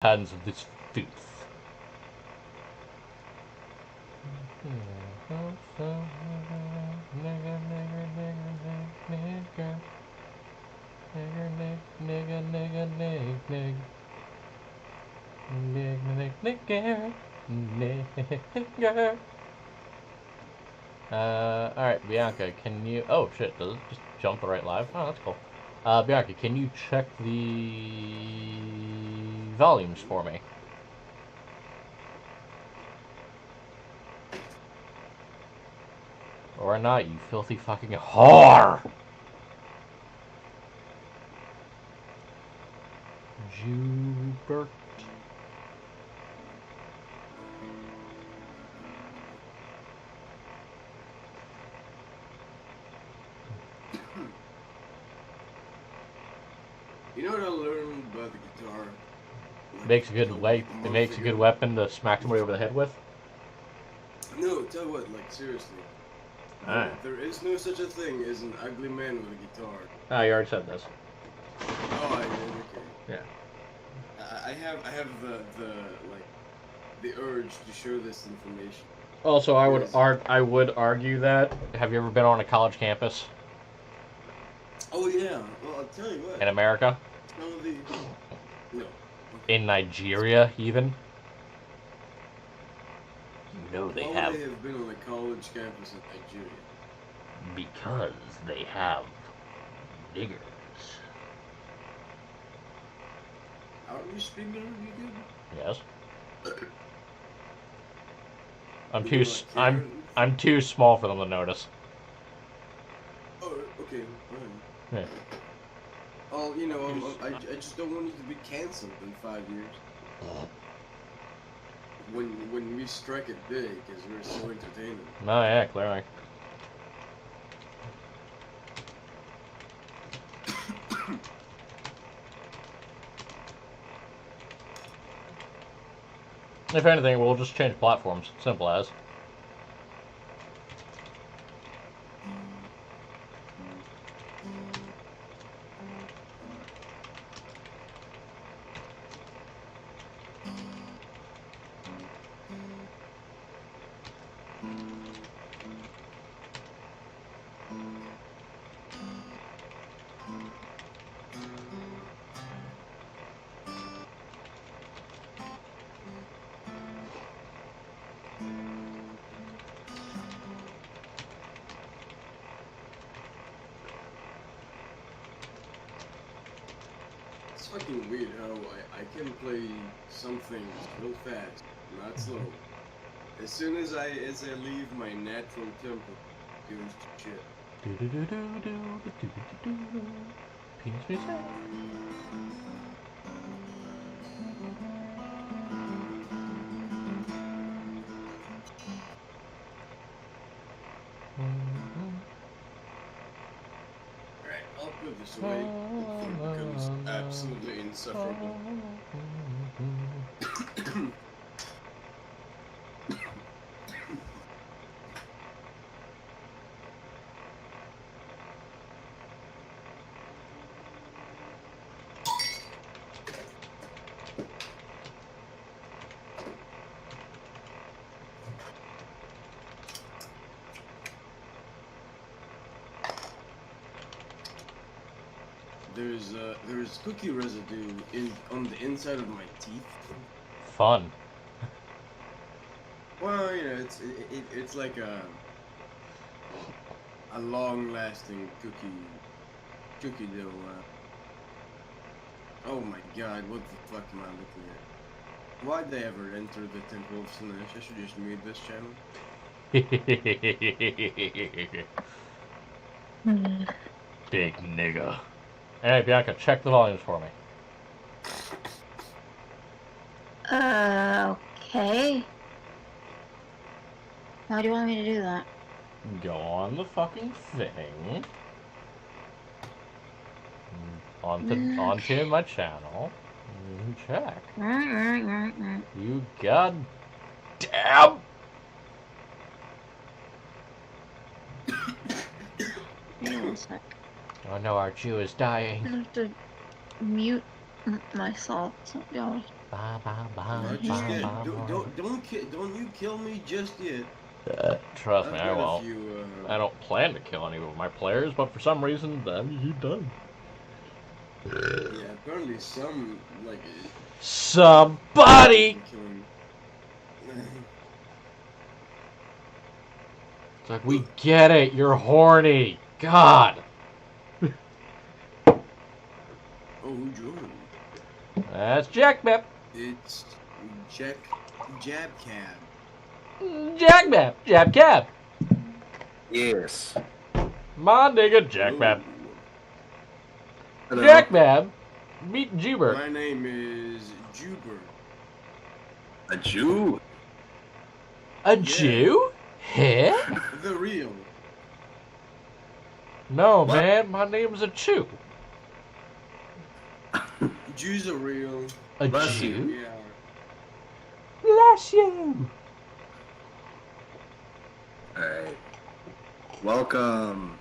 Hands of this tooth. Alright, Bianca, can you... Oh, shit, does it just jump the right live? Oh, that's cool. Bianca, can you check the volumes for me? Or not, you filthy fucking whore! Jubert. You know what I learned about the guitar? Like, makes a good it makes a good weapon to smack somebody over the head with. No, tell you what, like seriously. There is no such a thing as an ugly man with a guitar. Oh, you already said this. Oh, I did. Okay. Yeah. I have the urge to share this information. Also, I would argue that. Have you ever been on a college campus? Oh yeah. Well, I'll tell you what. In America? No. In Nigeria, even? You know they Why have. would I have been on a college campus in Nigeria? Because they have niggers. Are you speaking really good? Yes. I'm too small for them to notice. Oh, okay. Yeah. Oh, I just don't want you to be cancelled in 5 years. When we strike it big, because we're so entertaining. No, yeah, clearly. If anything, we'll just change platforms. Simple as. It's fucking weird how I can play something real fast, not slow. As soon as I leave my natural tempo, it goes to shit. Penis music. Alright, I'll put this away before it becomes absolutely insufferable. There's cookie residue on the inside of my teeth. Fun. Well, it's like a long-lasting cookie dough. Oh my God, what the fuck am I looking at? Why'd they ever enter the Temple of Slanesh? I should just mute this channel. Big nigga. Hey, Bianca, check the volumes for me. Okay. How do you want me to do that? Go on the fucking thing. Onto my channel. And check. You goddamn. Hang on a sec. Oh no, our Jew is dying. I have to mute myself. So, y'all Ba, ba, ba, Not ba, just yet. ba, ba. Don't you kill me just yet. Trust me, I've I got a won't. few. I don't plan to kill any of my players, but for some reason, he does. Yeah, apparently some like Somebody! killing. It's like, we get it, you're horny. God! Oh, who joined? That's Jackmap. It's Jab Cab. Jackmap. Jab Cab. Yes. My nigga Jackmap. Hello. Jackmap. Meet Jubert. My name is Juber. A Jew? A Jew? Huh? The real. No, What? man, my name's a Chew. Jews are real. A Bless Jew? you. Yeah. Bless you. Alright. Welcome.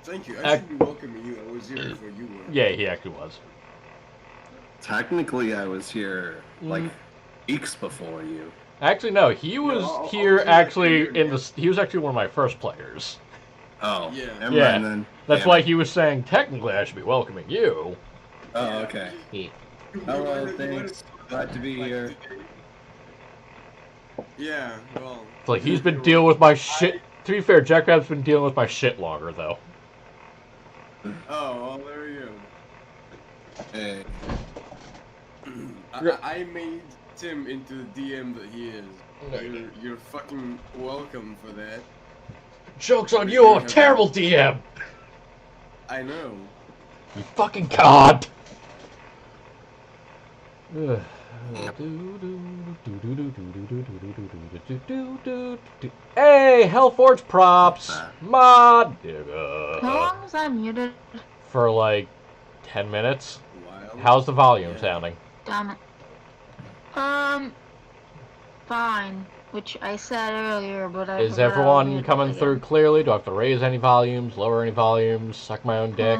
Thank you. I should be welcoming you. I was here before you were. Yeah, he actually was. Technically, I was here like weeks before you. Actually, no, he was I'll here do that actually later, in man. the. He was actually one of my first players. Oh, Yeah. never Yeah. mind then. That's Damn why it. he was saying technically I should be welcoming you. Oh, Yeah. okay. He, Hello, thanks. Glad to be here. Yeah, well. it's like he's been dealing with my shit. To be fair, Jackmap's been dealing with my shit longer though. Oh, well, there you Hey. go. I made Tim into the DM that he is. You're fucking welcome for that. Joke's on you, I'm a terrible DM! I know. You fucking god! Hey, Hellforge props! My How nigga. long was I muted? For like 10 minutes. Wild. How's the volume Yeah. sounding? Damn it. Fine. Which I said earlier, but I Is forgot I was everyone muted coming again. through clearly? Do I have to raise any volumes, lower any volumes, suck my own dick?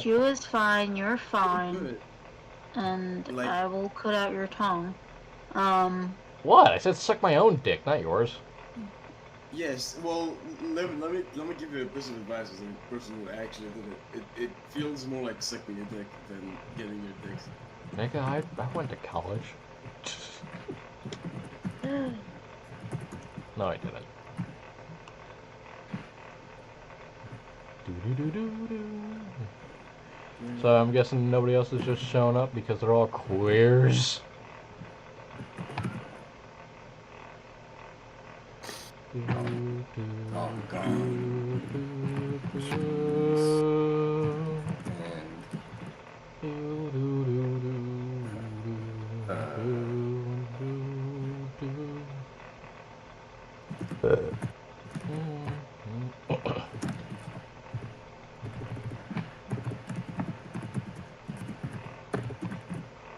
You is fine, you're fine, Good. and Like- I will cut out your tongue. What? I said suck my own dick, not yours. Yes, well, let me give you a piece of advice as a person who actually did it. It feels more like sucking a dick than getting your dick. Nigga, I went to college. No, I didn't. So I'm guessing nobody else is just showing up because they're all queers. Oh, God.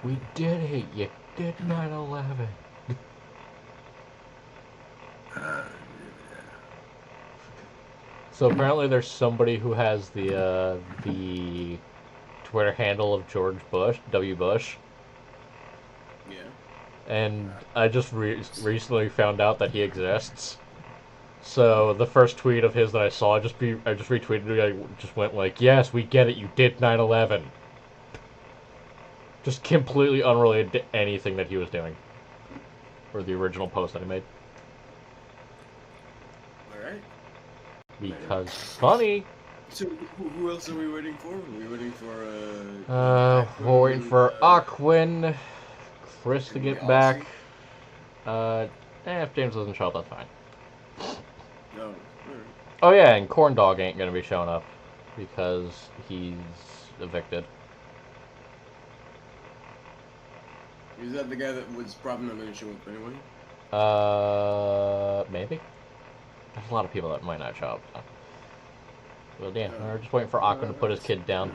We did it, you did 9/11. So apparently there's somebody who has the Twitter handle of George Bush, W. Bush, Yeah. and I just recently found out that he exists. So the first tweet of his that I saw, I just retweeted it. I just went like, "Yes, we get it. You did 9/11." Just completely unrelated to anything that he was doing, or the original post that he made. All right. Because funny. So who else are we waiting for? Are we waiting for We're waiting for Aquin, Chris to Can get we back. If James doesn't show up, that's fine. No. All right. Oh yeah, and Corn Dog ain't gonna be showing up because he's evicted. Is that the guy that was probably not going to show up anyway? Maybe. There's a lot of people that might not show up. So. Well, damn, we're just waiting for Aquin to put his kid down.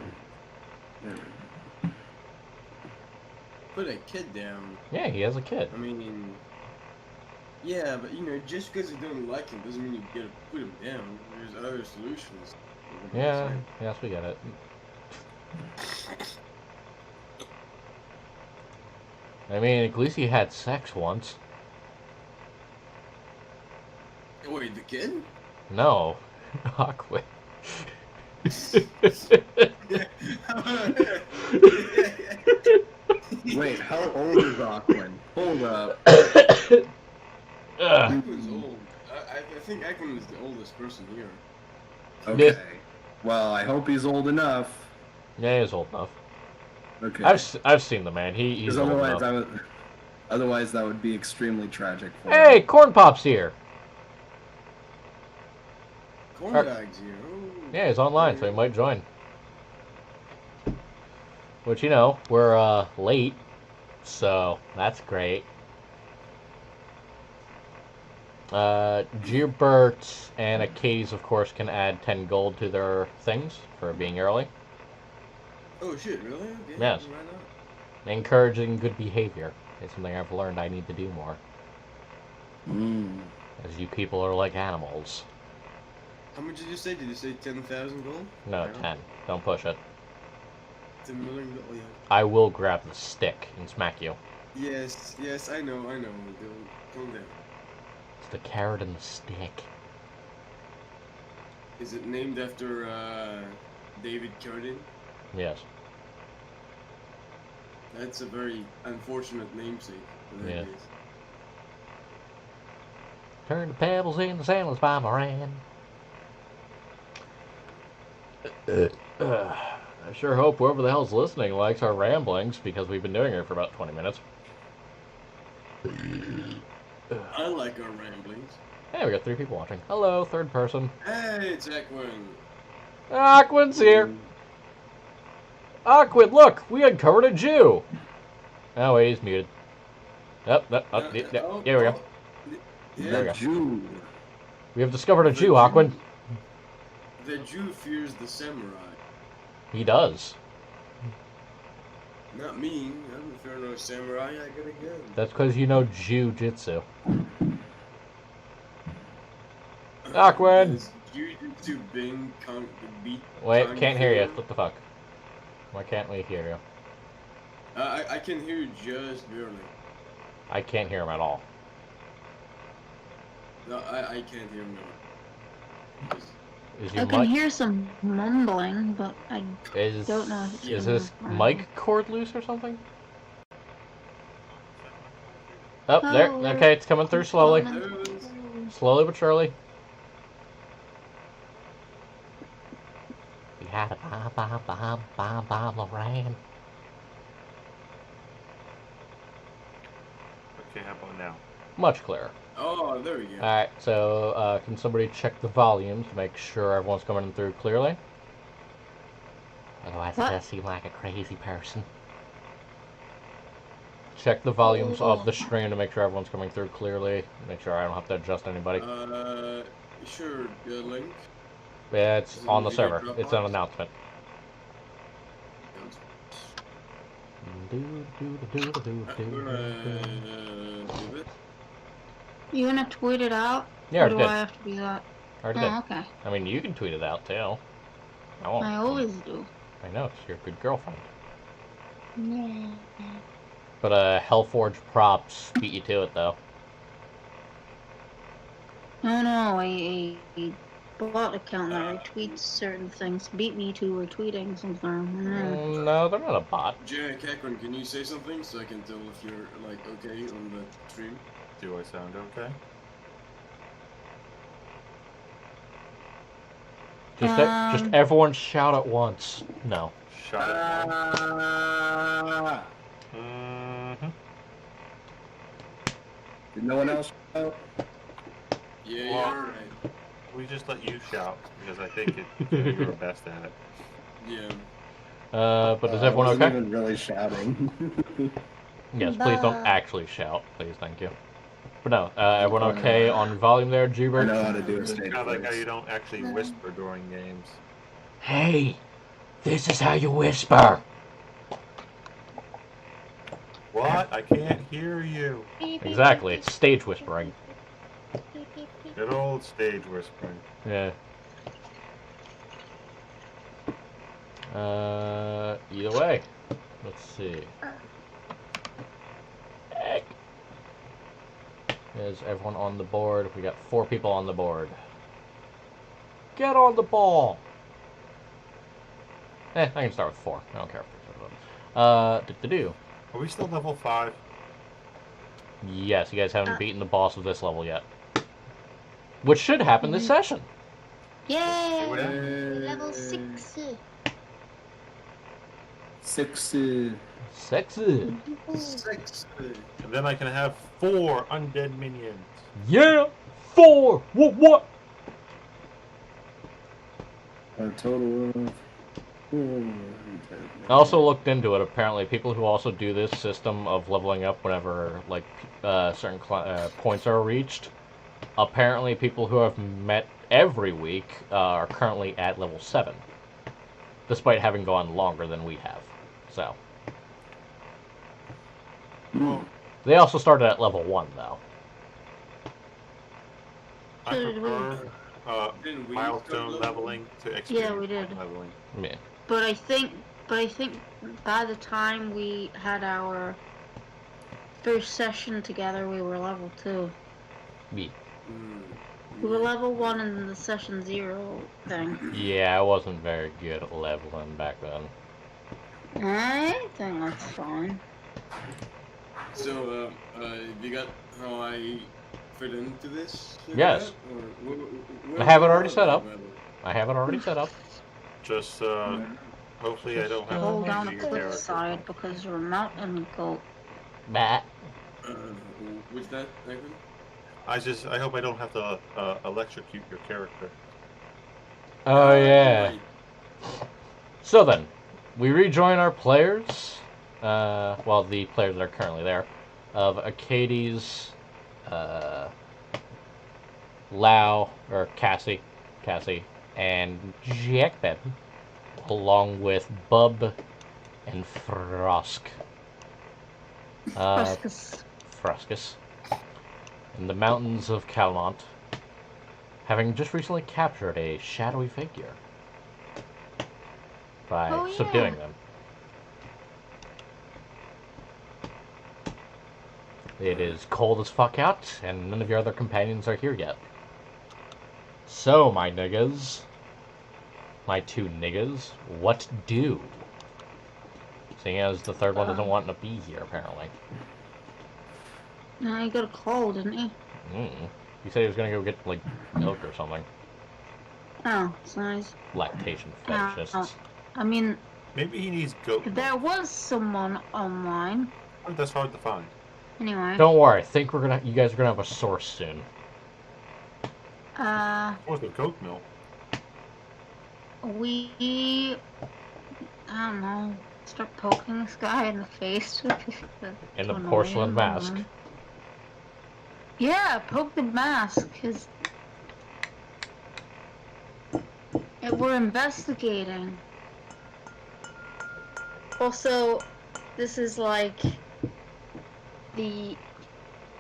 Put a kid down. Yeah, he has a kid. I mean, yeah, but you know, just because you don't like him doesn't mean you gotta put him down. There's other solutions. Yeah, yes, we get it. I mean, at least he had sex once. Wait, the kid? No. Awkward. Wait, how old is Aquin? Hold up. Aquin's old. I think Aquin is the oldest person here. Okay. Well, I hope he's old enough. Yeah, he's old enough. Okay. I've seen the man. He's Because old otherwise, enough. otherwise that would be extremely tragic for him. Hey, Corn Pop's here. Corn Dog's here. Oh. Yeah, he's online, so he might join. Which, you know, we're late, so that's great. Gearbert and Acades, of course, can add 10 gold to their things for being early. Oh shit, really? Okay, Yes. right on. Encouraging good behavior is something I've learned I need to do more. As you people are like animals. How much did you say? Did you say 10,000 gold? No, 10. Don't push it. 10 million gold, yeah. I will grab the stick and smack you. Yes, I know. Calm down. It's the carrot and the stick. Is it named after, David Carradine? Yes. That's a very unfortunate namesake for that Yeah. case. Turn the pebbles in the sandals by Moran. I sure hope whoever the hell's listening likes our ramblings, because we've been doing it for about 20 minutes. I like our ramblings. Hey, we got 3 people watching. Hello, third person. Hey, it's Aquin. Aquin's here! Aquin, look! We uncovered a Jew! Oh, wait, he's muted. Yep, here we go. There we go. Jew. We have discovered a The Jew, Jew. Aquin. The Jew fears the samurai. He does. Not me. I don't fear no samurai. I got a gun. That's because you know Jiu-Jitsu. Aquin! Is Jiu-Jitsu being beat? Wait, can't hear you. What the fuck? Why can't we hear you? I can hear you just barely. I can't hear him at all. No, I can't hear him now. Is I your can mic... hear some mumbling, but I Is, don't know if it's is from his the- mic cord loose or something? Oh, there. Oh, Okay, it's coming through slowly. There it is. Slowly but surely. We had a bomb, Lorraine. Okay, how about now? Much clearer. Oh, there we go. Alright, so can somebody check the volume to make sure everyone's coming through clearly? Otherwise, it does seem like a crazy person. Check the volumes of the stream to make sure everyone's coming through clearly. Make sure I don't have to adjust anybody. Sure, the link. Yeah, it's Is it on the in server. Dropbox? It's an announcement. Do it. You gonna tweet it out? Yeah, I or do did. I have to do that? Already Oh, did. okay. I mean, you can tweet it out too. I won't. I always do. I know, it's your good girlfriend. Yeah. But Hellforge props beat you to it though. No, a bot account that retweets certain things beat me to retweeting something. No, they're not a bot. Jack Akron, can you say something so I can tell if you're like okay on the stream? Do I sound okay? Just everyone shout at once. No. Shut it. Ah. Did no one else shout? Yeah, Well, you're right. We just let you shout because I think you were best at it. Yeah. But is I everyone wasn't okay? even really shouting. Yes, please don't actually shout. Please, thank you. But no, everyone okay on volume there, I Jubert? know how to do a It's stage kind of like how voice. you don't actually whisper during games. Hey, this is how you whisper. What? I can't hear you. Exactly, it's stage whispering. Good old stage whispering. Yeah. Either way, let's see. Is everyone on the board? We got 4 people on the board. Get on the ball! I can start with 4. I don't care if there's do. Are we still level 5? Yes, you guys haven't beaten the boss of this level yet. Which should happen this session. Yay! Hey. Level 6. 6. Sexy. 6. And then I can have 4 undead minions. Yeah! 4! What? A total of 4. I also looked into it. Apparently, people who also do this system of leveling up whenever like certain points are reached, apparently people who have met every week are currently at level 7, despite having gone longer than we have. So Well, they also started at level 1, though. I prefer Didn't we milestone start leveling to Yeah, experience we did. point leveling. Yeah. But I think by the time we had our first session together, we were level 2. Yeah. We were level 1 in the session 0 thing. Yeah, I wasn't very good at leveling back then. I think that's fine. So, you got how I fit into this? Yes. Or I have it already set up. I have it already set up. Just hopefully I don't have to Hold down a use your character. cliffside because you're a mountain goat. Bah. What's that, Nathan? I hope I don't have to electrocute your character. Oh, yeah. So then, we rejoin our players, well, the players that are currently there, of Acades, Lau, or Cassie, and Jackbeb, along with Bub and Frosk. Froskus. In the mountains of Calmont, having just recently captured a shadowy figure by subduing them. It is cold as fuck out, and none of your other companions are here yet. So, my niggas, my 2 niggas, what do? Seeing as the third one doesn't want to be here, apparently. No, he got a cold, didn't he? He said he was gonna go get, like, milk or something. Oh, it's nice. Lactation fetishists. I mean, Maybe he needs goat milk. there was someone online. Oh, that's hard to find. Anyway. Don't worry, I think you guys are gonna have a source soon. Or the goat milk. We, I don't know, start poking this guy in the face with In the porcelain mask. Yeah, poke the mask, because we're investigating. Also, this is like the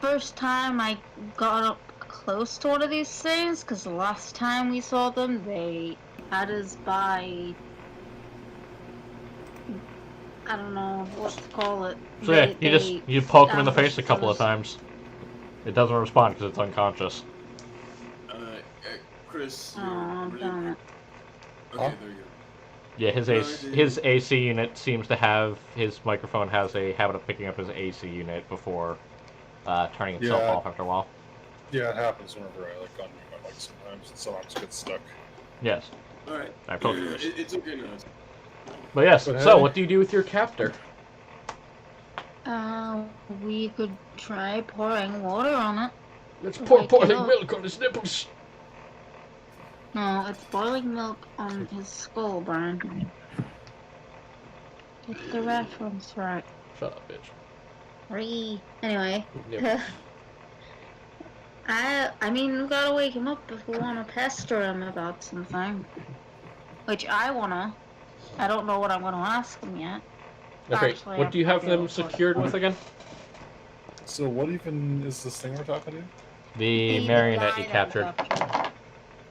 first time I got up close to one of these things, because the last time we saw them, they had us by, I don't know what to call it. So yeah, you poke him in the face a couple of times. It doesn't respond because it's unconscious. Chris. Oh, damn it. Okay, there you go. Yeah, his AC unit seems to have, his microphone has a habit of picking up his AC unit before turning itself off after a while. Yeah, it happens whenever I like unmute my mic sometimes. It sometimes gets stuck. Yes. Alright. I poked yours. It's okay now. But yes, But so hey. what do you do with your captor? We could try pouring water on it. Let's pour boiling milk on his nipples. No, it's boiling milk on his skull, Brian. Get the reference right. Shut up, bitch. Anyway. Yep. I mean, we gotta wake him up if we wanna pester him about something. Which I wanna. I don't know what I'm gonna ask him yet. Okay, Actually, what do you have I'll them secured with again? So what even is this thing we're talking to? The marionette you guy that captured. captured.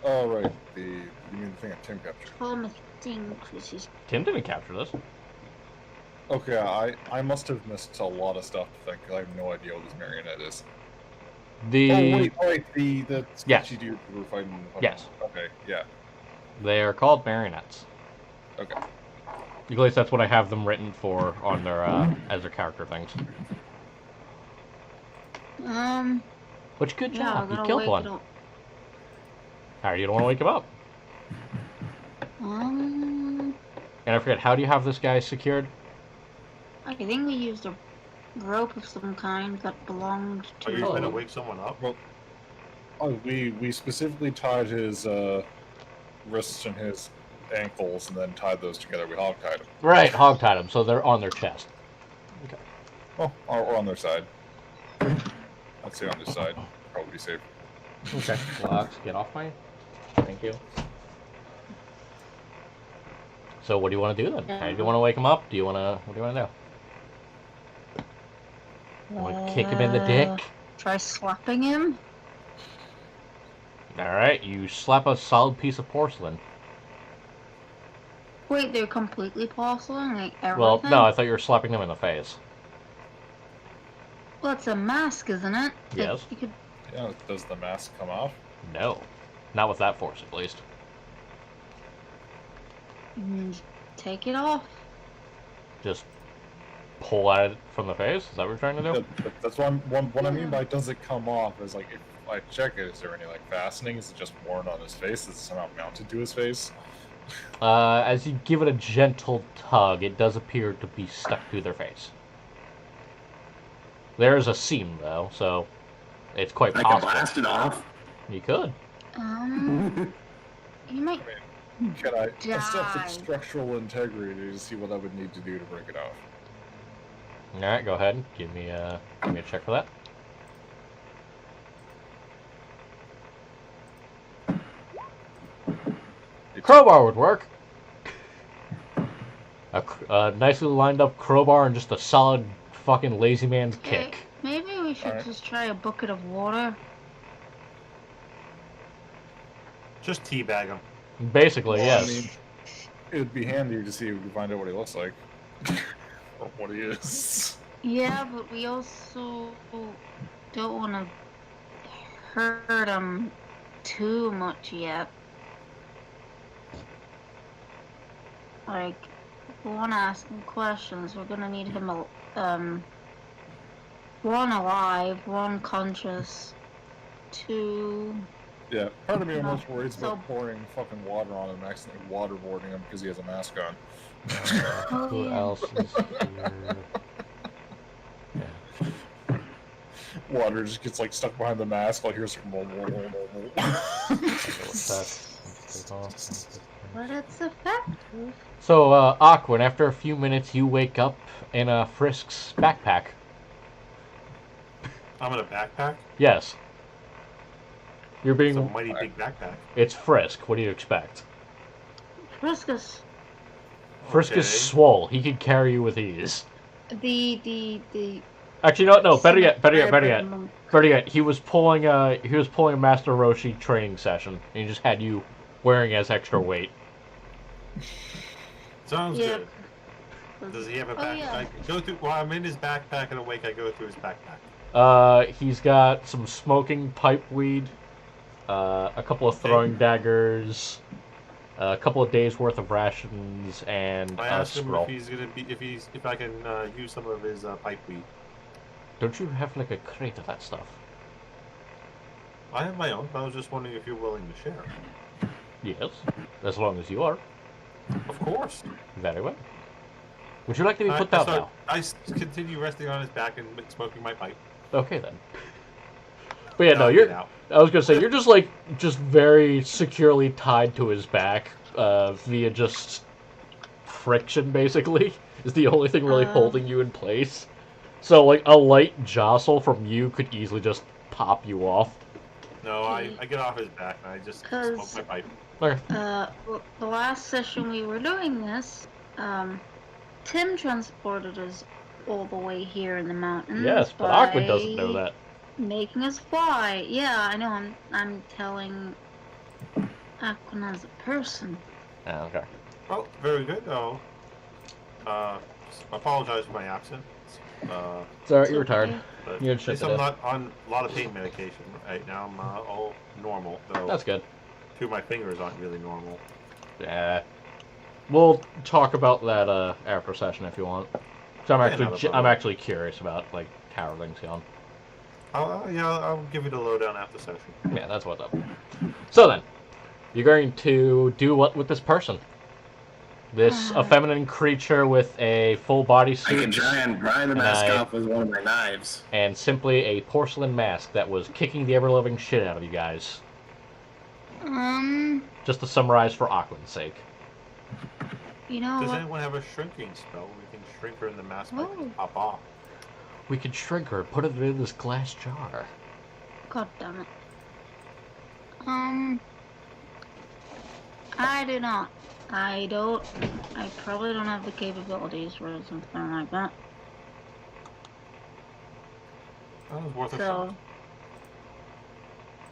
Oh, right. You mean the thing that Tim captured. Call him a thing, Chris. He's Tim didn't capture this. Okay, I must have missed a lot of stuff to think. I have no idea what this marionette is. The Yes. sketchy dude who were fighting. Yes. Okay, yeah. They are called marionettes. Okay. At least that's what I have them written for on their as their character things. Which good Yeah, job, we're you gonna killed wake one. it up. Alright, you don't want to wake him up. Um, And I forget, how do you have this guy secured? I think we used a rope of some kind that belonged Are to. you trying to Oh. wake someone up? Well, we specifically tied his wrists and his ankles, and then tied those together. We hog tied them. Right, hog-tied him, so they're on their chest. Okay. Oh, or on their side. I'd say on this side. Probably safer. Okay. Well, Alex, get off my... Thank you. So what do you want to do then? How do you want to wake him up? Do you want to... What do you want to do? You want to kick him in the dick? Try slapping him. Alright, you slap a solid piece of porcelain. Wait, they're completely porcelain, like everything? Well, no, I thought you were slapping them in the face. Well, it's a mask, isn't it? Yes. You could. Yeah, does the mask come off? No. Not with that force, at least. Take it off. Just pull at it from the face? Is that what you're trying to do? That's what I mean by does it come off is like if I check it, is there any like fastening? Is it just worn on his face? Is it somehow mounted to his face? As you give it a gentle tug, it does appear to be stuck to their face. There is a seam, though, so it's quite I can possible. blast it off. You could. You might. Can I assess Die. its structural integrity to see what I would need to do to break it off? Alright, go ahead. Give me a check for that. Crowbar would work. A nicely lined up crowbar and just a solid fucking lazy man's kick. Maybe we should Alright. just try a bucket of water. Just teabag him. Basically, Well, yes. I mean, it would be handy to see if we can find out what he looks like. Or what he is. Yeah, but we also don't want to hurt him too much yet. Like, if we want to ask him questions, we're gonna need him, one alive, one conscious, two. Yeah, part of me almost No, worries so- about pouring fucking water on him and accidentally waterboarding him because he has a mask on. Oh, Who yeah. else is here? Yeah. Water just gets like stuck behind the mask. Like here's But it's effective. So, Aquin, after a few minutes, you wake up in Frisk's backpack. I'm in a backpack. Yes. You're It's a being... mighty big backpack. It's Frisk. What do you expect? Friskus. Frisk is Okay. swole. He can carry you with ease. The Actually, no. Better yet. hybrid monk. Better yet. He was pulling a Master Roshi training session, and he just had you wearing as extra weight. Sounds Yeah. good. Does he have a Oh, backpack? yeah. I go through. While I'm in his backpack and awake, I go through his backpack. He's got some smoking pipe weed, a couple of throwing daggers, a couple of days worth of rations, and I a asked him scroll. if he's gonna be if I can use some of his pipe weed. Don't you have like a crate of that stuff? I have my own, but I was just wondering if you're willing to share. Yes, as long as you are. Of course. Very well. Would you like to be put I down start- now? I continue resting on his back and smoking my pipe. Okay then. But yeah, no, I'll you're. get out. I was gonna say you're just very securely tied to his back, via just friction. Basically, is the only thing really holding you in place. So like a light jostle from you could easily just pop you off. No, I get off his back and I just smoke 'Cause- my pipe. Okay. Well, the last session we were doing this, Tim transported us all the way here in the mountains. Yes, but by Aquin doesn't know that. Making us fly. Yeah, I know. I'm telling Aquin as a person. Ah, okay. Well, very good though. Apologize for my accent. It's alright, It's you're retired. okay. But You had at shit least to I'm do. not on a lot of pain medication right now. I'm all normal, though. That's good. 2 of my fingers aren't really normal. Yeah. We'll talk about that after session if you want. So Yeah, not a I'm problem. actually curious about like how everything's going. I'll give you the lowdown after session. Yeah, that's what's up. So then, you're going to do what with this person? This effeminate creature with a full body I can suit try and pry the And mask I- off with one of my knives. and simply a porcelain mask that was kicking the ever-loving shit out of you guys. Just to summarize for Auckland's sake. You know Does what? anyone have a shrinking spell? We can shrink her in the mask might Oh. pop off. We could shrink her, put it in this glass jar. God damn it. I do not. I probably don't have the capabilities for something like that. That was worth a So, shot.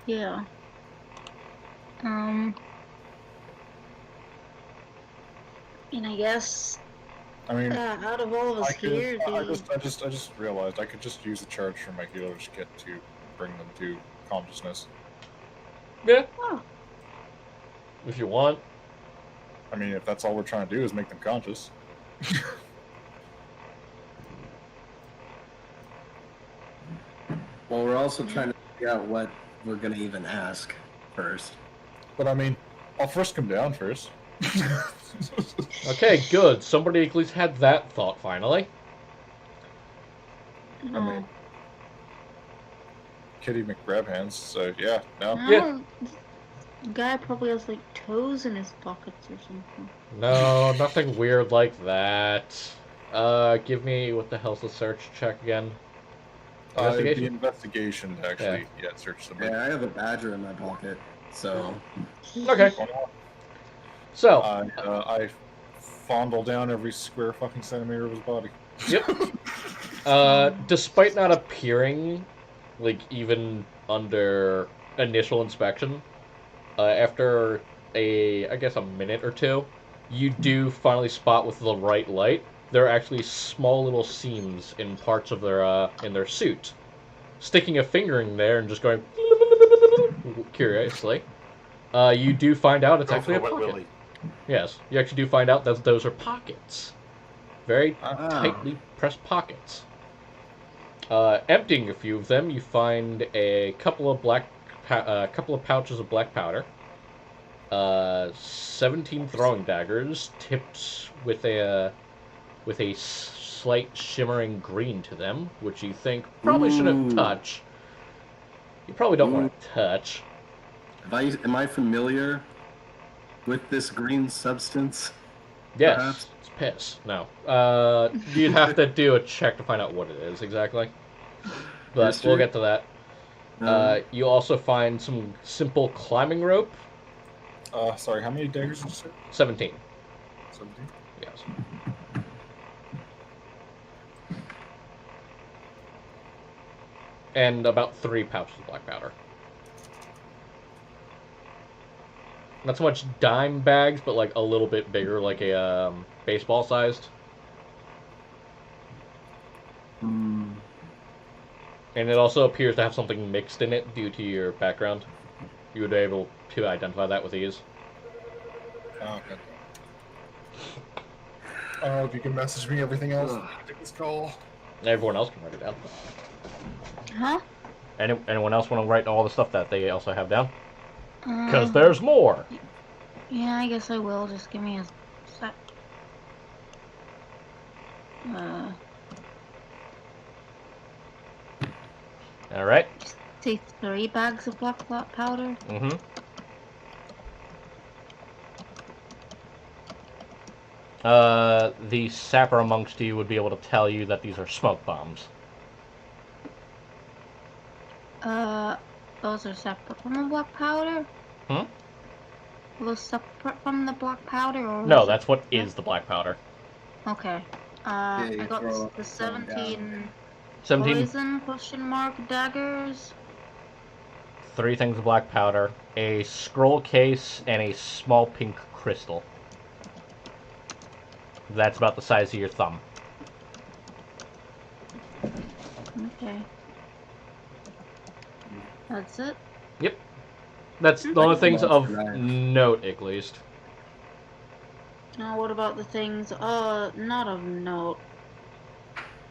yeah. And I guess I mean, out of all of us I could. here, I just realized I could just use the charge from my healer's kit to bring them to consciousness. Yeah, oh, if you want. I mean, if that's all we're trying to do is make them conscious. Well, we're also trying to figure out what we're gonna even ask first. But I mean, I'll frisk them down first. Okay, good. Somebody at least had that thought finally. no. mean, Kitty McGrabhands, so yeah, no. No, the guy probably has like toes in his pockets or something. No, nothing weird like that. Give me, what the hell's the search check again? The Investigation? investigation, actually, yeah, search somebody. Yeah, I have a badger in my pocket, so Okay. So, I fondle down every square fucking centimeter of his body. yep. Despite not appearing, like, even under initial inspection, after I guess a minute or two, you do finally spot with the right light, there are actually small little seams in parts of in their suit. Sticking a finger in there and just going, curiously, you do find out it's Go actually a for Wet pocket. Willy. Yes, you actually do find out that those are pockets. Very tightly pressed pockets. Emptying a few of them, you find a couple of pouches of black powder, 17 throwing daggers tipped with a slight shimmering green to them, which you think probably shouldn't Ooh. touch. You probably don't want to touch. am I familiar with this green substance? Yes, Perhaps. it's piss. No. You'd have to do a check to find out what it is exactly. But History? we'll get to that. You also find some simple climbing rope. Sorry, how many daggers did you say? 17. 17? Yes. And about 3 pouches of black powder. Not so much dime bags, but like a little bit bigger, like a baseball sized. Hmm. And it also appears to have something mixed in it due to your background. You would be able to identify that with ease. Oh, okay. If you can message me everything else, take this call. Everyone else can write it down. Huh? Anyone else want to write all the stuff that they also have down? Because Um, there's more. Yeah, I guess I will. Just give me a sec. All right. Say 3 bags of black powder. Mm-hmm. The sapper amongst you would be able to tell you that these are smoke bombs. Those are separate from the black powder? Hmm? Are those separate from the black powder, or No, is that's what is the black powder. okay. Yeah, I you got throw the them down. 17 17. poison question mark daggers. 3 things of black powder, a scroll case, and a small pink crystal. That's about the size of your thumb. Okay. That's it? Yep. That's the only things of note, at least. Now, what about the things, not of note?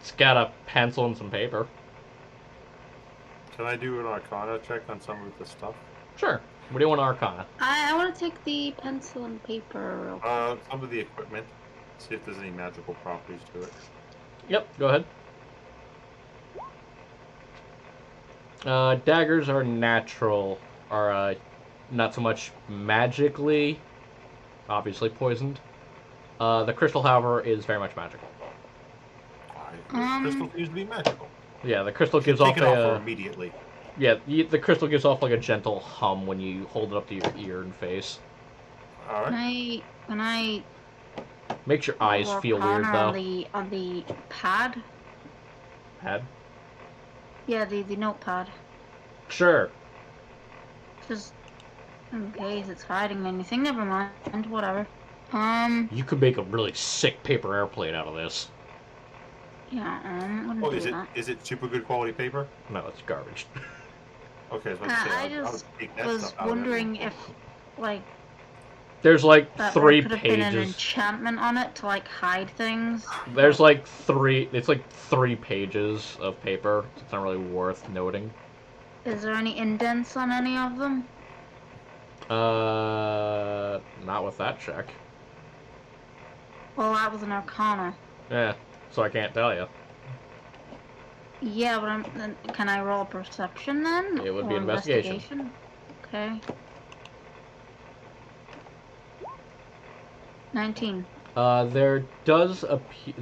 It's got a pencil and some paper. Can I do an Arcana check on some of the stuff? Sure. What do you want, Arcana? I want to take the pencil and paper real quick. Some of the equipment. See if there's any magical properties to it. Yep, go ahead. Daggers are natural, are not so much magically, obviously poisoned. The crystal, however, is very much magical. The crystal seems to be magical. Yeah, the crystal gives off Take it off immediately. Yeah, the crystal gives off like a gentle hum when you hold it up to your ear and face. All right. Can I Makes your eyes feel weird though. On the pad? Pad? Yeah, the notepad. Sure. Just in case it's hiding anything. Never mind. Whatever. You could make a really sick paper airplane out of this. Yeah. Oh, is it super good quality paper? No, it's garbage. Okay, so I just was wondering if, like, there's like that 3 could have been an pages. enchantment on it to like hide things. There's like 3. It's like 3 pages of paper. It's not really worth noting. Is there any indents on any of them? Not with that check. Well, that was an Arcana. Yeah, so I can't tell you. Yeah, but then can I roll perception then? It would or be investigation. Okay. 19. There does appear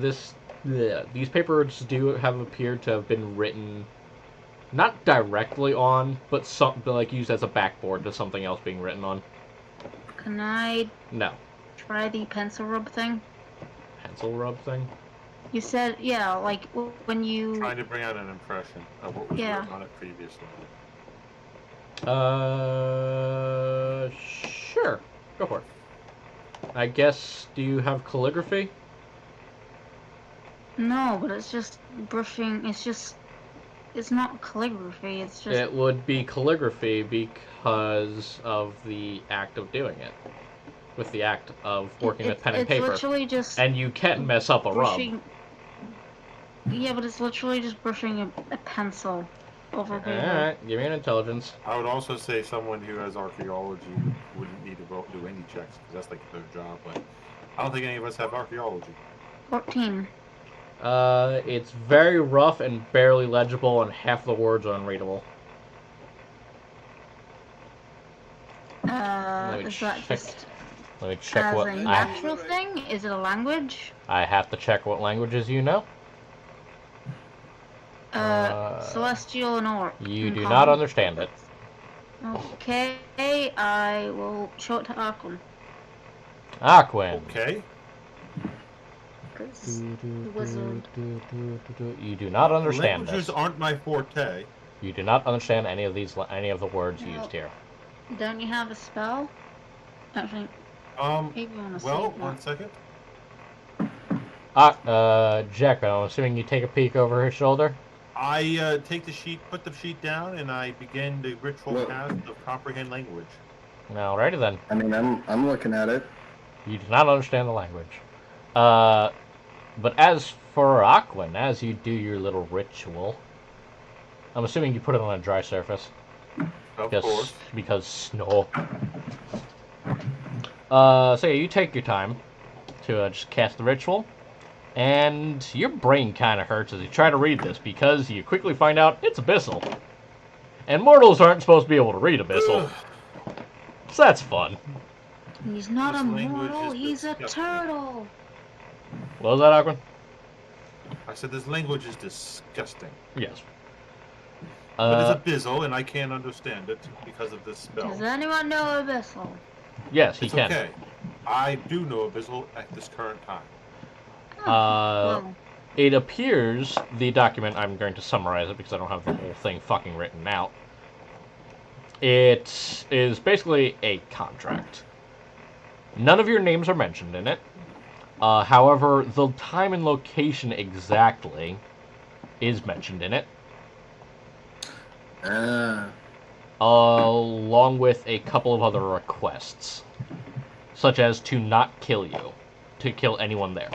these papers do have appeared to have been written, not directly on, but like used as a backboard to something else being written on. Can I No. try the pencil rub thing? Pencil rub thing? You said, yeah, like when you... Trying to bring out an impression of what was written on it previously. Sure. Go for it. I guess, do you have calligraphy? No, but it's just brushing, it's not calligraphy, it's just... It would be calligraphy because of the act of doing it. With the act of working with pen and paper. It's literally just... And you can mess up a rub. Yeah, but it's literally just brushing a pencil over paper. Alright, give me an intelligence. I would also say someone who has archaeology wouldn't need to do any checks, because that's like their job, but I don't think any of us have archaeology. 14. It's very rough and barely legible, and half the words are unreadable. Is that just... Let me check what... As a natural thing? Is it a language? I have to check what languages you know. Celestial and Orc. You do not understand it. Okay, I will show it to Aquin. Aquin. Okay. You do not understand Languages this. aren't my forte. You do not understand any of the words used here. Don't you have a spell? Actually, maybe you want to well, save one that. second. Jack, I'm assuming you take a peek over his shoulder? I take the sheet, put the sheet down, and I begin the ritual cast of comprehend language. Alrighty then. I mean, I'm looking at it. You do not understand the language. But as for Aquin, as you do your little ritual, I'm assuming you put it on a dry surface. Of course. Because snow. So yeah, you take your time to just cast the ritual. And your brain kind of hurts as you try to read this, because you quickly find out it's abyssal. And mortals aren't supposed to be able to read abyssal. So that's fun. He's not This a language mortal, is he's a disgusting. turtle. What was that, Aquin? I said this language is disgusting. Yes. But it's abyssal, and I can't understand it because of this spell. Does anyone know abyssal? Yes, he It's can. okay. I do know abyssal at this current time. Well, It appears, the document, I'm going to summarize it because I don't have the whole thing fucking written out. It is basically a contract. None of your names are mentioned in it. However, the time and location exactly is mentioned in it, Ah. along with a couple of other requests, such as to not kill you, to kill anyone there.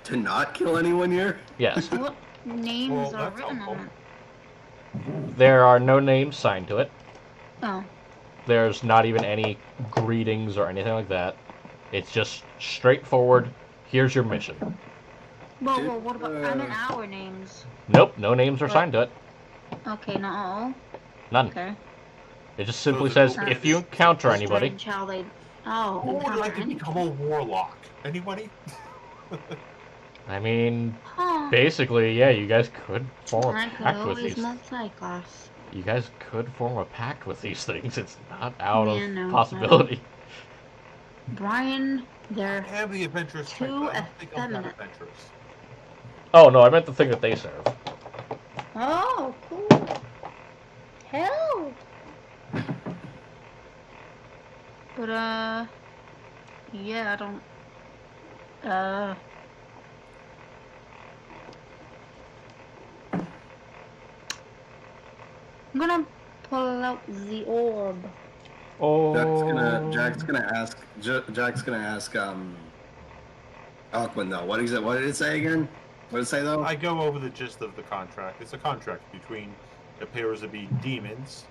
To not kill anyone here? Yes, What names Well, are that's written helpful. on it? there are no names signed to it. Oh. There's not even any greetings or anything like that. It's just straightforward, here's your mission. Well, what about, I mean our names. Nope, no names are But- signed to it. Okay, not all. None. Okay. It just simply the says, goal if is you encounter Just anybody, strange how they. Oh, Who would encounter like to any- become a warlock? Anybody? I mean, Huh. basically, yeah, you guys could form a I could pact with always these. multi-class. You guys could form a pact with these things. It's not out Yeah, of no, possibility. Brian, I they're am the adventurous type, too but I don't think I'm that effeminate. adventurous. Oh no, I meant the thing that they serve. Oh, cool. Hell. But yeah, I don't. I'm gonna pull out the orb. Oh. Jack's gonna ask Alcuin though. What did it say again? What did it say though? I go over the gist of the contract. It's a contract between appears to be demons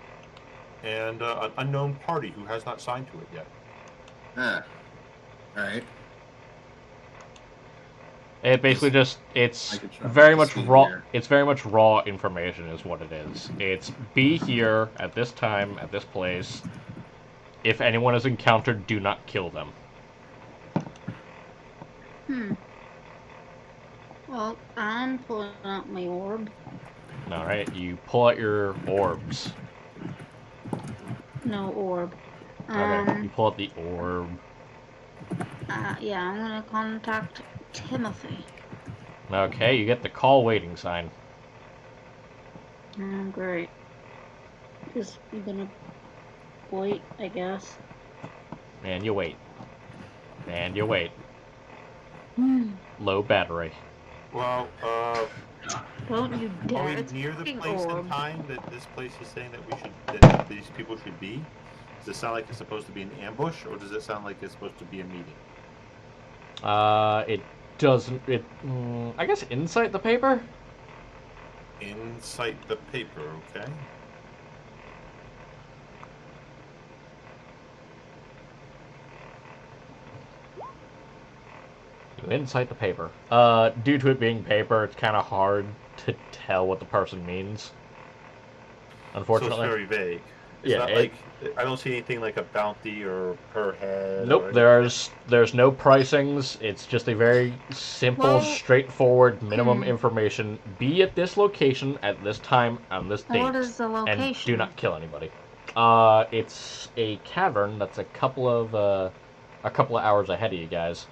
and an unknown party who has not signed to it yet. Ah. Alright. It basically it's I could try very to much see raw. here. It's very much raw information, is what it is. It's be here at this time at this place. If anyone is encountered, do not kill them. Well, I'm pulling out my orb. All right, you pull out your orbs. No orb. Okay, you pull out the orb. Yeah, I'm gonna contact Timothy. Okay, you get the call waiting sign. Great. Just gonna wait, I guess. And you wait. And you wait. Hmm. Low battery. Well, Don't you are dare! we It's near the fucking place orb. and time that this place is saying that these people should be? Does it sound like it's supposed to be an ambush, or does it sound like it's supposed to be a meeting? It doesn't. I guess inside the paper. Inside the paper, okay. Inside the paper. Due to it being paper, it's kind of hard to tell what the person means. Unfortunately. So it's very vague. It's Yeah, not like I don't see anything like a bounty or per head. Nope, or anything. there's no pricings. It's just a very simple, Well, straightforward minimum information. Be at this location at this time on this date, What is the location? and do not kill anybody. It's a cavern that's a couple of hours ahead of you guys.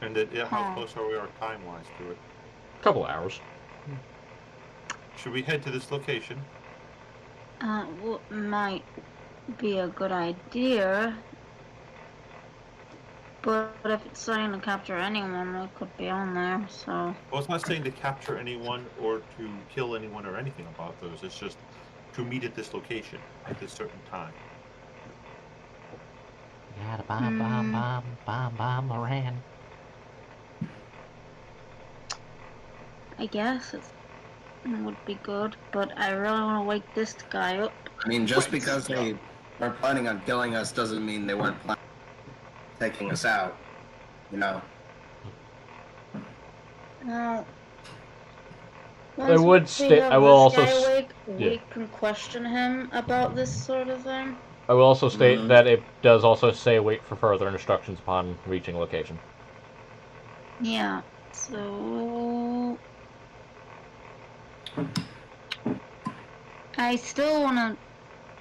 And how close are we time-wise to it? Couple of hours. Should we head to this location? What might be a good idea. But if it's starting to capture anyone, it could be on there, so... Well, it's not saying to capture anyone or to kill anyone or anything about those. It's just to meet at this location at this certain time. Gotta bomb, Moran. I guess it would be good, but I really want to wake this guy up. I mean, just because they are planning on killing us doesn't mean they weren't planning on taking us out. You know. Now, I would we state- have I will this also guy s- awake, yeah. we can question him about this sort of thing. I will also state Mhm. that it does also say wait for further instructions upon reaching location. Yeah, so... I still want to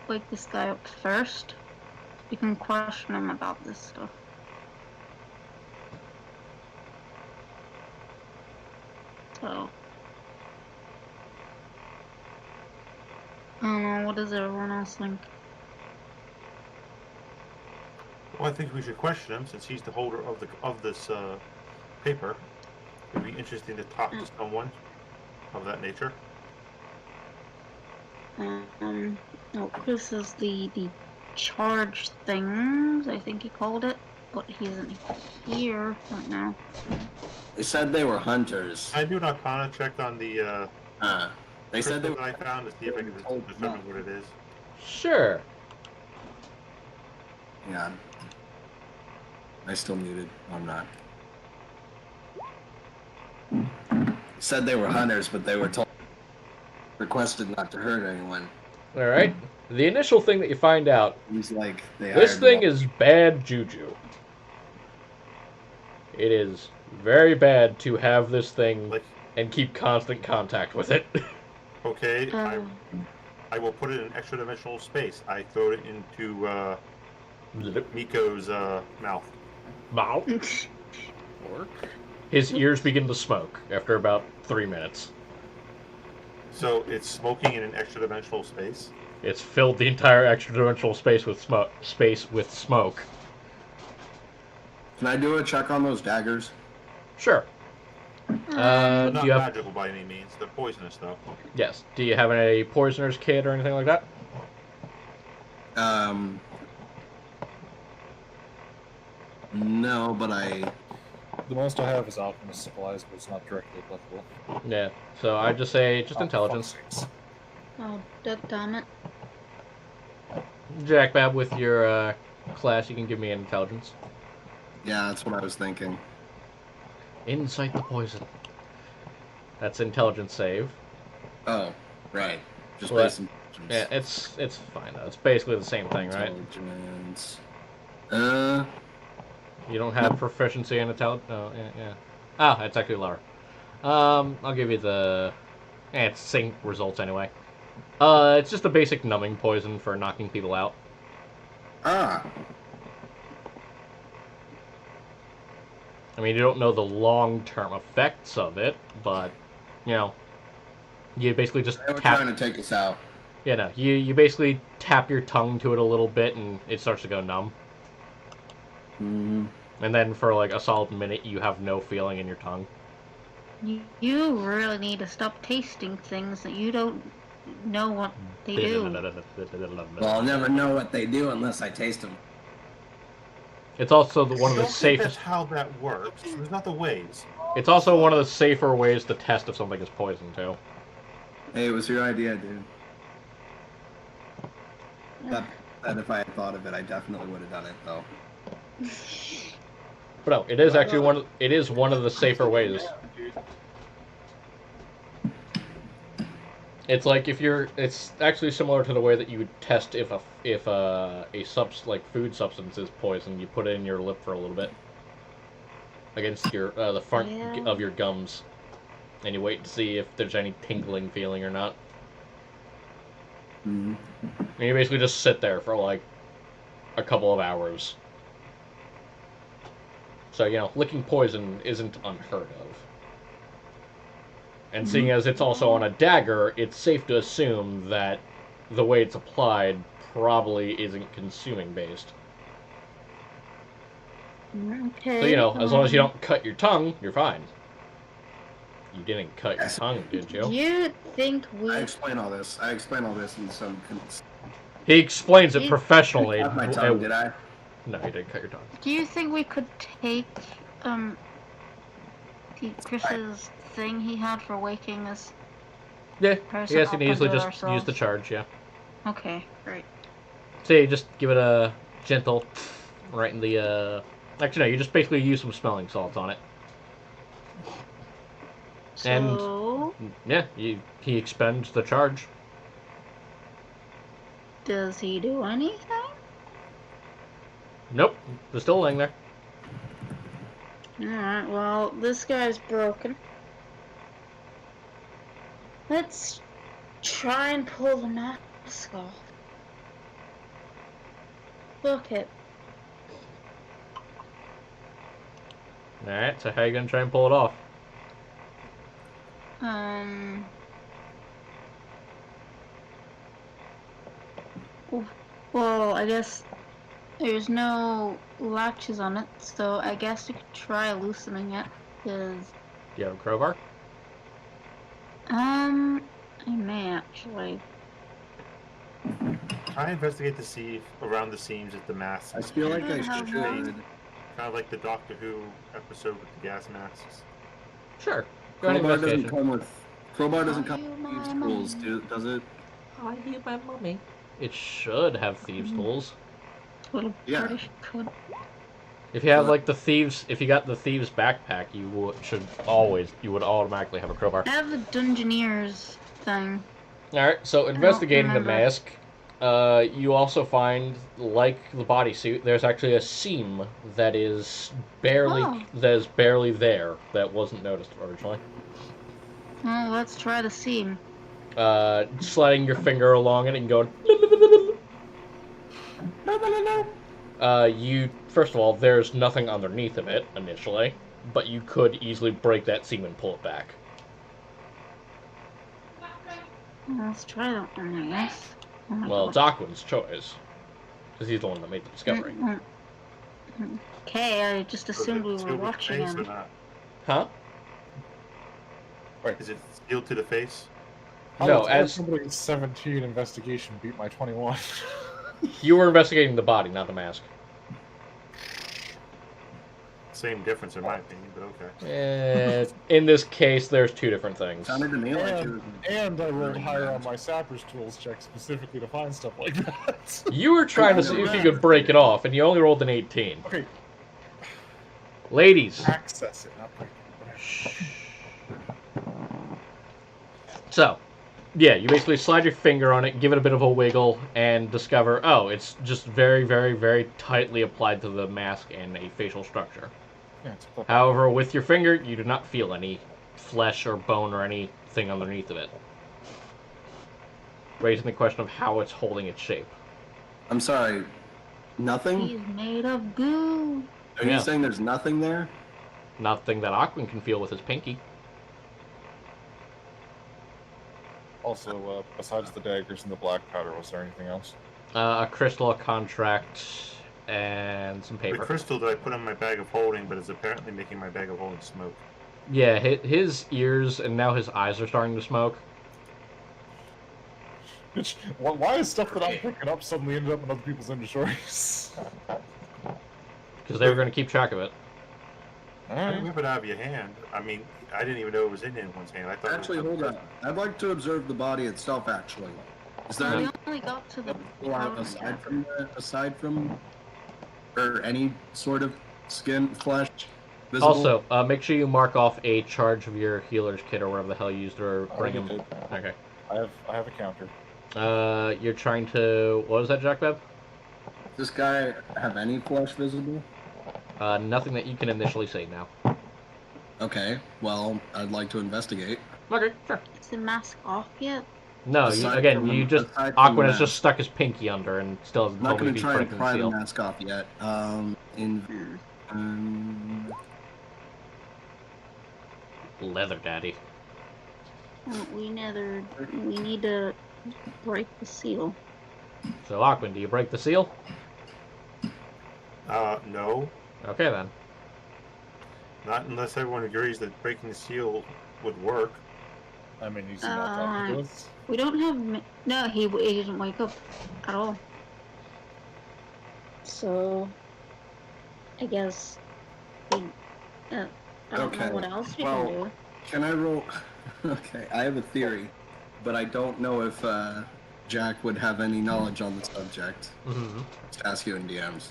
wake this guy up first. We can question him about this stuff. So... I don't know, what does everyone else think? Well, I think we should question him since he's the holder of this paper. If be interesting to talk to someone of that nature. No, Chris is the charge things, I think he called it, but he isn't here right now. They said they were hunters. I do an Arcana check on the They said they crystal were. that I found to see if I can Oh, determine what it is. Sure. Yeah. Am I still muted? No, I'm not. Said they were hunters, but they were requested not to hurt anyone. All right. The initial thing that you find out, He's like, this thing is bad juju. It is very bad to have this thing Like, and keep constant contact with it. okay, I will put it in extra dimensional space. I throw it into Miko's mouth. Mouth. His ears begin to smoke after about 3 minutes. So it's smoking in an extra dimensional space. It's filled the entire extra dimensional space with smoke. Can I do a check on those daggers? Sure. They're Do not you have? magical by any means. They're poisonous, though. Yes. Do you have a poisoner's kit or anything like that? No, but The most I have is alchemist supplies, but it's not directly applicable. Yeah. So I just say just Oh, intelligence. fuck's sakes. Oh, damn it. Jackbab, with your class, you can give me an intelligence. Yeah, that's what I was thinking. Insight the poison. That's intelligence save. Oh, right. Just Well, base intelligence. Yeah, it's fine though. It's basically the same thing, right? Intelligence. You don't have proficiency in intelligence. Oh, yeah. Ah, it's actually lower. I'll give you the. It's same results anyway. It's just a basic numbing poison for knocking people out. Ah, I mean, you don't know the long-term effects of it, but you know, you basically just they were tap. trying to take us out. Yeah, no, you basically tap your tongue to it a little bit, and it starts to go numb. Mm-hmm. And then for like a solid minute, you have no feeling in your tongue. You really need to stop tasting things that you don't know what they do. Well, I'll never know what they do unless I taste them. It's also one of I the don't think safest. that's how that works. There's not the ways. It's also one of the safer ways to test if something is poison too. Hey, it was your idea, dude. That if I had thought of it, I definitely would have done it, though. But no, it is actually one of the safer ways. It's like it's actually similar to the way that you would test if food substance is poison. You put it in your lip for a little bit against your the front of your gums, and you wait to see if there's any tingling feeling or not. Mm-hmm. And you basically just sit there for like a couple of hours. So, you know, licking poison isn't unheard of. And seeing as it's also on a dagger, it's safe to assume that the way it's applied probably isn't consuming based. Okay. So, you know, as long as you don't cut your tongue, you're fine. You didn't cut your tongue, did you? Do you think I explain all this in some. He explains it professionally. Cut my tongue, did I? No, he didn't cut your tongue. Do you think we could take Chris's thing he had for waking us? Yeah, person yes, you can up easily into just use ourselves? the charge, yeah. Okay, great. So you just give it a gentle right in the, Actually, no, you just basically use some smelling salts on it. And So, yeah, he expends the charge. does he do anything? Nope, they're still laying there. Alright, well, this guy's broken. Let's try and pull the mask off. Look it. Alright, so how are you gonna try and pull it off? Well, I guess there's no latches on it, so I guess we could try loosening it, because Do you have a crowbar? I may actually. Try and investigate to see if around the seams if the masks. I feel like I have should. one. Kind of like the Doctor Who episode with the gas masks. Sure. Go ahead and Crowbar doesn't investigation. come with. Crowbar doesn't Are come you with my thieves' tools, mom? does it? I hear my mummy. It should have thieves' tools. Little Yeah. British could. If you have like the thieves, if you got the thieves' backpack, you would automatically have a crowbar. I have the Dungeoneers thing. All right. So investigating the remember. mask, you also find, like the bodysuit, there's actually a seam that is barely Oh. there that wasn't noticed originally. Well, let's try the seam. Sliding your finger along it and going. You first of all, there's nothing underneath of it initially, but you could easily break that seam and pull it back. Let's try that one, I guess. Oh my Well, it's gosh. Aquan's choice, because he's the one that made the discovery. Okay, I just assumed we Is it were sealed with the watching face or him. not? Huh? Is it sealed to the face? How No, does as somebody's 17 investigation beat my 21? you were investigating the body, not the mask. Same difference in my opinion, but okay. In this case, there's two different things. Sounded to me like you. And I rolled higher on my sapper's tools check specifically to find stuff like that. You were trying to see if you could break it off, and you only rolled an 18. Okay, Ladies. access it, not break it. So, yeah, you basically slide your finger on it, give it a bit of a wiggle, and discover, oh, it's just very, very, very tightly applied to the mask and a facial structure. Yeah, it's a However, with your finger, you do not feel any flesh or bone or anything underneath of it. Raising the question of how it's holding its shape. I'm sorry. Nothing? He's made of goo. Are you saying there's nothing there? Nothing that Aquan can feel with his pinky. Also, besides the daggers and the black powder, was there anything else? A crystal, a contract, and some The paper. crystal that I put in my bag of holding, but is apparently making my bag of holding smoke. Yeah, his ears and now his eyes are starting to smoke. Which, why is stuff that I'm picking up suddenly ended up in other people's inventories? Because they were going to keep track of it. Don't whip it out of your hand. I mean, I didn't even know it was in anyone's hand. I thought. Actually, hold on. I'd like to observe the body itself, actually. Is there We any only got to the aside from or any sort of skin, flesh, visible? Also, make sure you mark off a charge of your healer's kit or whatever the hell you used to bring him. did. Okay. I have a counter. You're trying to... What was that, Jack Beb? Does this guy have any flesh visible? Nothing that you can initially say now. Okay, well, I'd like to investigate. Okay, sure. Is the mask off yet? No, Aside again, from- you just... aside from Aquan has that. just stuck his pinky under and still hasn't I'm not told me going if to he's try and breaking the pry the seal. mask off yet. Leather daddy. We need to break the seal. So, Aquan, do you break the seal? No. Okay, then. Not unless everyone agrees that breaking the seal would work. I mean, you seem not talking to us. We don't have... No, he didn't wake up at all. So, I guess we... I don't know Okay, what else we well- can do. Can I roll? Okay, I have a theory, but I don't know if Jack would have any knowledge on the subject. Mm-hmm. Let's ask you in DMs.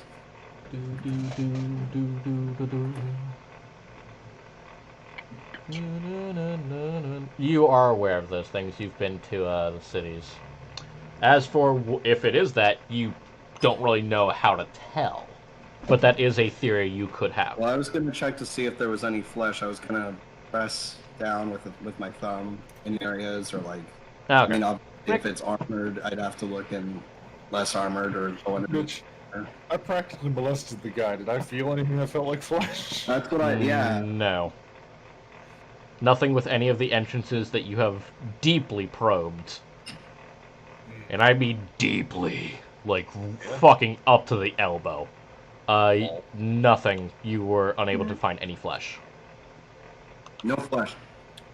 You are aware of those things. You've been to the cities. As for if it is that, you don't really know how to tell. But that is a theory you could have. Well, I was going to check to see if there was any flesh. I was going to press down with my thumb in areas, or like, I Okay. mean, if it's armored, I'd have to look in less armored or go under. Mitch, I practically molested the guy. Did I feel anything that felt like flesh? That's what yeah. No. Nothing with any of the entrances that you have deeply probed. And I mean deeply. Like, fucking up to the elbow. Nothing. You were unable to find any flesh. No flesh.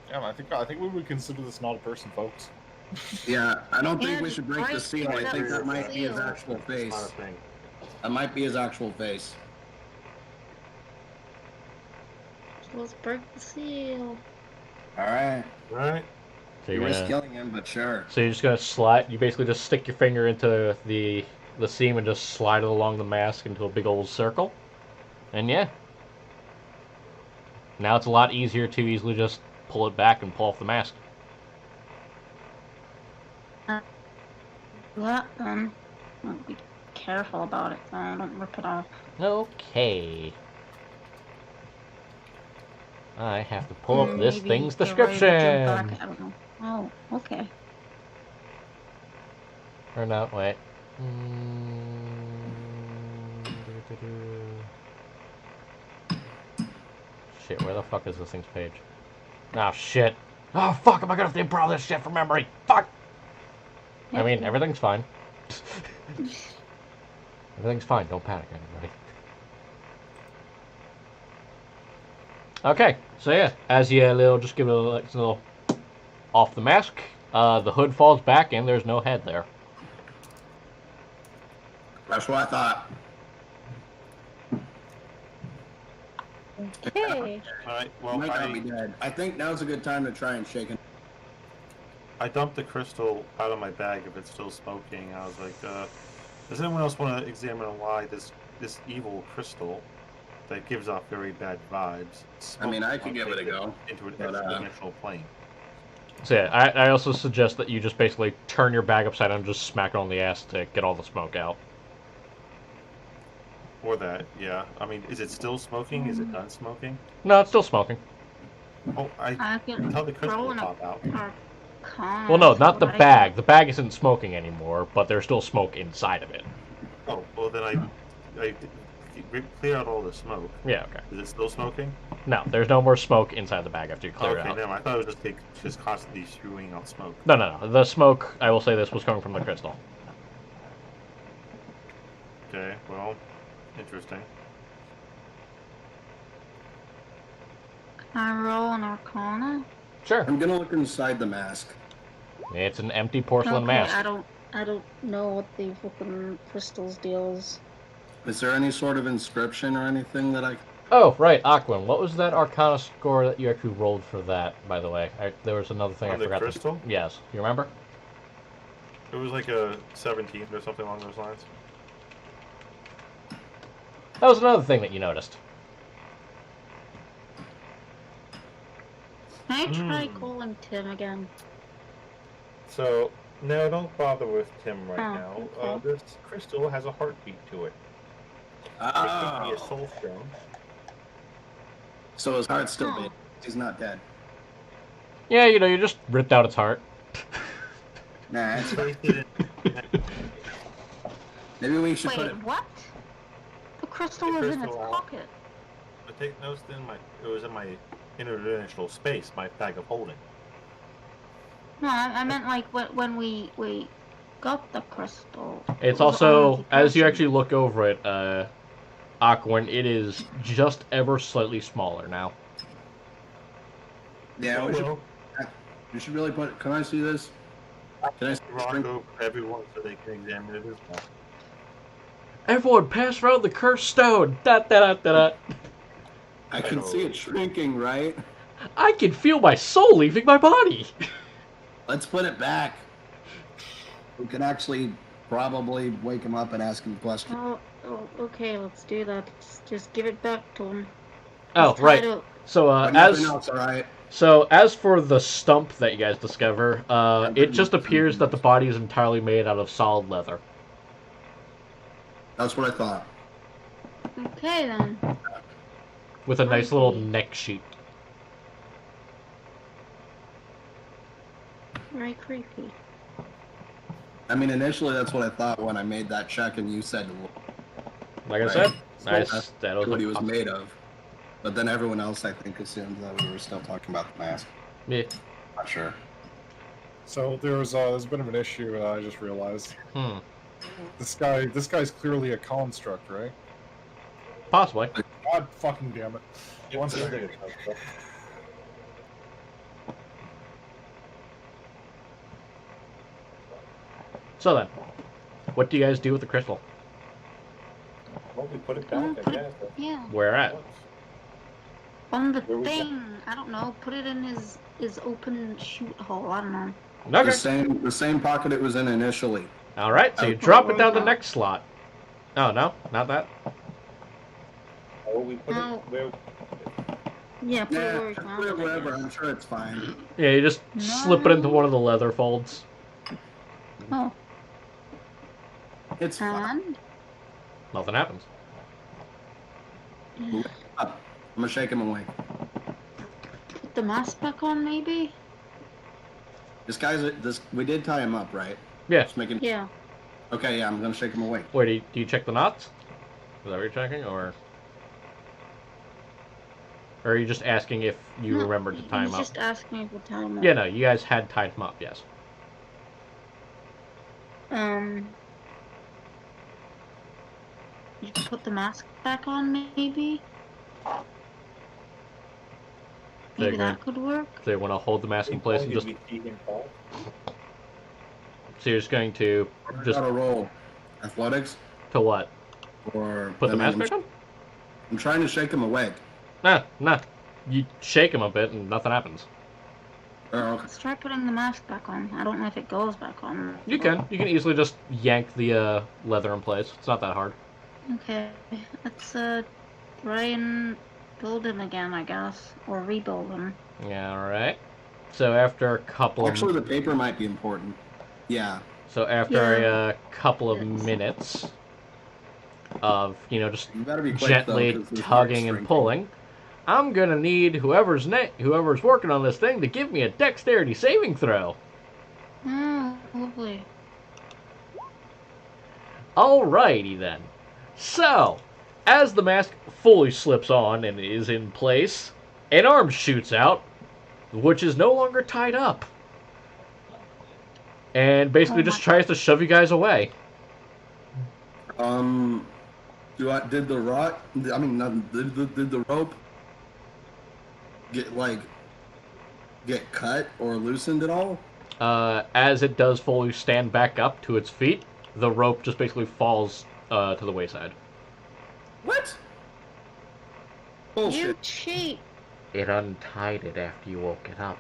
Yeah, I think we would consider this not a person, folks. Yeah, I don't think Yeah, we just should break the break seal. I think the that might be his seal. actual It's not a face. thing. That might be his actual face. Let's break the seal. All right. All right. So You you're risk gonna. killing him, but sure. So you're just gonna slide. You basically just stick your finger into the seam and just slide it along the mask into a big old circle. And yeah. Now it's a lot easier to easily just pull it back and pull off the mask. That then. Be careful about it, though. Don't rip it off. Okay. I have to pull up this Maybe thing's get ready to jump description. back. I don't know. Oh, okay. Or no, wait. Shit, where the fuck is this thing's page? Oh, shit. Oh, fuck, am I gonna have to improv this shit from memory? Fuck! I mean, everything's fine. Everything's fine, don't panic, everybody. Okay, so yeah, as you just give it a little off the mask, the hood falls back and there's no head there. That's what I thought. Okay. All right. He Well, might not be dead. I think now's a good time to try and shake him. I dumped the crystal out of my bag if it's still smoking. I was like, does anyone else want to examine why this evil crystal that gives off very bad vibes? I mean, I could give it a taken go. into an but, exponential plane. So yeah, I also suggest that you just basically turn your bag upside down and just smack it on the ass to get all the smoke out. Or that, yeah. I mean, is it still smoking? Is it done smoking? No, it's still smoking. Oh, I I can tell the crystal throw to in a pop out. con. Well, no, not the What I bag. The bag isn't smoking anymore, but there's still smoke inside of it. Oh, well then I clear out all the smoke. Yeah, okay. Is it still smoking? No, there's no more smoke inside the bag after you clear Okay, it out. no, I thought it was just constantly spewing out smoke. No. The smoke, I will say this, was coming from the crystal. Okay, well, interesting. Can I roll an arcana? Sure. I'm gonna look inside the mask. It's an empty porcelain Okay, mask. I don't know what the fucking crystals deals. Is there any sort of inscription or anything that I? Oh, right, Aquin. What was that Arcana score that you actually rolled for that, by the way? There was another thing On I the forgot. crystal? Yes. You remember? It was like a 17 or something along those lines. That was another thing that you noticed. Can I try calling Tim again? So, no, don't bother with Tim right Oh, now. okay. This crystal has a heartbeat to it. It could be a soul stone. So his heart's still Oh. beating. He's not dead. Yeah, you just ripped out its heart. Nah, it's Placed it in- maybe we should put Wait, it. what? The crystal The was in its crystal out. pocket. But take notes it was in my interdimensional space, my bag of holding. No, I meant like when we got the crystal. It's It was also, on the as you person. actually look over it, Aquin, it is just ever slightly smaller now. Yeah, Oh, we should really put. Can I see this? Can I see the string? Rondo for everyone so they can examine it as well. Everyone, pass around the cursed stone. Da da da da da. I can see it shrinking, right? I can feel my soul leaving my body. Let's put it back. We can actually probably wake him up and ask him questions. Oh, okay, let's do that. Just give it back to him. Oh, Let's try right. to- So, But nothing else, all right? So, as for the stump that you guys discover, it just appears that the body is entirely made out of solid leather. That's what I thought. Okay then. With a nice little Creepy. neck sheet. Very creepy. I mean, initially that's what I thought when I made that check, and you said Like I Right. said, So I that's that was what he was made of. But then everyone else, I think, assumed that we were still talking about the mask. Yeah. Not sure. So there's a bit of an issue that I just realized. Hmm. This guy's clearly a construct, right? Possibly. God fucking damn it. One second. So then, what do you guys do with the crystal? Well, we put it back, I guess. Yeah. Where at? On the Where we thing. I don't know. Put it in his open shoot hole. I don't know. Okay. The same pocket it was in initially. All right. So you Out. drop it down the next slot. Oh no, not that. Oh, we put No. it where? Yeah, put it Yeah, where we just found put it it, I wherever. guess. I'm sure it's fine. Yeah, you just slip it into one of the leather folds. Oh, It's fine. and Nothing happens. Up. I'm gonna shake him awake. put the mask back on, maybe. We did tie him up, right? Yeah. Just making. Yeah. Okay, yeah, I'm gonna shake him awake. Wait, do you check the knots? Is that what you're checking, or are you just asking if you No, remembered to tie him he's up? just asking if we tie him up. Yeah, no, you guys had tied him up. Yes. You can put the mask back on, maybe. They're Maybe that could work. So you want to hold the mask in place and just. We see him fall? So you're just going to just Gotta roll. Athletics to what? or Put the I mean, mask back on? I'm trying to shake him awake. Nah. You shake him a bit and nothing happens. Oh, okay. Let's try putting the mask back on. I don't know if it goes back on. You can easily just yank the leather in place. It's not that hard. Okay. Let's try and build him again, I guess, or rebuild him. Yeah, all right. So after a couple Actually, of the paper might be important. Yeah. a couple of Yes. minutes of just You gotta be quick, gently though, 'cause there's tugging marks and shrinking. pulling, I'm gonna need whoever's working on this thing to give me a dexterity saving throw. Oh, lovely. Alrighty then. So, as the mask fully slips on and is in place, an arm shoots out, which is no longer tied up. And basically just tries to shove you guys away. Did the rope get cut or loosened at all? As it does fully stand back up to its feet, the rope just basically falls to the wayside. What? You Bullshit. cheat. It untied it after you woke it up.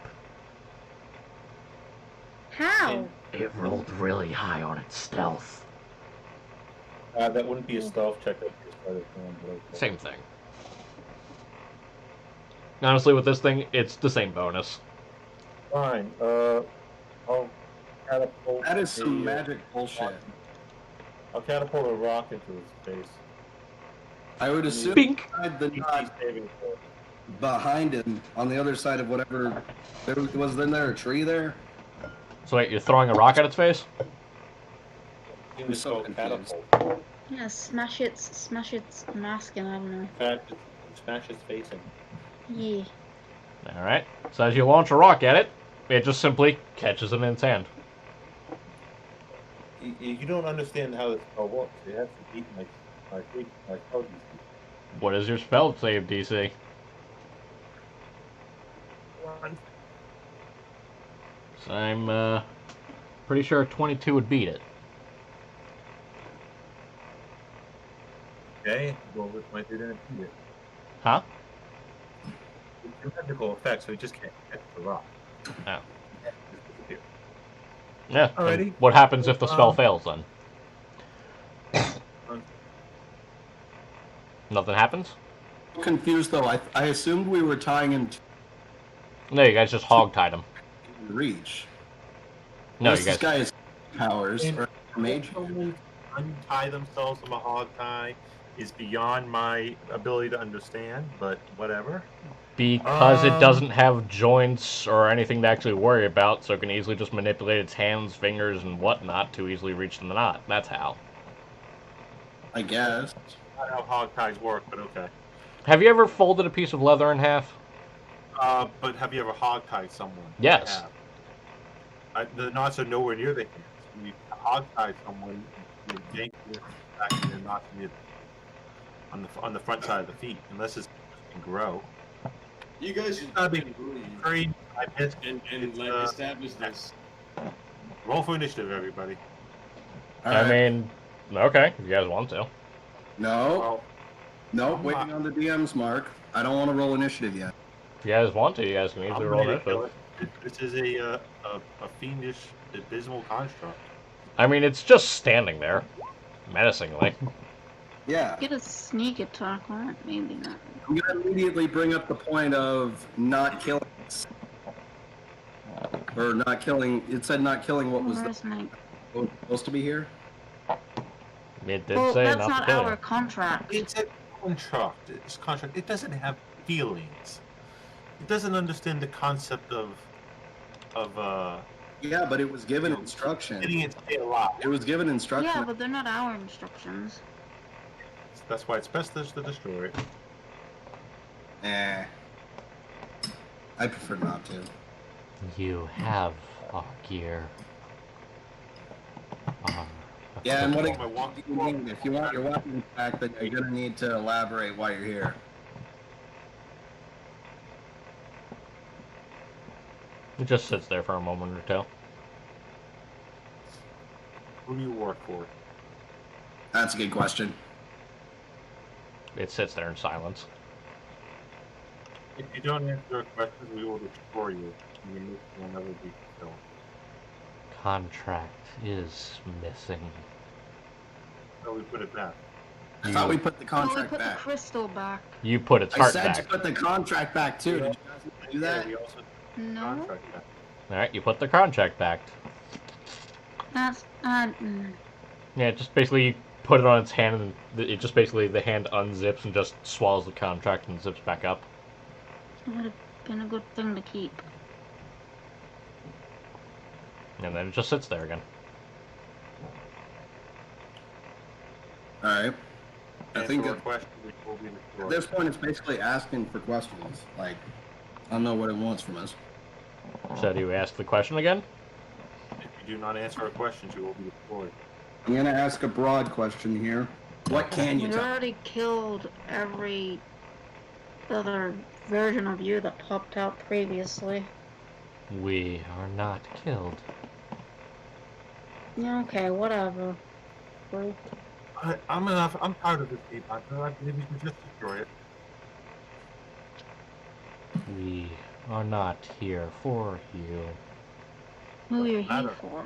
How? It rolled really high on its stealth. That wouldn't be a stealth check. That just started going below. Same thing. Honestly, with this thing, it's the same bonus. Fine. I'll catapult. That is some a, magic bullshit. I'll catapult a rock into his face. I would assume Bink! inside the DC knot saving throw. behind him, on the other side of whatever. Was there a tree there? So wait, you're throwing a rock at its face? It was so called confused. catapult. Yeah, smash its mask in, I don't know. In fact, smash his face in. Yeah. Alright. So as you launch a rock at it, it just simply catches it in its hand. You don't understand how this spell works. You have to beat my spell DC. What is your spell save DC? So I'm pretty sure 22 would beat it. Okay, well, with my dude didn't beat it. Huh? It's a magical effect, so he just can't catch the rock. Oh. Just disappear. Yeah. Alrighty. And what happens if the spell fails then? Nothing happens? I'm confused though. I assumed we were tying him to No, you guys just hog-tied him. reach. No, Unless you this guys... guy has powers And- or mage. Someone untie themselves from a hog tie is beyond my ability to understand, but whatever. Because it doesn't have joints or anything to actually worry about, so it can easily just manipulate its hands, fingers, and whatnot to easily reach the knot. That's how. I guess. Not how hog ties work, but okay. Have you ever folded a piece of leather in half? But have you ever hog tied someone? Yes. I have. The knots are nowhere near the hands. When you hog tie someone, you're yanking it back and you're knocking it on the front side of the feet, unless it can grow. You guys should Gotta be agree Very, I missed and it's, like establish this. roll for initiative, everybody. I right. mean, okay, if you guys want to. No, Well, nope. I'm Waiting on the DM's mark. I don't want to roll initiative yet. If you guys want to, you guys can easily I'm roll ready to kill initiative. it. This is a fiendish, abysmal construct. I mean, it's just standing there, menacingly. Yeah. Get a sneak attack on it, maybe not. I'm gonna immediately bring up the point of not killing us. Or not killing. It said not killing what was Where's my... supposed to be here. It did Well, say that's not to not kill our you. contract. It's a contract. It's a contract. It doesn't have feelings. It doesn't understand the concept of Yeah, but it was given getting instruction. it to stay alive. It was given instruction. Yeah, but they're not our instructions. That's why it's best to destroy it. I prefer not to. You have our gear. Our Yeah, and what Oh, my walk- do you mean? If you want your weapon back, then you're gonna need to elaborate why you're here. It just sits there for a moment or two. Who do you work for? That's a good question. It sits there in silence. If you don't answer our questions, we will destroy you. And your mission will never be fulfilled. Contract is missing. So we put it back. I thought we put the Oh, we contract put the back. crystal back. You put its I heart said to back. put the contract back too. Did you guys do that? We also No, contract back. Alright, you put the contract back. that's... Yeah, just basically you put it on its hand and it just basically the hand unzips and just swallows the contract and zips back up. It would have been a good thing to keep. And then it just sits there again. All right. I think Answer our that questions, we will be at destroyed. this point, it's basically asking for questions. Like, I don't know what it wants from us. So do you ask the question again? If you do not answer our questions, you will be destroyed. I'm gonna ask a broad question here. What can you We tell? already killed every other version of you that popped out previously. We are not killed. Yeah, okay, whatever. Well, I'm tired of this game. I believe we can just destroy it. We are not here for you. who you're here Matter. for?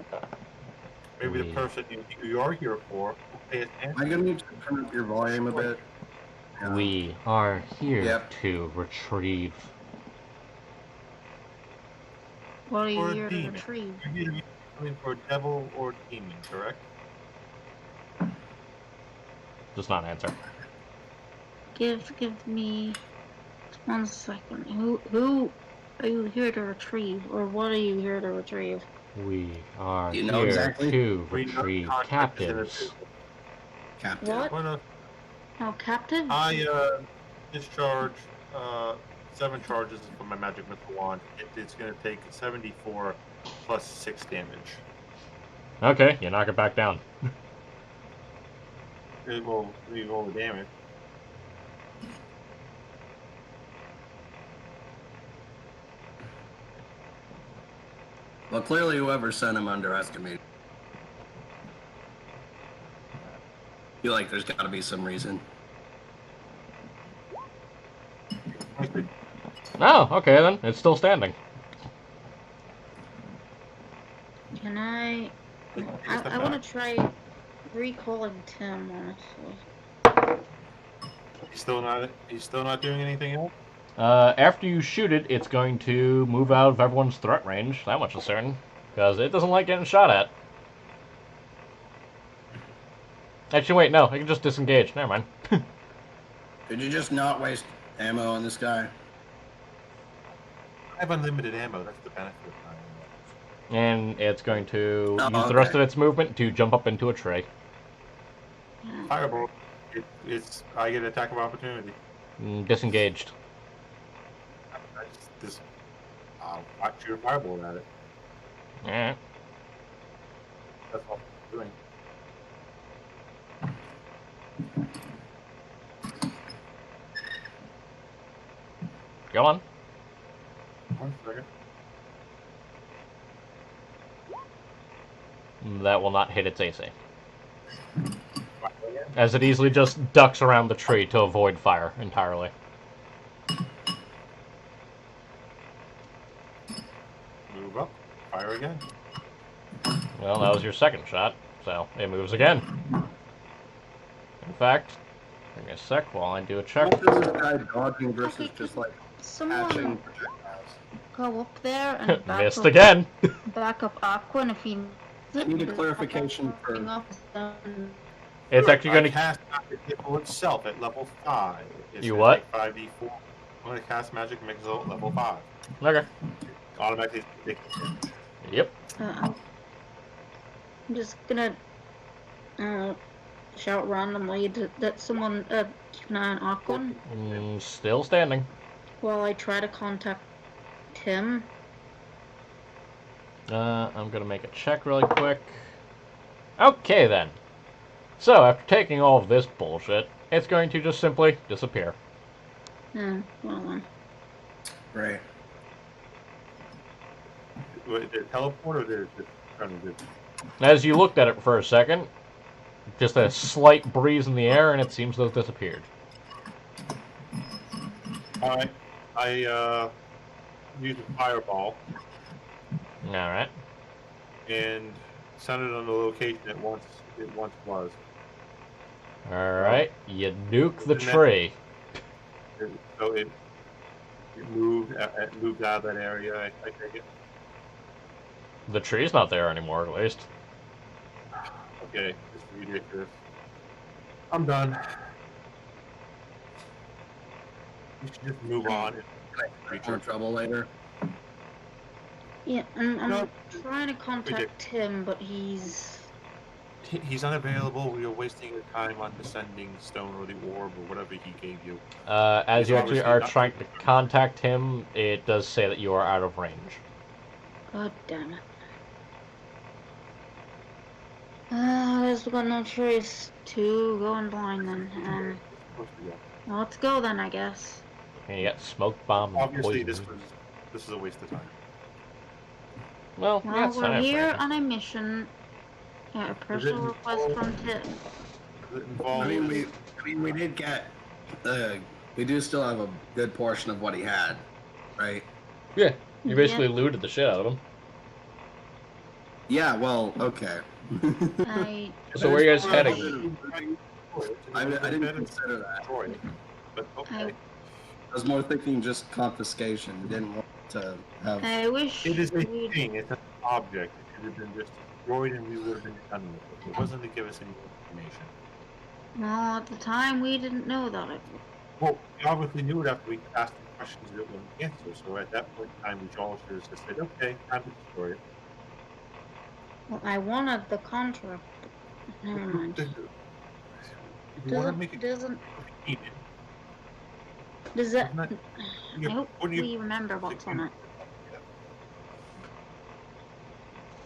Maybe the We- person you are here for will pay attention. I'm gonna need to turn up your volume a bit. We are here Yep. to retrieve. What are you Or a here to demon. retrieve? You're here to be coming for a devil or a demon, correct? Does not answer. Give me 1 second. Who are you here to retrieve, or what are you here to retrieve? We are You know here exactly. to We know retrieve contract is in captives. it. Captain. What? Well, no, Oh, captive? I discharge 7 charges from my magic missile wand. It's going to take 74 plus 6 damage. Okay, you knock it back down. It will re-roll the damage. Well, clearly whoever sent him underestimated. Feel like there's got to be some reason. Oh, okay then. It's still standing. Can I want to try recalling Tim, honestly. He's still not doing anything else? After you shoot it, it's going to move out of everyone's threat range. That much is certain. Because it doesn't like getting shot at. Actually, wait, no. I can just disengage. Never mind. Could you just not waste ammo on this guy? I have unlimited ammo. That's the benefit of my And it's going to Oh, use the rest okay. of its movement to jump up into a tree. Fireball. I get an attack of opportunity. Disengaged. I'll watch your fireball at it. Yeah. That's all I'm doing. Go on. 1 second. That will not hit its AC. as it easily just ducks around the tree to avoid fire entirely. Move up. Fire again. Well, that was your second shot, so it moves again. In fact, give me a sec while I do a check. What is this guy dodging versus Okay, just like Someone catching projectiles? go up there and Missed again. back up Aquan if he. I need a clarification for. It's actually going to. cast magic missile itself at level 5. You what? Like 5d4. I'm going to cast magic missile at level 5. Okay. Automatically. Yep. I'm just gonna shout randomly that someone keep an eye on Aquan Still standing. while I try to contact him. I'm going to make a check really quick. Okay, then. So, after taking all of this bullshit, it's going to just simply disappear. Well then. Right. Did it teleport or did it just kind of do? As you looked at it for a second, just a slight breeze in the air, and it seems to have disappeared. Alright. I used a fireball Alright. and sent it on the location it once was. Alright. You nuke the tree. So it moved out of that area, I take it. The tree's not there anymore, at least. Okay, this is ridiculous. I'm done. We should just move on. More trouble later. Yeah, I'm No. trying to contact him, but he's. He's unavailable. We are wasting your time on the sending stone or the orb or whatever he gave you. As He's you actually obviously are not- trying to contact him, it does say that you are out of range. God damn it. There's got no choice to going blind then. Well, let's go then, I guess. And you got smoke bomb and Obviously, poison. this is a waste of time. Well, Well, that's we're fine. here on a mission. Yeah, a personal it request from Tim. Does it involve? I mean, we did get. We do still have a good portion of what he had, right? Yeah, you basically looted the shit out of him. Yeah. Well, okay. So where are you guys heading? I didn't consider that. But okay. I was more thinking just confiscation. Didn't want to have. I wish It is a we'd... thing. It's an object. It should have been just destroyed, and we would have been done with it. It wasn't to give us any information. Well, at the time we didn't know that. Well, we obviously knew it after we asked the questions we didn't answer. So at that point in time, we all should have just said, "Okay, time to destroy it." Well, I wanted the contract. But never mind. If you want to make it Doesn't convenient, does that? Isn't I you- hope wouldn't you- we remember what's on it.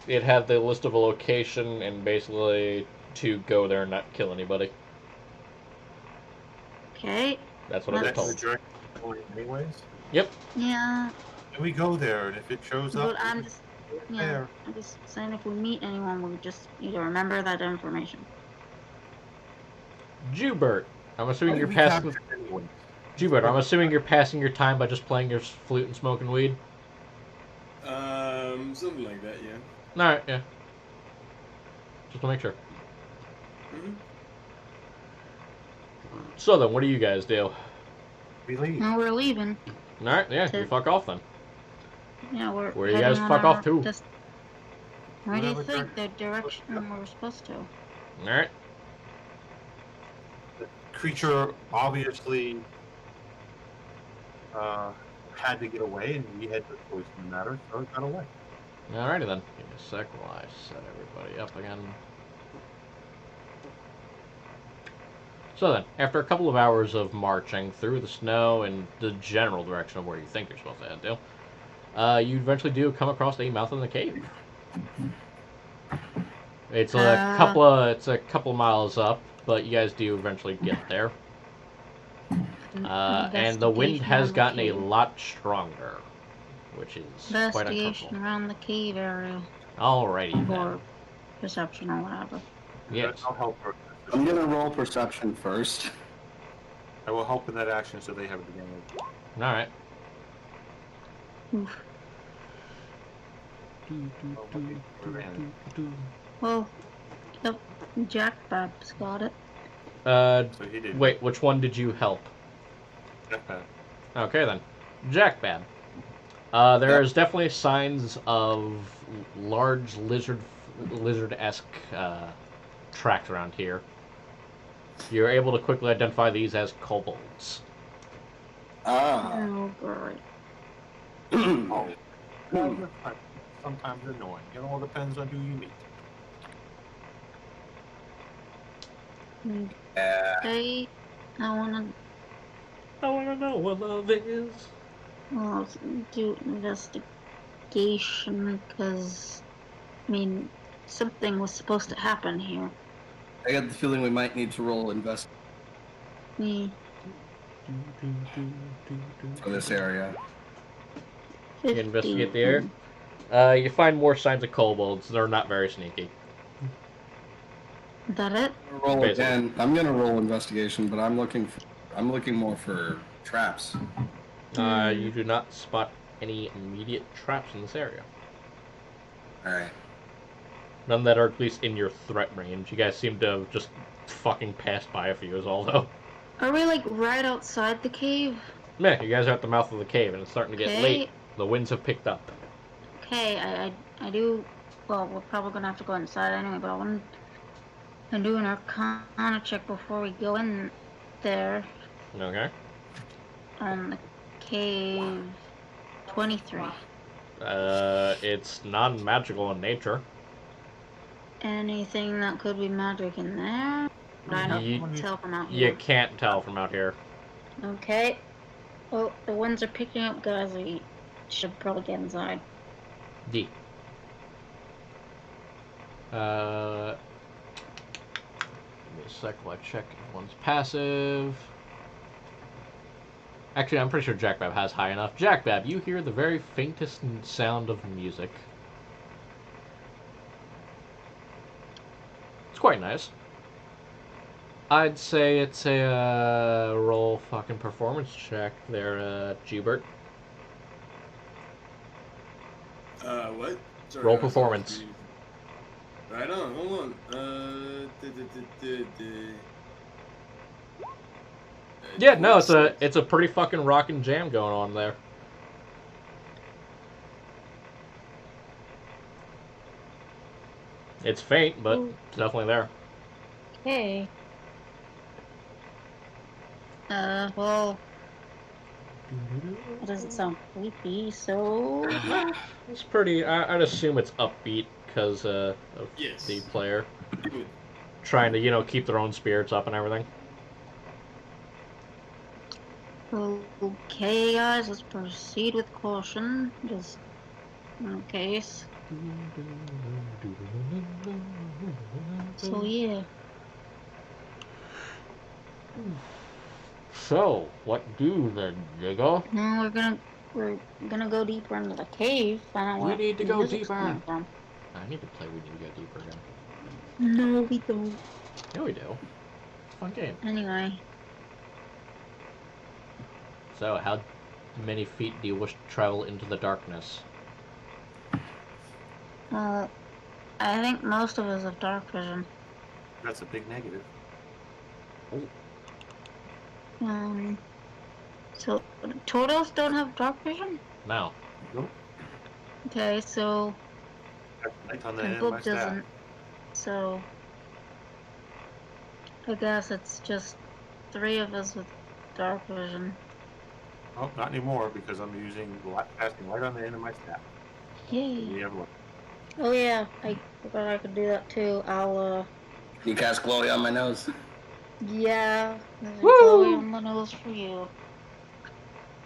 It had the list of a location and basically to go there and not kill anybody. Okay. That's what I was that's the told. direct point anyways. Yep. Yeah, And we go there, and if it shows up, but I'm just there. I'm just saying if we meet anyone, we just need to remember that information. Jubert, I'm assuming you're We passing. captured anyways. Jubert, I'm assuming you're passing your time by just playing your flute and smoking weed. Something like that, yeah. All right, yeah. Just to make sure. Mm-hmm. So then, what do you guys do? We leave. Now we're leaving. All right, yeah, you fuck off then. Yeah, we're. Where do you guys heading fuck on off to? Where do you Whatever think the direction we're supposed to? All right. The creature obviously had to get away, and we had the choice in the matter, so it got away. Alrighty then. Give me a sec while I set everybody up again. So then, after a couple of hours of marching through the snow in the general direction of where you think you're supposed to head to, you eventually do come across a mouth in the cave. It's a couple miles up, but you guys do eventually get there. And the wind has gotten a lot stronger, which is quite Investigation uncomfortable. around the cave area Alrighty then. or perception or whatever. Yes. I'll help her. I'm gonna roll perception first. I will help in that action so they have advantage. All right. Oof. Advantage. Well, yep, Jack Babs got it. So he did. Wait, which one did you help? Jackpad. Okay then, Jack Bad. There's definitely signs of large lizard-esque tracks around here. You're able to quickly identify these as kobolds. Ah. Oh, great. Oh. Sometimes annoying. It all depends on who you meet. Okay, I wanna know what love is. well, do investigation because I mean something was supposed to happen here. I get the feeling we might need to roll invest Me for this area. You 50. investigate the area. You find more signs of kobolds. They're not very sneaky. Is that it? I'm gonna roll Basically. again. I'm gonna roll investigation, but I'm looking more for traps. You do not spot any immediate traps in this area. All right. None that are at least in your threat range. You guys seem to have just fucking passed by a few is all though. Are we like right outside the cave? Meh, you guys are at the mouth of the cave and it's starting to get Okay. late. The winds have picked up. Okay, I do. Well, we're probably gonna have to go inside anyway, but I'm doing an Arcana check before we go in there. Okay. On the cave 23. It's non-magical in nature. Anything that could be magic in there? But I Ye- don't tell from out You here. can't tell from out here. Okay. Well, the winds are picking up, guys. We should probably get inside. D. Give me a sec while I check if one's passive. Actually, I'm pretty sure Jackbab has high enough. Jackbab, you hear the very faintest sound of music. It's quite nice. I'd say it's a roll fucking performance check there, Gubert. What? Sorry, Roll I was performance. confused. Right on, hold on. Yeah, no, it's a pretty fucking rockin' jam going on there. It's faint, but Ooh. it's definitely there. Okay. Well, it doesn't sound creepy, so... It's pretty. I'd assume it's upbeat because of Yes. the player Good. trying to keep their own spirits up and everything. Okay, guys, let's proceed with caution, just in case. So, yeah. So, what do then, Diggle? Now we're gonna go deeper into the cave, find out We where need to the go music's deeper. coming from. I need to play. We need to go deeper again. No, we don't. Yeah, we do. Fun game. Anyway, So, how many feet do you wish to travel into the darkness? I think most of us have dark vision. That's a big negative. So turtles don't have dark vision? Now, Okay, so That's light on the end of Temple my staff. doesn't. So I guess it's just 3 of us with dark vision. Oh, not anymore because I'm casting light on the end of my staff. Yay. We have one. Oh yeah, I forgot I could do that too. I'll You cast glowy on my nose. yeah, there's a Woo! glowy on the nose for you.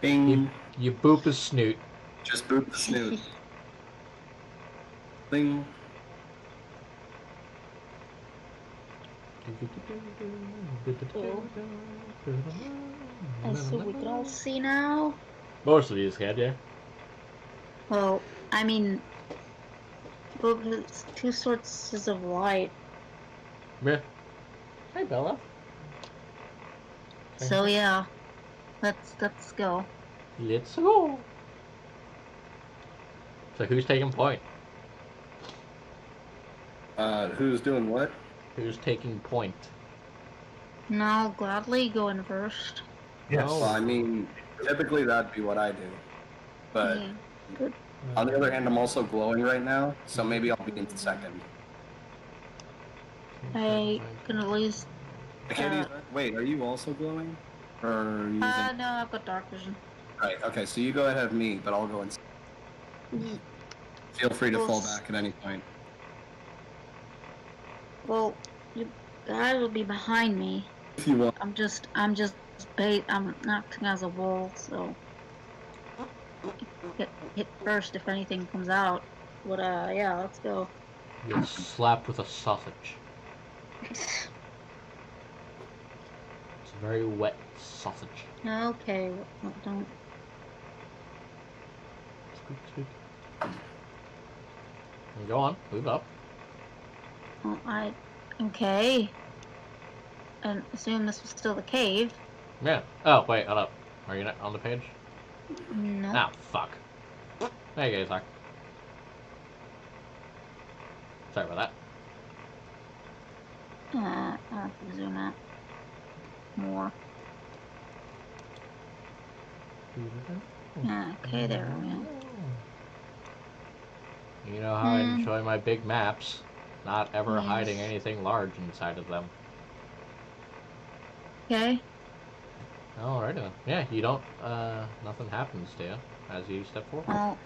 Bing. you boop his snoot. Just boot the snoot. Bing. So we can all see now. Most of these can, yeah. Well, I mean, well, there's 2 sources of light. Yeah. Hi, Bella. So yeah, let's go. Let's go. So who's taking point? Who's doing what? Who's taking point? And I'll gladly go in first. Yes. Oh. Well, I mean, typically that'd be what I do. But Yeah, good. on the other hand, I'm also glowing right now, so maybe I'll be in second. I can at least. Katie's, wait, are you also glowing? Or are you using... No, I've got dark vision. Right, okay, so you go ahead of me, but I'll go in second. Feel free to fall back at any point. Well, you guys will be behind me. If you want. I'm just I'm acting as a wall, so hit first if anything comes out. But yeah, let's go. You're slapped with a sausage. It's a very wet sausage. Okay, don't. Squeak, squeak. Go on, move up. Oh, okay. And assume this was still the cave. Yeah. Oh, wait, hold up. Are you not on the page? No. Ah, fuck. There you guys are. Sorry about I'll have to zoom out more. that. Okay, there we go. You know how I enjoy my big maps. Not ever Yes. hiding anything large inside of them. Okay. Alrighty then. Yeah, you don't, nothing happens to you as you step forward. Well,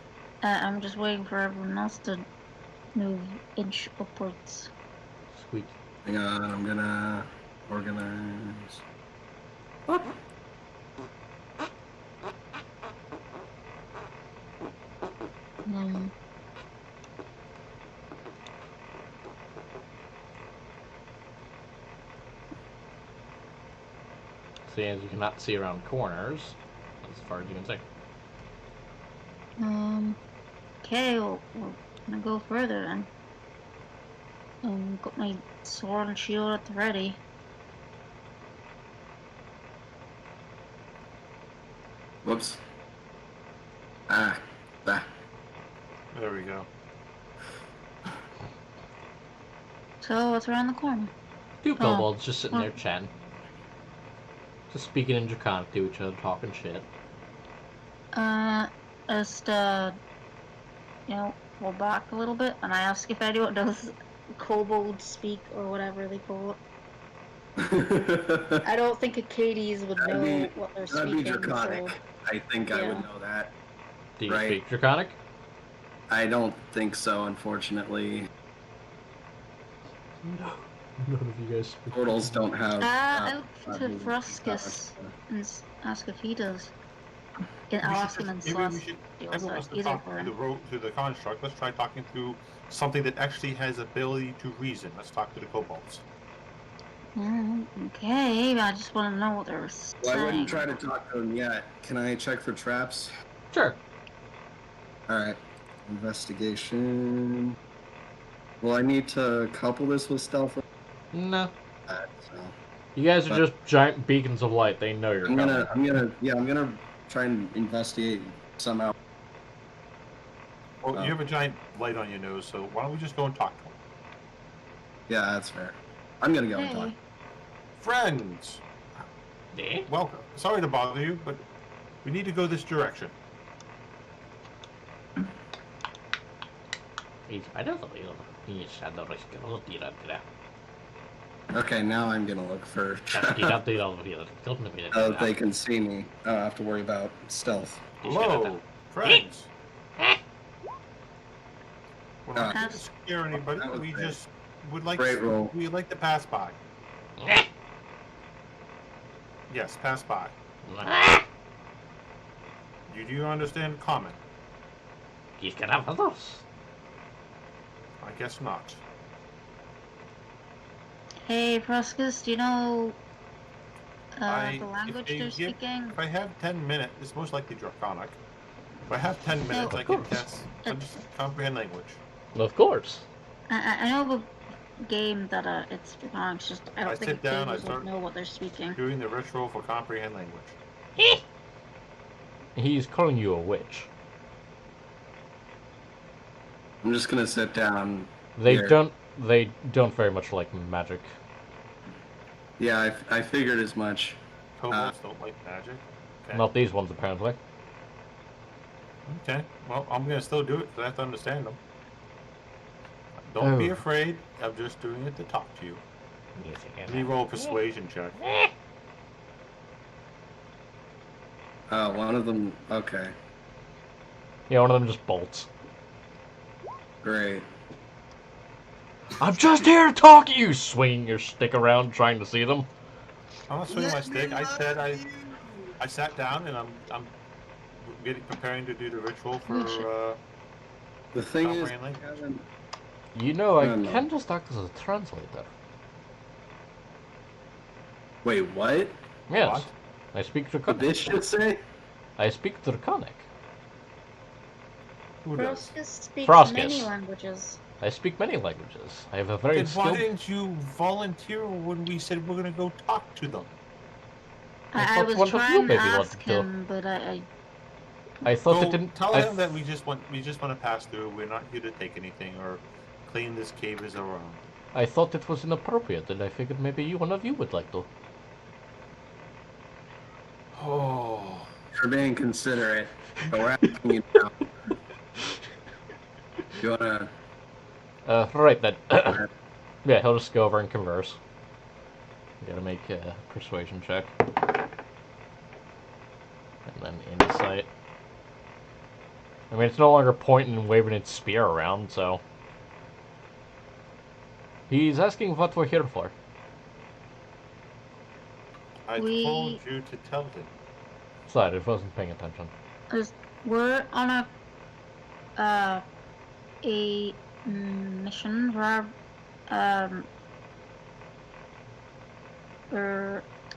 I'm just waiting for everyone else to move inch upwards. Sweet. Hang on, I'm gonna organize. See, as you cannot see around corners, as far as you can see. Okay, well, we're gonna go further then. Got my sword and shield at the ready. Whoops. Ah. There we go. So, what's around the corner? Two kobolds just sitting there chatting. Just speaking in Draconic to each other, talking shit. Just, pull back a little bit, and I ask if anyone does kobold speak or whatever they call it. I don't think Acades would know what they're That'd speaking. be Draconic. So, I think I would yeah. know that. Do you Right. speak Draconic? I don't think so, unfortunately. No. None of you guys speak. Portals don't have. I look to Fruscus and ask if he does. I'll ask him in Celestial, Everyone so wants it's to easier talk for to him. to the construct. Let's try talking through something that actually has ability to reason. Let's talk to the kobolds. Okay, I just want to know what they're saying. Well, I wouldn't try to talk to them yet. Can I check for traps? Sure. Alright. Investigation. Well, I need to couple this with stealth. No. So. You guys are just giant beacons of light. They know you're I'm coming. gonna try and investigate somehow. Well, you have a giant light on your nose, so why don't we just go and talk to them? Yeah, that's fair. I'm gonna go and talk. Friends! Yeah? Welcome. Sorry to bother you, but we need to go this direction. Okay, now I'm gonna look for traps. So that they can see me. I don't have to worry about stealth. Hello, friends. We're not going to scare anybody. that was We great. just would like Great roll. we'd like to pass by. Yes, pass by. Do you understand common? I guess not. Hey, Fruscus, do you know the If language they they're give- speaking? If I have 10 minutes, it's most likely Draconic. If I have 10 minutes, of I can course. test comprehend language. Of course. I know, but game that it's wrong. It's just I I don't think sit down, I gamers start would know what they're speaking. doing the ritual for comprehend language. He's calling you a witch. I'm just gonna sit down. They here. don't. They don't very much like magic. Yeah, I figured as much. Kobolds don't like magic. Okay. Not these ones, apparently. Okay. Well, I'm gonna still do it because I have to understand them. Don't be Oh. afraid. I'm just doing it to talk to you. Let me roll a persuasion check. Oh, one of them. Okay, Yeah, one of them just bolts. great. I'm just here to talk to you! Swinging your stick around, trying to see them. I'm not swinging my Let me stick. I said love you. I sat down and I'm preparing to do the ritual for The thing is, comprehend I language. haven't. You know, I No. can just act as a translator. Wait, what? Yes. What? I speak What Draconic. this should say? I speak Draconic. Who does? Froskus speaks Froskus. many languages. I speak many languages. I have a very Then why skilled... didn't you volunteer when we said we're gonna go talk to them? I I thought was one of you trying to maybe wanted ask to. him, but I thought Go it didn't... tell I him that we just want to pass through. We're not here to take anything or claim this cave as our own. I thought it was inappropriate, and I figured maybe one of you would like to. Oh. For being considerate. But we're asking you now. You wanna? Right then. Yeah, he'll just go over and converse. You gotta make a persuasion check. And then insight. I mean, it's no longer pointing and waving its spear around, so... He's asking what we're here for. I told you to tell him. Sorry, I wasn't paying attention. we're on a mission where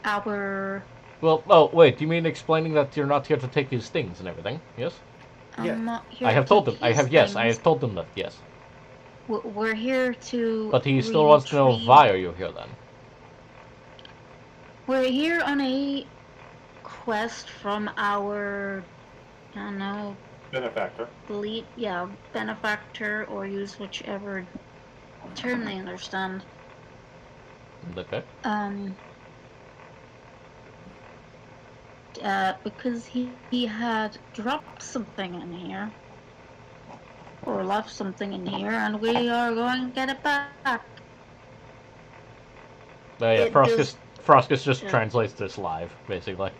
our Well, oh, wait, you mean explaining that you're not here to take his things and everything, yes? Yeah. I'm not here I to have told take them, I his have, yes, I things. have told them that, yes. We're here to. But he still wants to know retrieve- why are you here then? We're here on a quest from our, I don't know, Benefactor. benefactor, or use whichever term they understand. Okay. Because he had dropped something in here, or left something in here, and we are going to get it back. Yeah, It Froskus just yeah. translates this live, basically,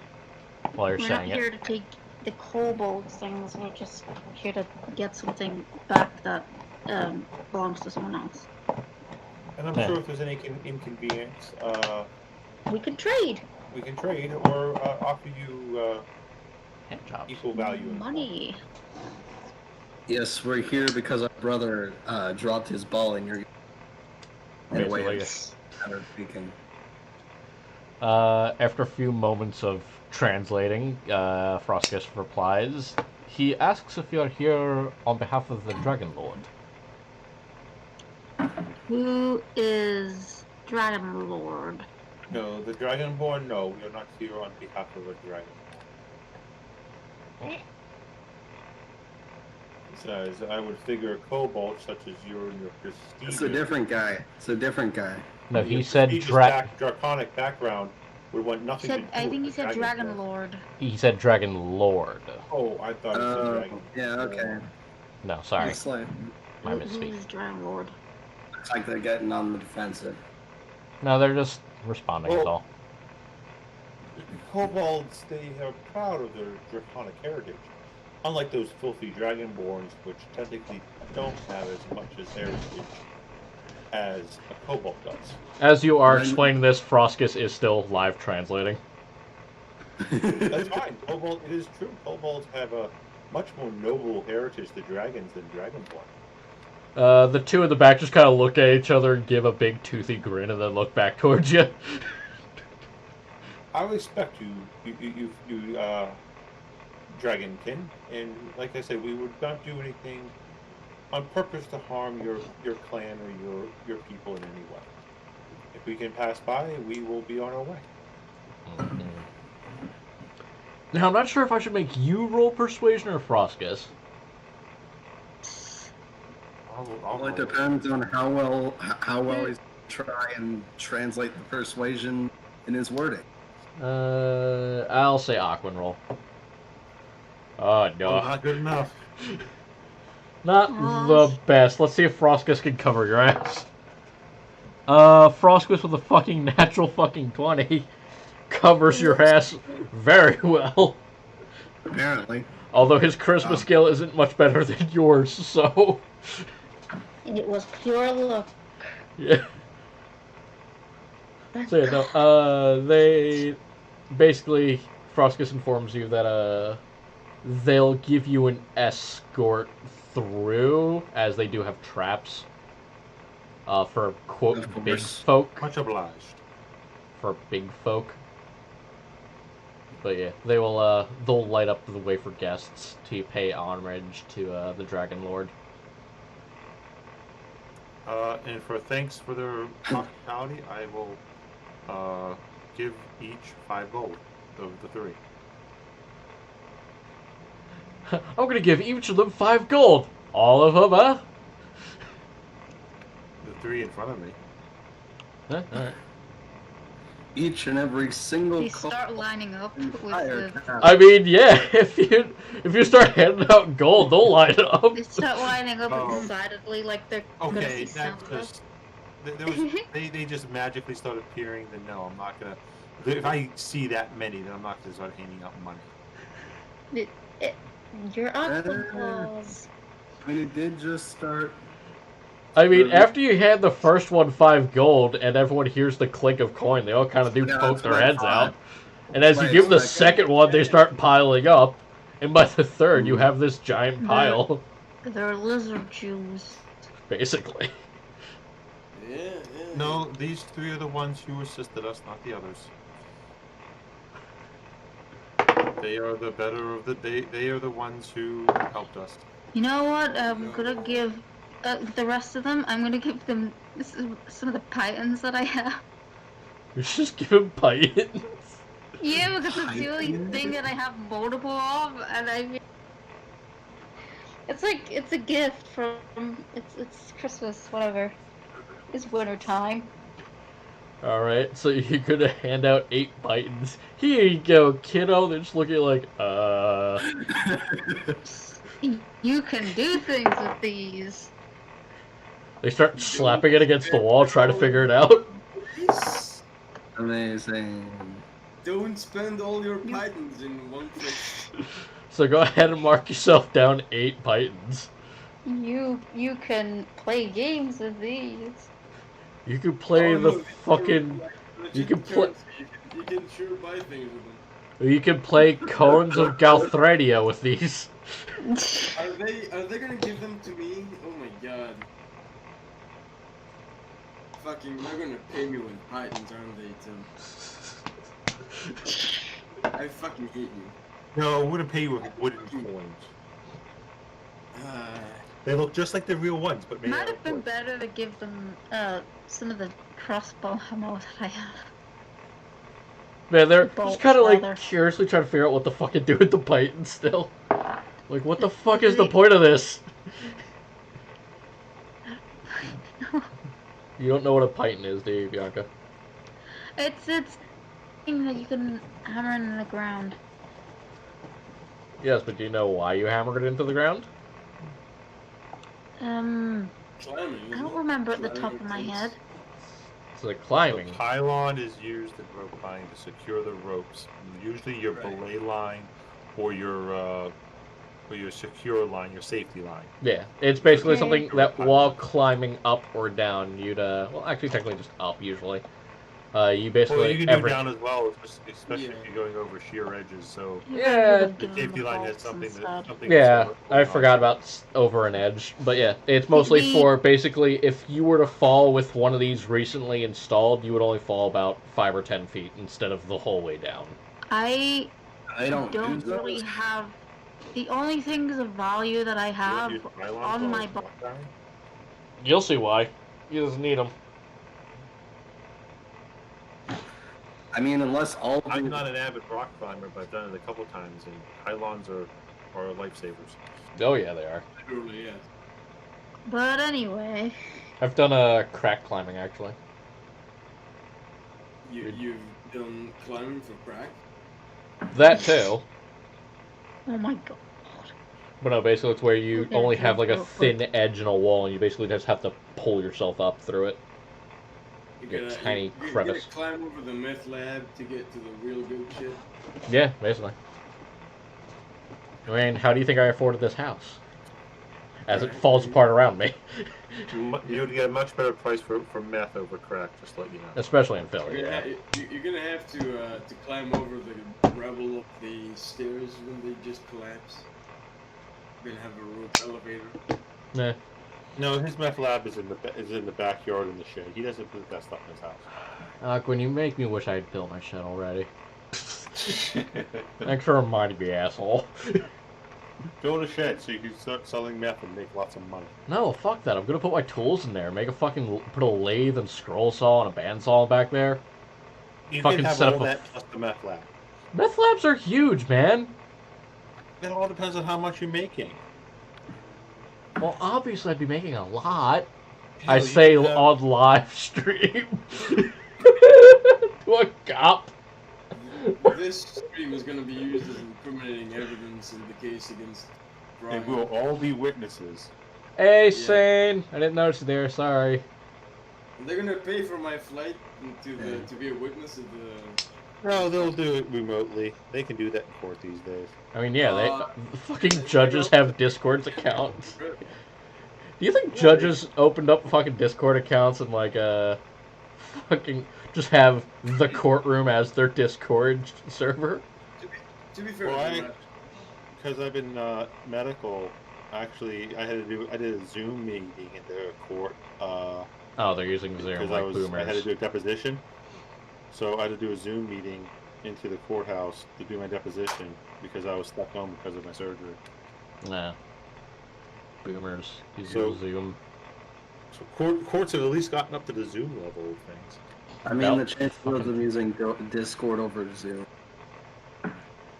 while you're We're not saying here it. to take the kobold things. We're just here to get something back that belongs to someone else. And I'm Yeah. sure if there's any inconvenience, We can trade we can trade or offer you Hand jobs. equal value. in money. Yes, we're here because our brother dropped his ball in your. In a way Basically, of better speaking. After a few moments of translating, Froskus replies, he asks if you're here on behalf of the Dragon Lord. Who is Dragon Lord? No, the Dragonborn, no, we are not here on behalf of a dragon. It says, I would figure a kobold such as you and your prestige. It's a different guy. It's a different guy. No, he your said prestigious draconic background would want nothing to do I with think the he said Dragon Dragonborn. Lord. He said Dragon Lord. Oh, I thought it said dragon. Yeah, okay. No, sorry, Looks like, my Who misspeak. is Dragon Lord? looks like they're getting on the defensive. No, they're just responding, is all. Kobolds, they are proud of their draconic heritage. Unlike those filthy dragonborns, which technically don't have as much as heritage as a kobold does. As you are Then- explaining this, Froskus is still live translating. That's fine. Kobold, it is true. Kobolds have a much more noble heritage to dragons than dragonborn. The two in the back just kind of look at each other and give a big toothy grin and then look back towards you. I respect you, dragonkin, and like I said, we would not do anything on purpose to harm your clan or your people in any way. If we can pass by, we will be on our way. Now, I'm not sure if I should make you roll persuasion or Froskus. I'll Well, it roll. depends on how well he's try and translate the persuasion in his wording. I'll say Aquan roll. Oh, no. Oh, not good enough. Not the best. Let's see if Froskus can cover your ass. Froskus with a fucking natural fucking 20 covers your ass very well. Apparently. Although his charisma skill isn't much better than yours, so... It was pure luck. Yeah. So yeah, no, they... Basically, Froskus informs you that, they'll give you an escort through, as they do have traps. For, quote, Of big course. folk. Much obliged. For big folk. But yeah, they'll light up the way for guests to pay homage to, the Dragon Lord. And for thanks for their hospitality, I will give each 5 gold of the 3. I'm gonna give each of them 5 gold. All of them, huh? The 3 in front of me. Huh? Alright. Each and every single. They start lining up with the. I mean, yeah, if you start handing out gold, they'll line up. They start lining up Oh. excitedly, like they're gonna Okay, see that's Santa. just they just magically start appearing. Then no, I'm not gonna. If I see that many, then I'm not gonna start handing out money. You're Aqua Claws. I mean, it did just start. I mean, after you hand the first one 5 gold and everyone hears the clink of coin, they all kind of do Yeah, poke that's their what I heads thought. out. And as you Right, give the it's like- second one, they start piling up. And by the third, you have this giant pile, They're lizard Jews. basically. Yeah. No, these 3 are the ones who assisted us, not the others. They are the better of the. They are the ones who helped us. You know what? I'm gonna give the rest of them. I'm gonna give them some of the pythons that I have. You just give him pythons. Yeah, because it's the only Pythons? thing that I have multiple of, and I mean, it's a gift from it's Christmas, whatever. It's winter time. Alright, so you're gonna hand out 8 pythons. Here you go, kiddo. They're just looking like, You can do things with these. They start slapping it against the wall, trying to figure it out. Please, Amazing. don't spend all your pythons in one place. So go ahead and mark yourself down 8 pythons. You can play games with these. You could play Oh, the no, fucking... legit You can play... currency. You can sure buy things with them. You can play Cones of Galthradia with these. Are they gonna give them to me? Oh my god. Fucking, they're gonna pay me with pythons, aren't they, Tim? I fucking hate you. No, I'm gonna pay you with wooden coins. They look just like the real ones, but made Might out of have been wood. better to give them some of the crossbow ammo that I have. Man, they're Bolts, just kind of like rather. curiously trying to figure out what the fuck to do with the pythons still. Like, what the fuck is the point of this? You don't know what a python is, do you, Bianca? It's thing that you can hammer in the ground. Yes, but do you know why you hammered it into the ground? Climbing, I isn't don't it? remember at the top Climbing of my things. head. It's like The climbing. pylon is used in rope climbing to secure the ropes. Usually your Right. belay line or your secure line, your safety line. Yeah, it's basically Okay. something that while climbing up or down, you'd, well, actually, technically just up, usually. You basically... Well, you can do down as well, especially Yeah. if you're going over sheer edges. So Yeah, the safety line has something Yeah, similar I going forgot on. about over an edge. But yeah, it's mostly We- for basically if you were to fall with one of these recently installed, you would only fall about 5 or 10 feet instead of the whole way down. I I don't don't use those. really have The only things of value that I You don't have use nylon on for my rock climbing? You'll see why. He doesn't need them. I mean, unless all of I'm you- not an avid rock climber, but I've done it a couple times, and pylons are lifesavers. Oh yeah, they are. Literally, yes. But anyway, I've done a crack climbing actually. You've done climbing for crack? That too. oh my god. But no, basically it's where you Okay, only have like a real quick. thin edge in a wall, and you basically just have to pull yourself up through it. You A gotta, tiny you gotta crevice. climb over the meth lab to get to the real good shit. Yeah, basically. I mean, how do you think I afforded this house? As it Right. falls apart around me. You would get a much better price for meth over crack, just to let you know. Especially in Philly, You're yeah. gonna, you're gonna have to climb over the gravel up the stairs when they just collapse. You're gonna have a rope elevator. Nah. No, his meth lab is in the backyard in the shed. He doesn't put that stuff in his house. When you make me wish I had built my shed already. Thanks for reminding me, asshole. Build a shed so you can start selling meth and make lots of money. No, fuck that. I'm gonna put my tools in there. Put a lathe and scroll saw and a bandsaw back there. You Fucking can have set all up a- that plus the meth lab. Meth labs are huge, man. It all depends on how much you're making. Well, obviously I'd be making a lot. Hell, I you say could have- on live stream. To a cop. This stream is gonna be used as incriminating evidence in the case against They Brian. will all be witnesses. Hey, Yeah. Sane. I didn't notice you there. Sorry. They're gonna pay for my flight to be a witness of the. No, they'll do it remotely. They can do that in court these days. I mean, yeah, Uh, the fucking judges have Discord accounts. Do you think judges opened up fucking Discord accounts and like fucking just have the courtroom as their Discord server? To be fair, Well, they're not- Because I've been medical. Actually, I did a Zoom meeting in the court. Oh, they're using Zoom Because like I had boomers. to do a deposition. So I had to do a Zoom meeting into the courthouse to do my deposition because I was stuck home because of my surgery. Nah. Boomers using So- Zoom. So courts have at least gotten up to the Zoom level of things. I mean, No. the chances of them using Discord over Zoom.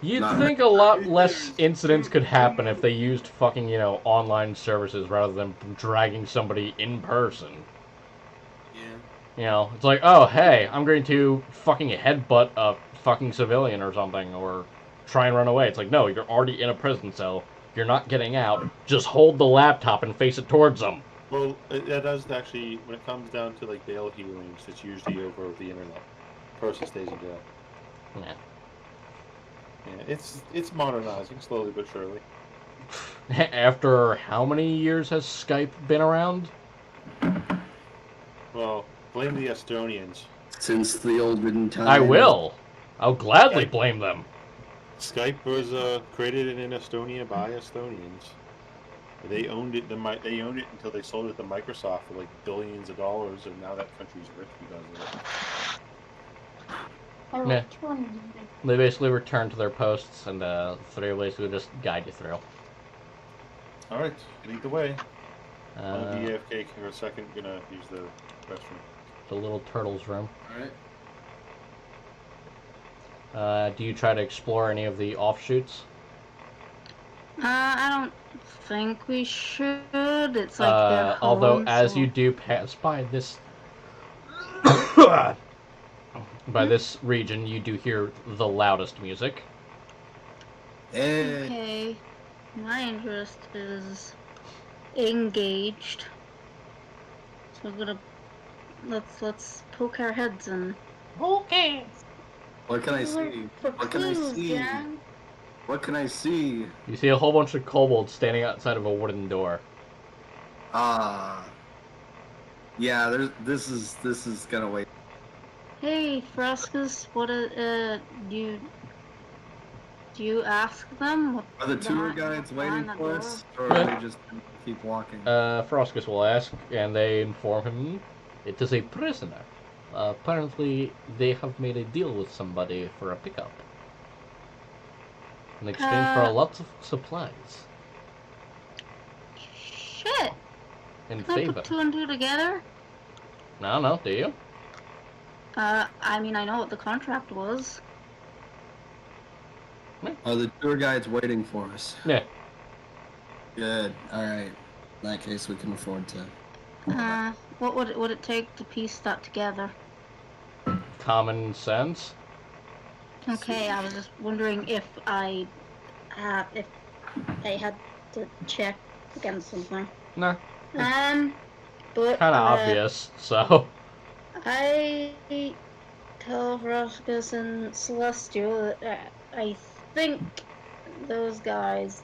You'd Nah. think a lot less incidents could happen if they used fucking, online services rather than dragging somebody in person. Yeah. It's like, oh, hey, I'm going to fucking headbutt a fucking civilian or something, or try and run away. It's like, no, you're already in a prison cell. You're not getting out. Just hold the laptop and face it towards them. Well, it does actually, when it comes down to like bail hearings, it's usually over the internet. Person stays in jail. Yeah. Yeah, it's modernizing slowly but surely. After how many years has Skype been around? Well, blame the Estonians. Since the olden times. I will. I'll gladly blame them. Skype was created in Estonia by Estonians. They owned it. They owned it until they sold it to Microsoft for like billions of dollars, and now that country's rich because of it. Yeah. They basically return to their posts, and they basically just guide you through. All right, lead the way. I'm Uh, gonna be AFK for a second. Gonna use the restroom. the little turtle's room. Alright. Do you try to explore any of the offshoots? I don't think we should. It's like their home, Although, as so- you do pass by this this region, you do hear the loudest music. Okay, my interest is engaged. So we're gonna let's poke our heads in. Okay. What can I see? For What can I clues, see? gang. What can I see? You see a whole bunch of kobolds standing outside of a wooden door. Ah. Yeah, this is gonna wait. Hey, Froskus, what do you ask them? What Are the tour behind- guides behind waiting that for door? us, or Yeah. are they just gonna keep walking? Froskus will ask, and they inform him it is a prisoner. Apparently, they have made a deal with somebody for a pickup. in exchange for lots of supplies. Shit. In Can I favor. put 2 and 2 together? No, do you? I mean, I know what the contract was. Are the tour guides waiting for us? Yeah. Good. All right. In that case, we can afford to. What would it take to piece that together? Common sense. Okay, I was just wondering if I had to check against something. No. But Kind of obvious, so. I tell Veronicus and Celestial that I think those guys,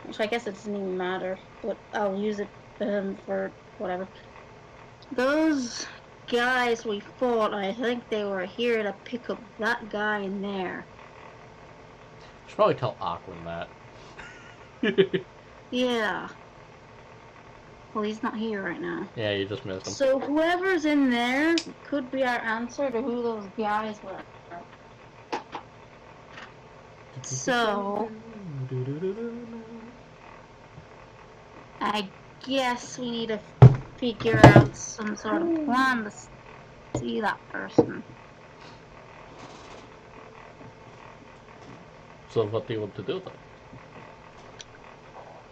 which I guess it doesn't even matter, but I'll use it for whatever. Those guys we fought, I think they were here to pick up that guy in there. Should probably tell Aquin that. Yeah. Well, he's not here right now. Yeah, you just missed him. So whoever's in there could be our answer to who those guys were. So I guess we need to figure out some sort of plan to see that person. So what do you want to do then?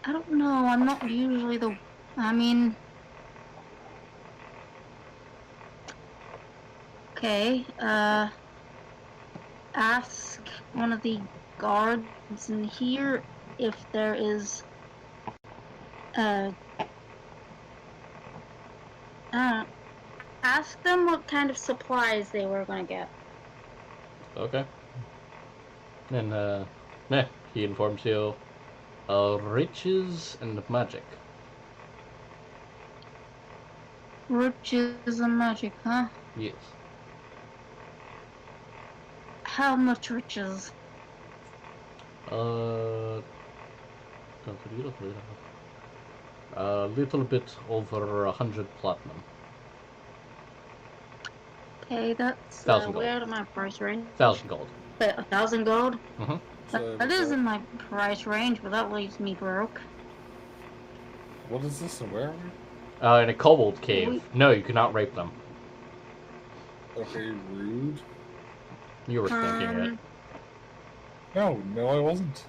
I don't know, I'm not usually I mean... Okay, ask one of the guards in here if there is, ask them what kind of supplies they were gonna get. Okay. And, yeah, he informs you, riches and magic. Riches and magic, huh? Yes. How much riches? A little bit over 100 platinum. Okay, that's 1,000 way gold. out of my price range. 1,000 gold. Wait, 1,000 gold? Mm-hmm. That is in my price range, but that leaves me broke. What is this and where? In a kobold cave. No, you cannot rape them. Okay, rude. You were thinking it. No, I wasn't.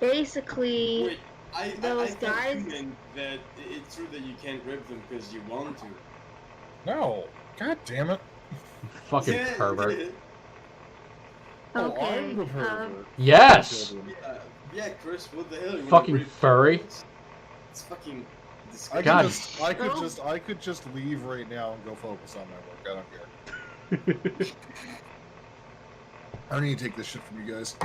Basically, Wait, I those thought guys. you meant that it's true that you can't rip them because you want to. No. God damn it. Fucking Yeah, pervert. yeah. Oh, Okay, I'm the pervert. Yes! Yeah, Chris, what the hell? You wanna Fucking rip furry. them? It's fucking I disgusting. God. I could just leave right now and go focus on my work. I don't care. I don't need to take this shit from you guys.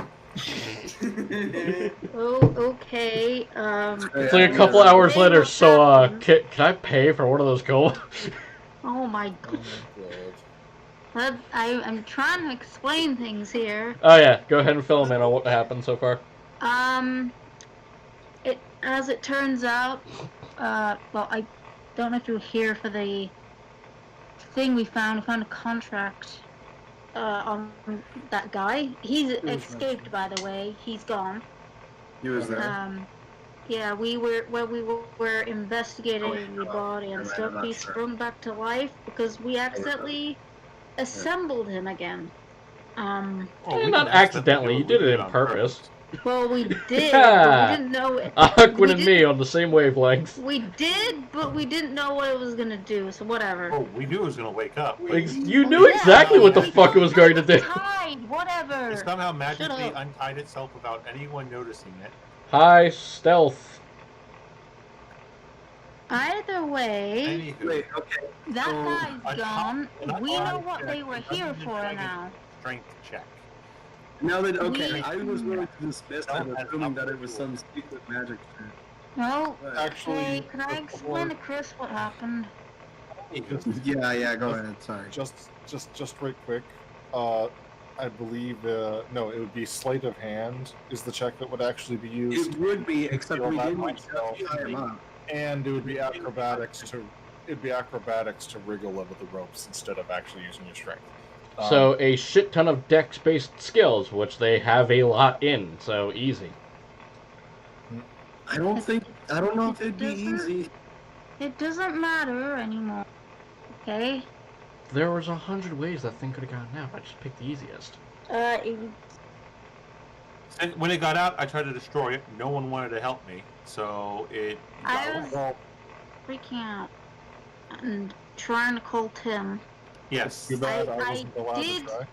Oh, okay. It's like a couple hours later, so, can I pay for one of those gold? Oh my Oh god. I'm trying to explain things here. Oh yeah, go ahead and fill them in on what happened so far. As it turns out, well, I don't know if you're here for the thing we found. We found a contract, on that guy. He's escaped, by the way. He's gone. He was there. Yeah, we were investigating the body and stuff. He sprung back to life because we accidentally assembled him again. Not accidentally, you did it on purpose. Well, we did, but we didn't know it. Aquin and me on the same wavelength. We did, but we didn't know what it was gonna do, so whatever. Oh, we knew it was gonna wake up. You knew exactly what the fuck it was going to do. Tied, whatever. It somehow magically untied itself without anyone noticing it. High stealth. Either way, Anywho, Wait, okay. that guy's gone. an We know unarmed what they check, were an here unarmed for dragon now. Strength check. Now that, okay, We- I was willing to dismiss that, No, assuming that it was some secret magic shit. No. Actually, Hey, can I explain to Chris what happened? Yeah, go ahead. Sorry. Just right quick. I believe, no, it would be sleight of hand is the check that would actually be used, It would be, except Feel we that didn't myself. just tie him up. and it would be acrobatics to wriggle over the ropes instead of actually using your strength. So a shit ton of dex-based skills, which they have a lot in, so easy. I don't know if it'd be doesn't- easy. It doesn't matter anymore. Okay? There was 100 ways that thing could have gotten out. I just picked the easiest. And when it got out, I tried to destroy it. No one wanted to help me, so it got I away. was freaking out and trying to call Tim. Yes. Too bad I I wasn't allowed to did- try.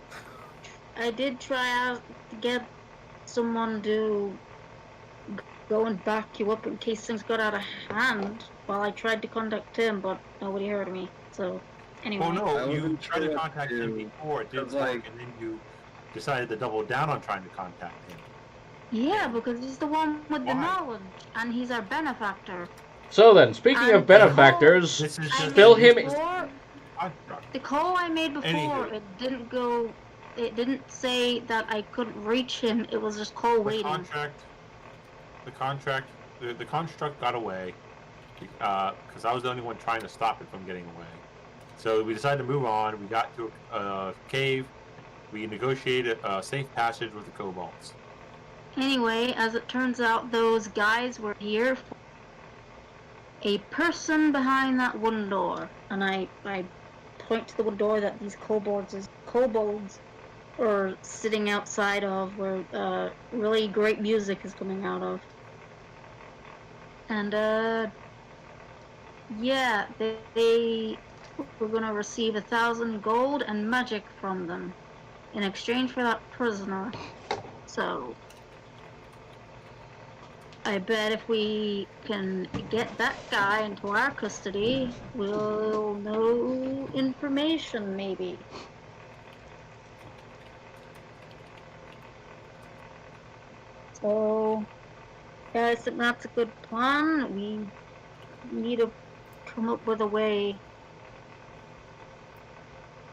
I did try out to get someone to go and back you up in case things got out of hand while I tried to contact Tim, but nobody heard me. So, anyway. Oh I no, you wasn't tried sure to what contact to him do, before it didn't because, work, like- and then you decided to double down on trying to contact him. Yeah, because he's the one with the Why? knowledge, and he's our benefactor. So then, speaking And of benefactors, This is I just Fill made him- before, construct. the call I made before, Anywho. it didn't say that I couldn't reach him, it was just call The waiting. the construct got away because I was the only one trying to stop it from getting away. So we decided to move on. We got to a cave. We negotiated a safe passage with the kobolds. Anyway, as it turns out, those guys were here for a person behind that one door. And I point to the one door that these kobolds are sitting outside of, where really great music is coming out of. And, yeah, they were gonna receive 1,000 gold and magic from them in exchange for that prisoner. So, I bet if we can get that guy into our custody, we'll know information, maybe. So, yeah, I think that's a good plan. We need to come up with a way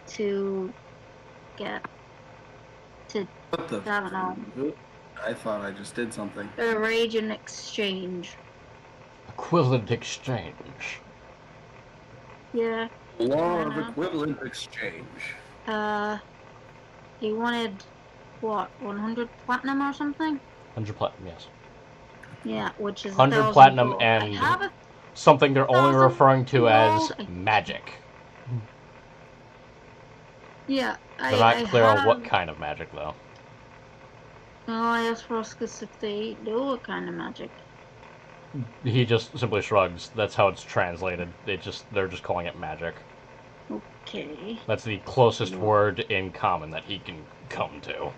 to get to, What the? I don't know, I thought I just did something. arrange an exchange. equivalent exchange. Yeah. Law of Uh-huh. equivalent exchange. He wanted, what, 100 platinum or something? 100 platinum, yes. Yeah, which is 100 1,000 platinum gold. and- I have a, Something they're only 1,000 referring to as gold. magic. yeah, They're not clear on what have- kind of magic, though. No, I asked for us if they know what kind of magic. He just simply shrugs. That's how it's translated. They're just calling it magic. Okay. That's the closest word in common that he can come to,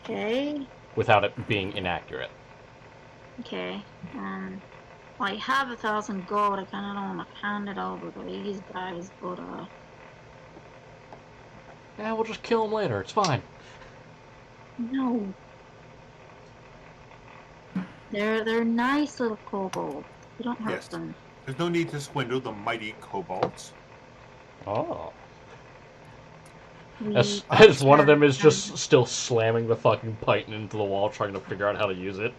Okay. without it being inaccurate. Okay. I have 1,000 gold. I kind of don't want to hand it over to these guys, but Yeah, we'll just kill him later. It's fine. no. They're nice little kobolds. You don't hurt Yes. them. There's no need to swindle the mighty kobolds. Oh. We As one of them is turn just still slamming the fucking python into the wall, trying to figure out how to use it.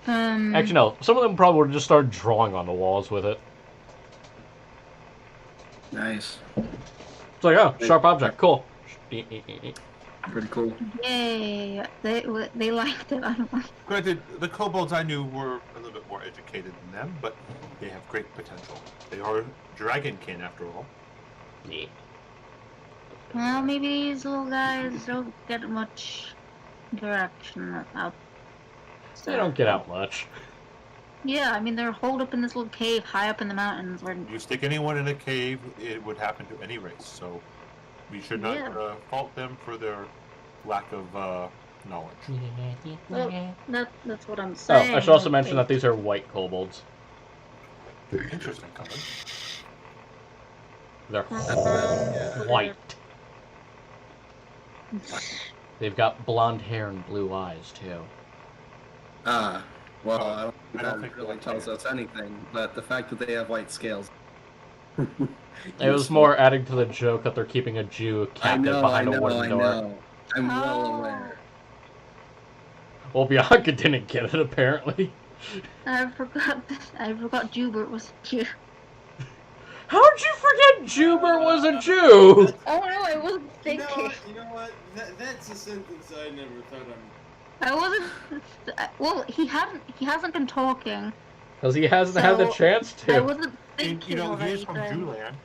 Actually, no. Some of them probably would just start drawing on the walls with it. Nice. It's like, oh, sharp object, cool. Pretty cool. Yay! They liked it. I don't know. Granted, the kobolds I knew were a little bit more educated than them, but they have great potential. They are dragonkin, after all. Yeah. Well, maybe these little guys don't get much interaction out. They don't get out much. Yeah, I mean they're holed up in this little cave high up in the mountains. Where You stick anyone in a cave, it would happen to any race. So we should not Yeah. fault them for their lack of knowledge. well, that's what I'm Oh, saying. I should also mention that these are white kobolds. Interesting color. They're Yeah. white. They've got blonde hair and blue eyes, too. Well, I don't I think don't that think really that's tells fair. us anything, but the fact that they have white scales. It was more adding to the joke that they're keeping a Jew captive behind a wooden door. I'm well Oh. aware. Well, Bianca didn't get it, apparently. I forgot Jubert was here. How'd you forget Juber was a Jew? Oh no, I wasn't You know thinking. what? You know what? That's a sentence I never thought I wasn't. Well, he hasn't been talking. Because he hasn't had the So, chance I to. wasn't thinking of he is from anything. Jewland.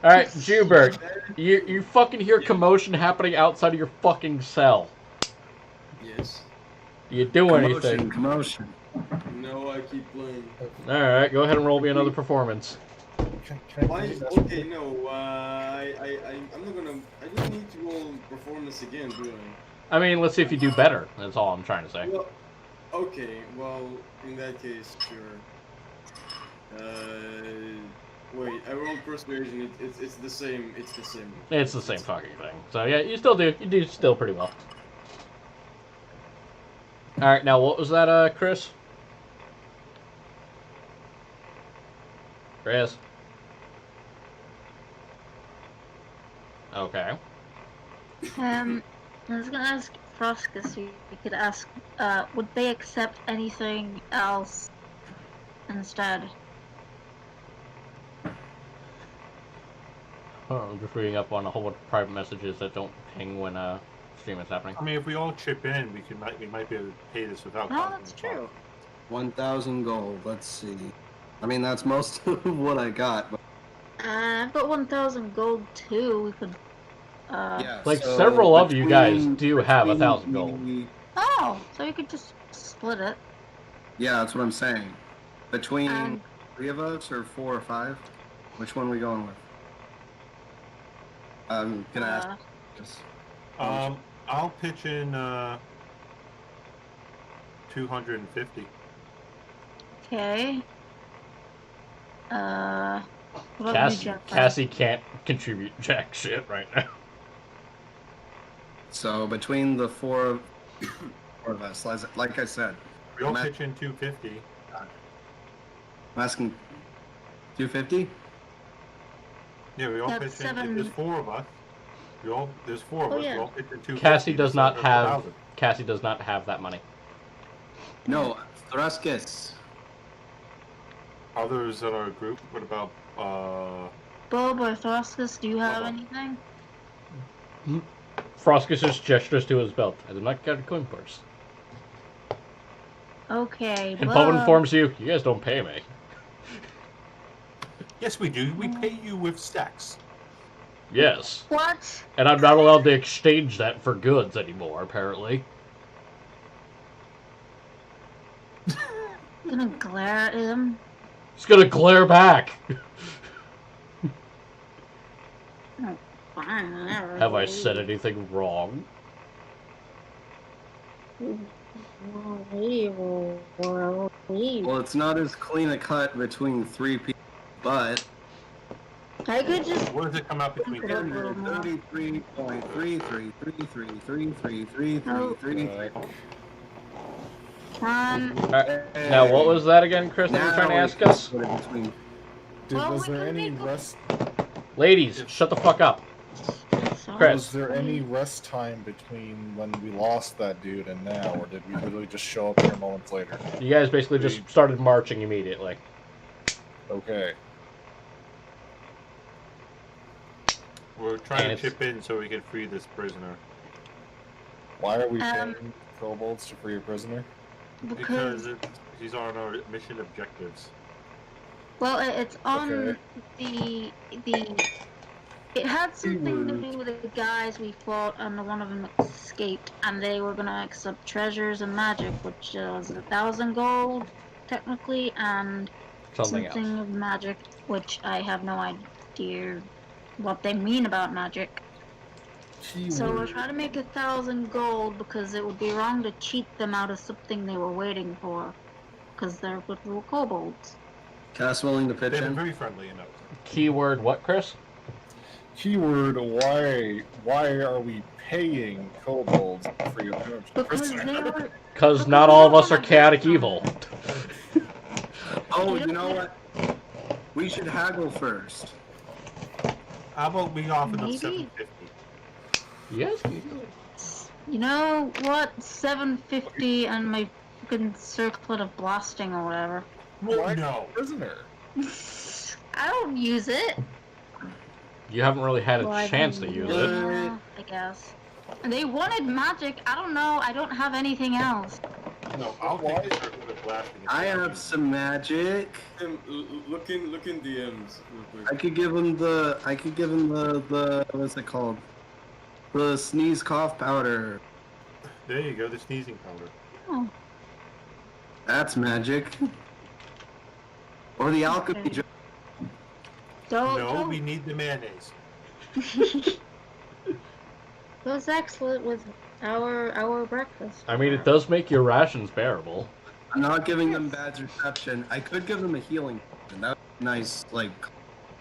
Alright, Juber, I'm. you fucking hear Yeah. commotion happening outside of your fucking cell. Yes. Do you do anything? Commotion. No, I keep playing. Alright, go ahead and roll me another performance. Can I Why? please ask Okay, no. I'm not gonna. I don't need to roll performance again, do I? I mean, let's see if you do better. That's all I'm trying to say. Well, okay. Well, in that case, sure. Wait. I rolled persuasion. It's the same. It's the same. It's the same fucking thing. So yeah, you do still pretty well. Alright, now what was that, Chris? Chris? Okay. I was gonna ask Froskus if you could ask, would they accept anything else instead? I'm just reading up on a whole bunch of private messages that don't ping when stream is happening. I mean, if we all chip in, we might be able to pay this without. No, causing that's a problem. true. 1,000 gold. Let's see. I mean, that's most of what I got. But I've got 1,000 gold too. We could. yeah, Like, so several of you guys between- do have between 1,000 gold. the- Oh, so you could just split it. Yeah, that's what I'm saying. Between Um, 3 of us or 4 or 5, which one are we going with? Can I ask this? I'll pitch in 250. Okay. What about you, Jeff? Cassie can't contribute jack shit right now. So between the four of us, like I said, We all Matt- pitch in 250. I'm asking 250. Yeah, we all That's pitch in. seven- If there's 4 of us. There's 4 of Oh, us. yeah. We all pitch in 250. Cassie does so not that's have 1,000. Cassie does not have that money. No, Thruskis. Others in our group. What about Bob or Froskus, do you have Bob. anything? Froskus just gestures to his belt. I do not get a coin purse. Okay, And Bob. Bob informs you, you guys don't pay me. Yes, we do. We pay you with sex. Yes. What? And I'm not allowed to exchange that for goods anymore, apparently. I'm gonna glare at him. He's gonna glare back. Fine, whatever. Have I said anything wrong? Well, it's not as clean a cut between 3 people, but I could just. What does it come out between? Look it up. little more. 33.3333333333. Now, what was that again, Chris, that you were trying to ask us? Between Well, Was we there can any make a- rest? Ladies, shut the fuck up. Sorry. Chris. Was there any rest time between when we lost that dude and now, or did we literally just show up here moments later? You guys basically just started marching immediately. Okay. We're trying And to it's- chip in so we can free this prisoner. Why are we Um, paying kobolds to free a prisoner? Because he's on our mission objectives. Well, it's on Okay. the. It had something to do with the guys we fought, and one of them escaped, and they were gonna accept treasures and magic, which was 1,000 gold, technically, and Something else. of magic, which I have no idea what they mean about magic. So we're trying to make 1,000 gold because it would be wrong to cheat them out of something they were waiting for, because they're good little kobolds. Cass willing to pitch They're in? very friendly enough. Keyword what, Chris? Keyword, why are we paying kobolds to free a Because prisoner? they were. Because not all of us are chaotic evil. Oh, you know what? We should haggle first. How about we offer them Maybe. 750? You guys? You know what? 750 and my fucking circlet of blasting or whatever. Well, Why no. prisoner? I don't use it. You haven't really had a Well, I chance to mean, use it. yeah, I guess. They wanted magic. I don't know. I don't have anything else. No, I'll take the circular blasting. if I they have use some magic. Look in DMs real quick. I could give him the what's it called? The sneeze cough powder. it. There you go, the sneezing powder. Oh, That's magic. Or the alchemy Okay. jar. No, we need the mayonnaise. Goes excellent with our breakfast. I mean, it does make your rations bearable. I'm not giving them bad reception. I could give them a healing potion. That would be a nice like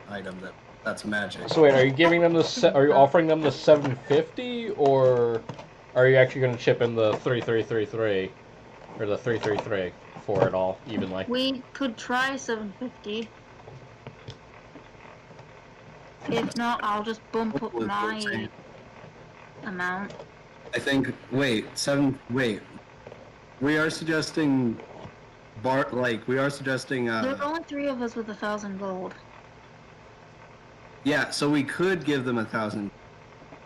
item that's magic. So wait, are you giving them the? Are you offering them the 750, or are you actually going to chip in the 3333 or the 333 for it all evenly? We could try 750. If not, I'll just bump up my amount. I think. Wait. We are suggesting. We are suggesting. There are only 3 of us with 1,000 gold. Yeah. So we could give them 1,000.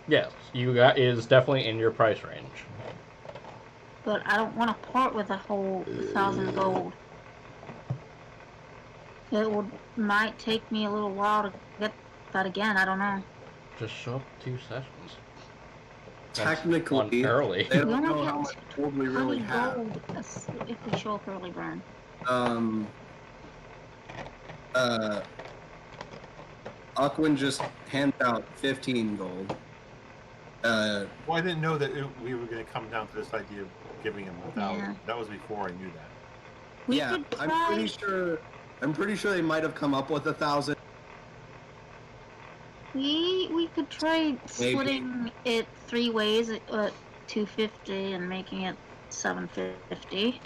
Yes, you got is definitely in your price range. But I don't want to part with a whole 1,000 gold. It might take me a little while to get that again. I don't know. Just show up 2 sessions. Technically, on early. they don't We only know have how much gold we really 20 have. gold if we show up early, Brian. Aquin just handed out 15 gold. Well, I didn't know that we were going to come down to this idea of giving him 1,000. Yeah. That was before I knew that. We Yeah, could I'm try. pretty sure they might have come up with 1,000. We could try splitting it 3 ways at 250 and making it 750.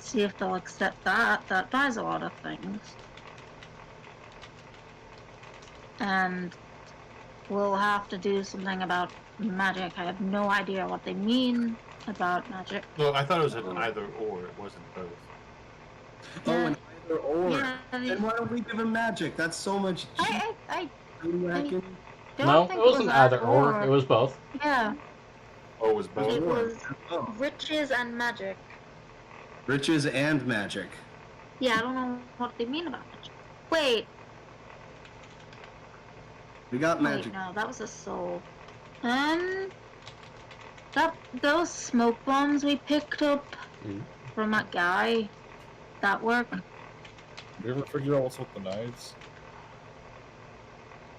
See if they'll accept that. That buys a lot of things. And we'll have to do something about magic. I have no idea what they mean about magic. Well, I thought it was an either or. It wasn't both. Oh, an either or. Yeah, Then why don't we give him magic? That's so much cheaper. I You reckon? don't No, think it wasn't either or. It was both. Yeah, Oh, it was both? it was Oh, riches and magic. riches and magic. Yeah, I don't know what they mean about magic. Wait, We got magic. wait, no, that was a soul. Those smoke bombs we picked up from that guy, that work? You ever figure out what's with the knives?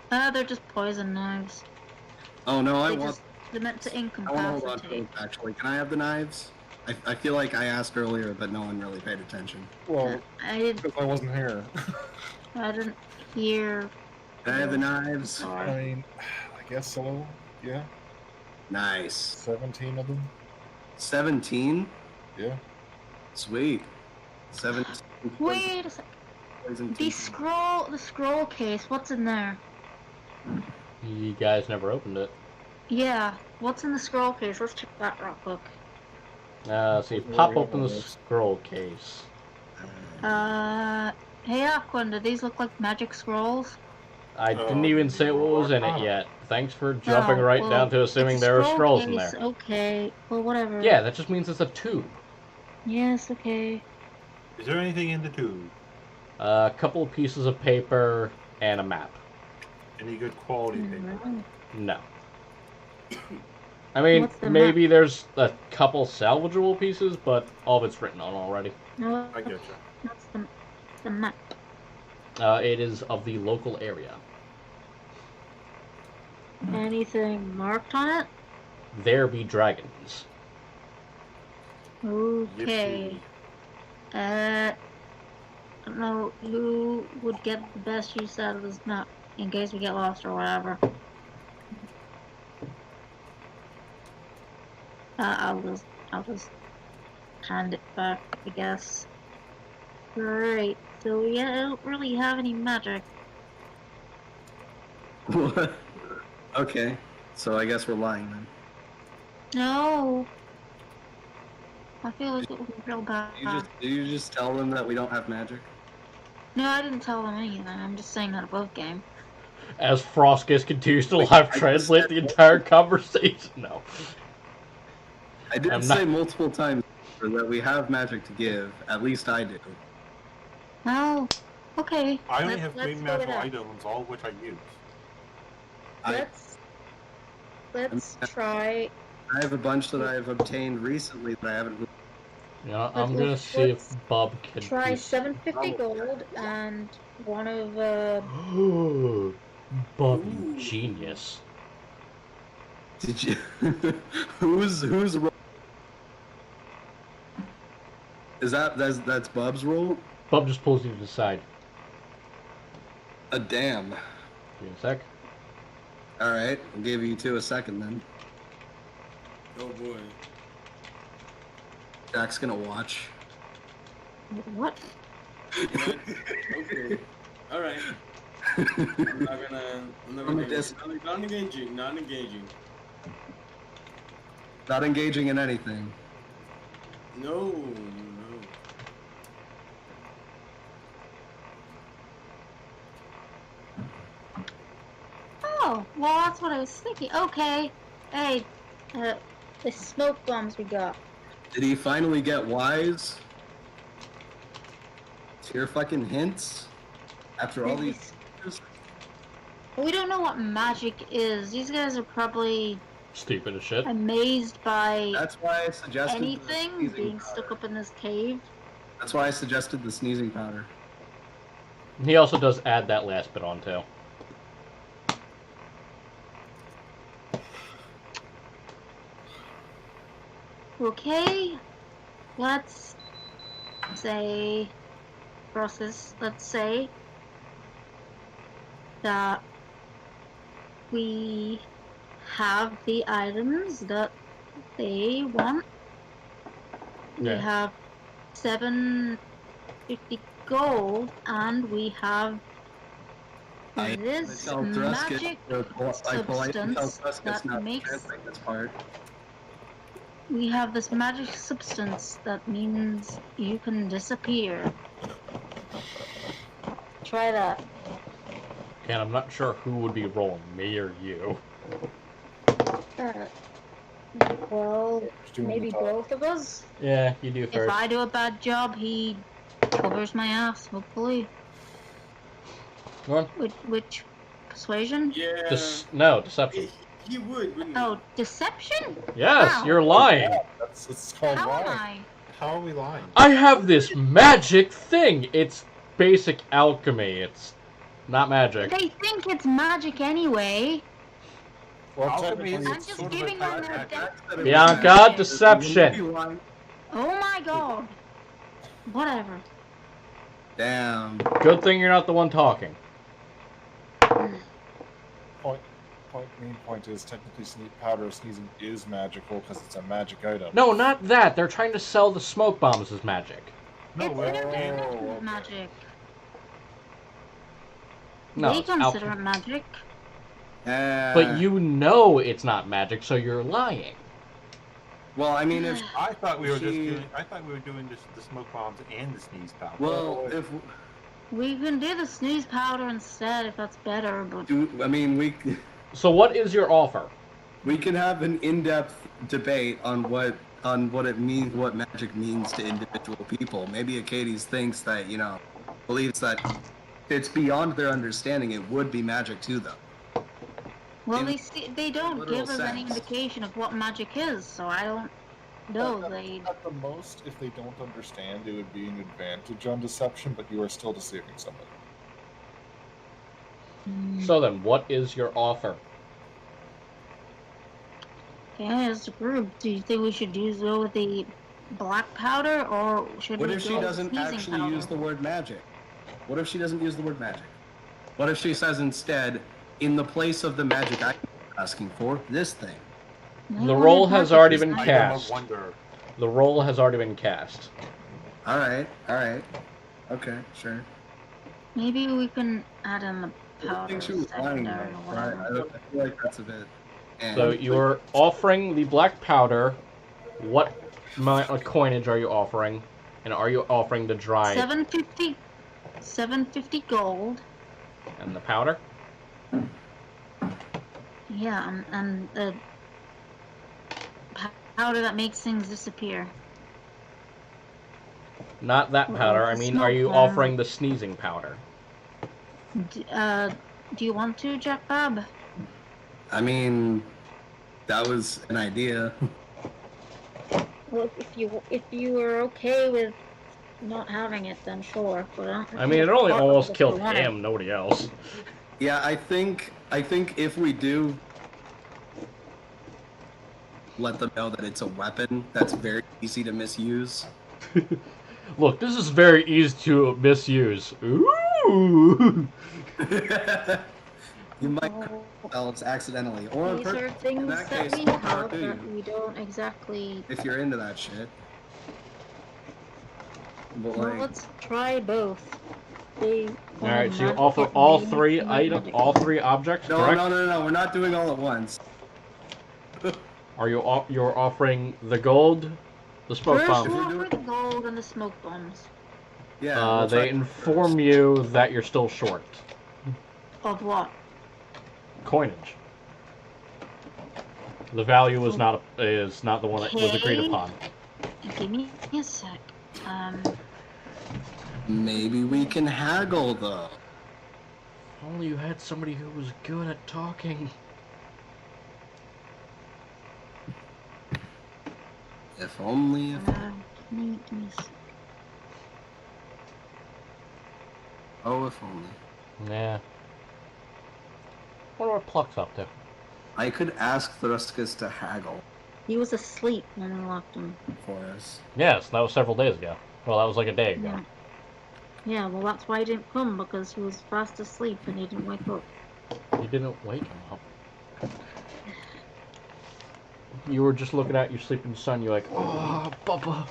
They're just poison knives. Oh no, they're meant to I want to hold on to incapacitate. those, actually. Can I have the knives? I feel like I asked earlier, but no one really paid attention. Well, I because I wasn't here. didn't hear. Can I have the knives? I Sorry. mean, I guess so. Yeah, Nice. 17 of them. 17? Yeah. Sweet. 17. Wait a sec. poison The teeth. scroll case. What's in there? You guys never opened it. Yeah. What's in the scroll case? Let's check that real quick. So you pop open the scroll case. Hey Aquan, do these look like magic scrolls? I didn't even say what was in it yet. Thanks for jumping Oh, right well, down to assuming it's a there were scroll scrolls in case. there. Okay. Well, whatever. Yeah, that just means it's a tube. Yes. Okay. Is there anything in the tube? A couple of pieces of paper and a map. Any good quality paper? No. No. I mean, What's the maybe there's a couple salvageable pieces, but all of it's written on already. No. I getcha. That's the map. It is of the local area. Anything marked on it? There be dragons. Okay. Yippee. I don't know who would get the best use out of this map in case we get lost or whatever. I'll just hand it back, I guess. Great. So yeah, I don't really have any magic. What? Okay. So I guess we're lying then. No. I feel like it would be real bad. Do you just tell them that we don't have magic? No, I didn't tell them anything. I'm just saying that above game. As Froskus continues to Wait, live I just translate said the entire conversation. No. I did I'm say not- multiple times that we have magic to give. At least I do. Well, okay. I only have let's three go with magical that. items, all of which I use. Let's try. I have a bunch that I have obtained recently that I haven't. Yeah, I'm gonna see if Bob can Try do 750 gold and one of Bob, you Ooh. genius. Did you? who's? Is that's Bub's roll? Bob just pulls you to the side. A damn. Give me a sec. All right, I'll give you two a second then. Oh boy. Jack's gonna watch. what? Okay. All right. I'm not From a gonna. distance. Not engaging. Not engaging. Not engaging in anything. No. Oh, well, that's what I was thinking. Okay. Hey, the smoke bombs we got. Did he finally get wise to your fucking hints? After all these years? We don't know what magic is. These guys are probably Stupid as shit. amazed by That's why I suggested the anything sneezing being powder. stuck up in this cave. That's why I suggested the sneezing powder. He also does add that last bit on too. Okay, let's say, let's say that we have the items that they want. We Yeah. have 750 gold, and we have this tell Thruskus- magic I politely tell substance Thruskus that not to makes. translate this part. We have this magic substance that means you can disappear. Try that. And I'm not sure who would be rolling, me or you. Well, Just doing maybe the top. both of us. Yeah, you do If first. I do a bad job, he covers my ass, hopefully. Go on. Which persuasion? Yeah. No, deception. He would, wouldn't he? Oh, deception? Yes, How? you're lying. It's called How am lying. I? How are we lying? I have this magic thing. It's basic alchemy. It's not magic. They think it's magic anyway. Well, Alchemy technically, is I'm it's just sort of a giving them type their of death. Bianca, deception. Oh my god. Whatever. Damn. Good thing you're not the one talking. main point is technically powder sneezing is magical because it's a magic item. No, not that. They're trying to sell the smoke bombs as magic. No, It's we're intermittent okay. magic. No, We it's consider alchemy. it magic. But you know it's not magic, so you're lying. Well, I mean, if I thought we were just She- doing. I thought we were doing just the smoke bombs and the sneeze powder. well, if We can do the snooze powder instead if that's better, but I mean, So what is your offer? we can have an in-depth debate on what it means, what magic means to individual people. Maybe Acades thinks that believes that it's beyond their understanding. It would be magic to them. well, In they don't literal give us any sense. indication of what magic is, so I don't know. They At the most, if they don't understand, it would be an advantage on deception, but you are still deceiving somebody. So then, what is your offer? Yeah, as a group, do you think we should go with the black powder, or should What we if go she with doesn't sneezing actually powder? use the word magic? What if she doesn't use the word magic? What if she says instead, in the place of the magic I'm asking for, this thing? Maybe The we roll have has magic already is been not- Item of cast. wonder. The roll has already been cast. All right. Okay, sure. Maybe we can add in the I powder think she was lying, secondary though. or whatever. I feel like that's a bit. So you're offering the black powder. What coinage are you offering? And are you offering the dry? 750 750 gold. And the powder? Yeah, and the powder that makes things disappear. Not that Well, powder. the I mean, are smoke you bomb. offering the sneezing powder? Do you want to, Jack Bob? I mean, that was an idea. Well, if you were okay with not having it, then sure. But I don't think I mean, it it's only part of almost what killed you wanted. him, nobody else. Yeah, I think if we do let them know that it's a weapon, that's very easy to misuse. Look, this is very easy to misuse. Ooh! You might Oh, yourselves accidentally, or on these are purpose. things In that that case, we more power have to that you, we don't exactly. if you're into that shit. But Well, like, let's try both. They All right, so you magic offer it all may three create items, magic. all three objects, no, correct? no, we're not doing all at once. Are you're offering the gold, the smoke First, bomb? If we'll you're offer the gold and the smoke bombs. Yeah, we'll They try inform first. you that you're still short Of what? coinage. The value is not the one that was agreed Okay. upon. Give me a sec. Maybe we can haggle though. If only you had somebody who was good at talking. If only. Give me a sec. Oh, if only. Yeah. What are Pluck's up to? I could ask Thruskus to haggle He was asleep when we locked him. for us. Yes, that was several days ago. Well, that was like a day ago. Yeah. Yeah, well, that's why he didn't come, because he was fast asleep and he didn't wake up. You didn't wake him up. You were just looking at your sleeping son. You're like, oh, Bubba.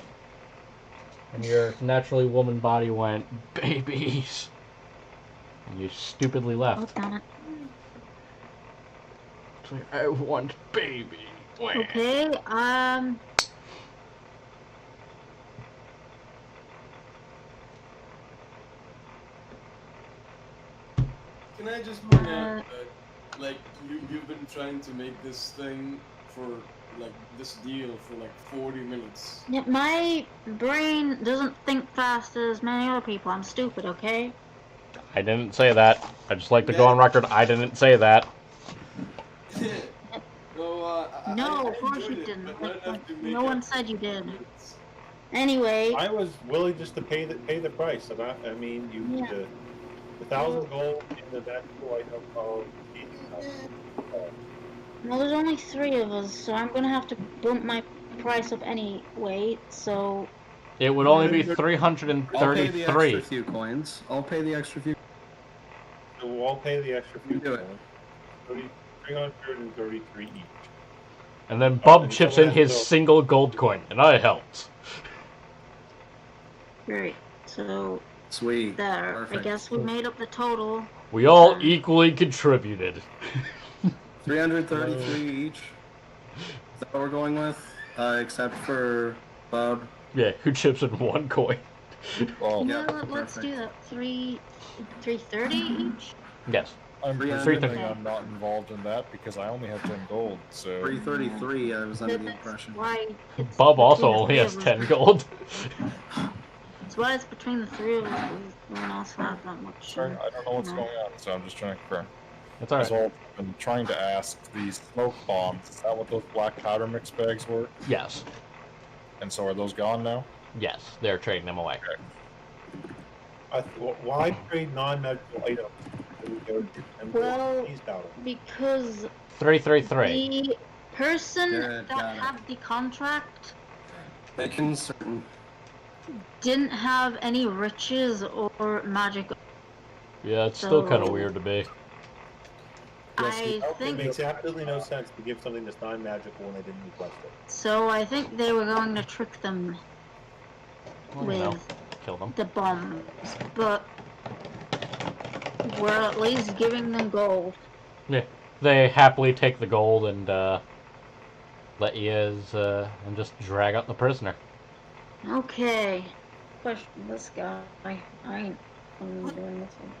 And your naturally woman body went, babies. And you stupidly Oh, left. damn it. It's like, I want baby. Okay, Can I just point out that, like, you've been trying to make this thing for, like, this deal for, like, 40 minutes. yeah, my brain doesn't think fast as many other people. I'm stupid, okay? I didn't say that. I just like to go on record. I didn't say that. No, No, I of course enjoyed you it, didn't. but not enough to make No one up said you did. 40 minutes. Anyway, I was willing just to pay the price. I mean, you Yeah. the 1,000 gold in the magical item of well, there's only 3 of us, so I'm gonna have to bump my price up anyway, so... It would only be I'll pay the extra 333. few coins. I'll pay the extra few. So we'll all pay the extra few Do it. coins. 333 each. And then Bub and chips someone in has his to- single gold coin, and I helped. Great. So, Sweet. there. Perfect. I guess we made up the total. We all equally contributed. 333 each. Is that what we're going with? Except for Bob. Yeah, who chips in 1 coin? Well, Yeah, Yeah, let's do perfect. that. 330 each? Yes. I'm 333. presuming I'm not involved in that because I only have 10 gold. So 333. I was under the That's impression. why it's Bub also between the only three has of us. 10 gold. That's why it's between the 3 of us, because no one else has that much. sorry, I don't know what's No. going on, so I'm just trying to confirm. It's As alright. well, I'm trying to ask these smoke bombs. Is that what those black powder mix bags were? Yes. And so are those gone now? Yes, they're trading them away. Why trade non-magical items? Well, These powder. because 333. the person Good, that got it. had the contract Making certain. didn't have any riches or magic. Yeah, it's still kind of So- weird to me. I It think makes absolutely no sense to give something that's non-magical when they didn't request it. so. I think they were going to trick them Well, you know, with kill them. the bombs, but we're at least giving them gold. Yeah, they happily take the gold and let you and just drag out the prisoner. Okay. Question this guy. I'm doing this one.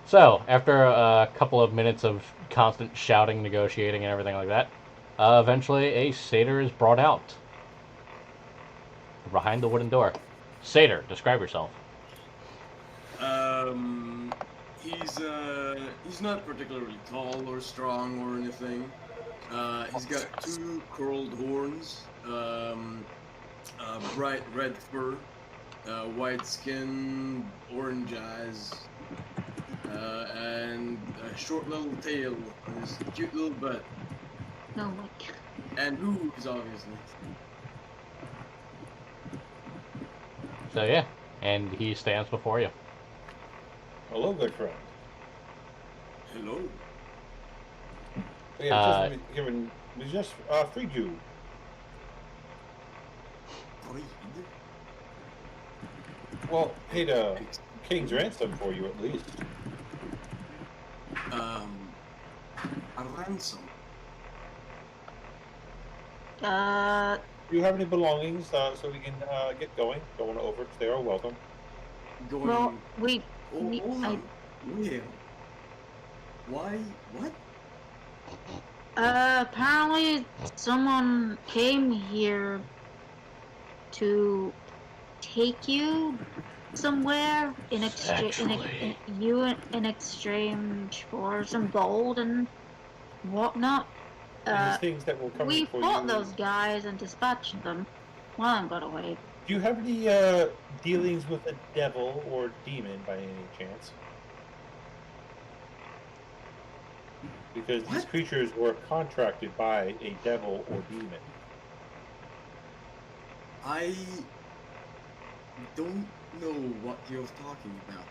So, after a couple of minutes of constant shouting, negotiating, and everything like that, eventually a satyr is brought out behind the wooden door. Satyr, describe yourself. He's not particularly tall or strong or anything. He's got two curled horns, bright red fur, white skin, orange eyes, and a short little tail on his cute little butt, No, like, and hooves, obviously. So yeah, and he stands before you. Hello, good friend. Hello. We have just freed you. Freed? Well, paid a king's ransom for you at least. A ransom. Do you have any belongings so we can get going? Don't want to overstay our welcome. Going. well, Hold on. Where? Why? What? apparently someone came here to take you somewhere in exchange in exchange for some gold and whatnot. And the things that will come We for fought you. those guys and dispatched them. One of them got away. Do you have any dealings with a devil or demon by any chance? Because these creatures were contracted by a devil or demon. I don't know what you're talking about.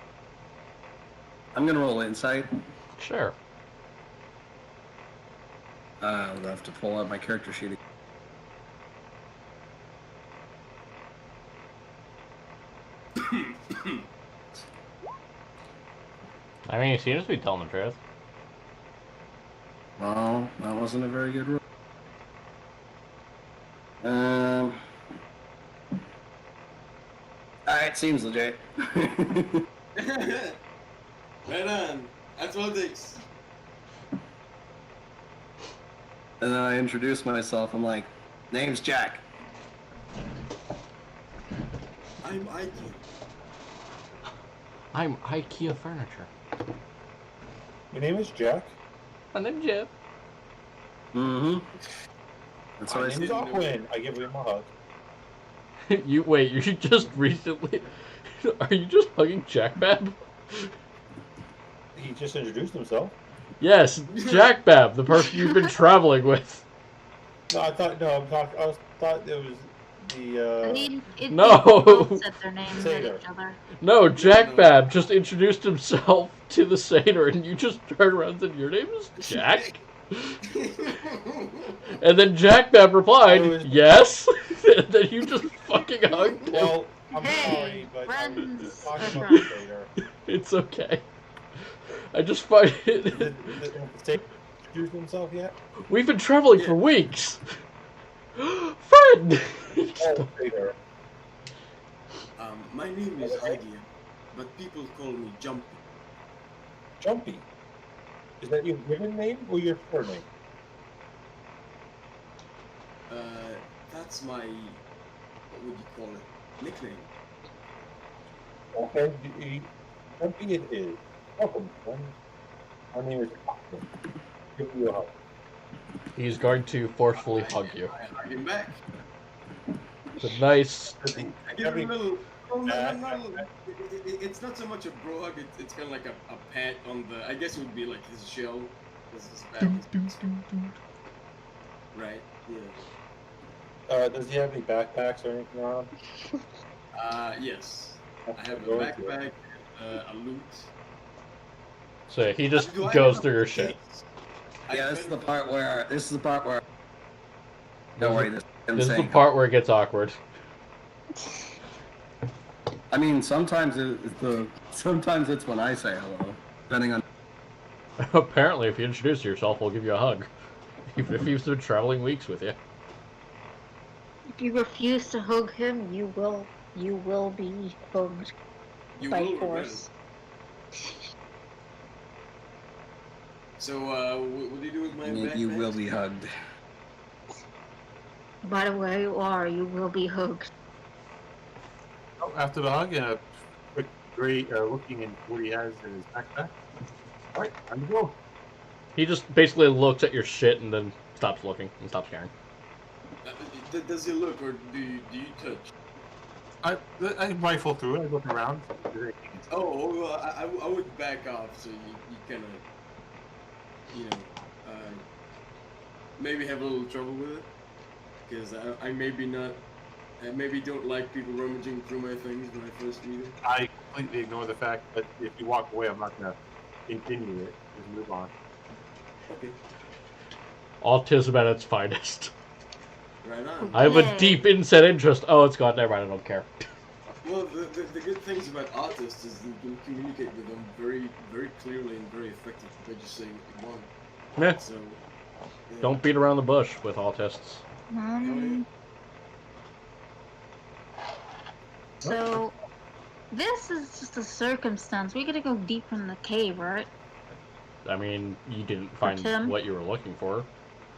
I'm gonna roll insight. Sure. I'll have to pull out my character sheet again. I mean, he seems to be telling the truth. Well, that wasn't a very good roll. Alright, seems legit. Right on. Athletics. And then I introduce myself. I'm like, name's Jack. I'm Ike. I'm IKEA Furniture. Your name is Jack. My name's Jeff. Mm-hmm. That's what My I name is said. Aquin. I give him a hug. You just recently... Are you just hugging Jack Bab? He just introduced himself. Yes, Jack Bab, the person you've been traveling with. No, I thought thought it was the No. They both said their names at Satyr. each other. No, Jack Bab just introduced himself to the satyr, and you just turned around and said, "Your name is Jack?" And then Jack Bab replied, "Yes." And then you just fucking hugged him. Well, I'm Hey, sorry, but friends I'll are talk about friends. this later. It's okay. I just find it. Did Satyr introduce himself yet? We've been traveling for weeks. Friend! Oh, Satyr. My name is Idea, but people call me Jumpy. Jumpy. Is that your given name or your surname? That's my, what would you call it, nickname. Okay, Jumpy it is. Welcome, friend. My name is Aquin. Give you a hug. He's going to forcefully hug you. I hug him back. It's a nice. I give him a little, it's not so much a bro hug, it's kind of like a pat on the, I guess it would be like his shell. His back is, right, yeah. Does he have any backpacks or anything on? Yes. I have a backpack, a loot. So he just Do I goes have through your a shit. case? Yeah, this is the part where. Don't worry, this This is the part where it gets awkward. I mean, sometimes sometimes it's when I say hello, depending on. Apparently, if you introduce yourself, we'll give you a hug. Even if he's been traveling weeks with you. If you refuse to hug him, you will be hugged. You by will regret it. force. So, what do you do with my You will backpack? be hugged. By the way you are, you will be hooked. Oh, after the hug and a quick great looking in what he has in his backpack. All right, time to go. He just basically looks at your shit and then stops looking and stops caring. Does he look, or do you touch? I rifle through it. I look around. Oh, well, I would back off so you kind of, you know, maybe have a little trouble with it, because I maybe don't like people rummaging through my things when I first meet them. I completely ignore the fact that if you walk away, I'm not gonna continue it. Just move on. Okay, Autism at its finest. right on. I have a Yay. deep inset interest. Oh, it's gone. Never mind. I don't care. Well, the good things about autists is you can communicate with them very, very clearly and very effectively by just saying what you want. Meh. So, yeah. Don't beat around the bush with autists. So, this is just a circumstance. We gotta go deep in the cave, right? I mean, you didn't find Tim? what you were looking for.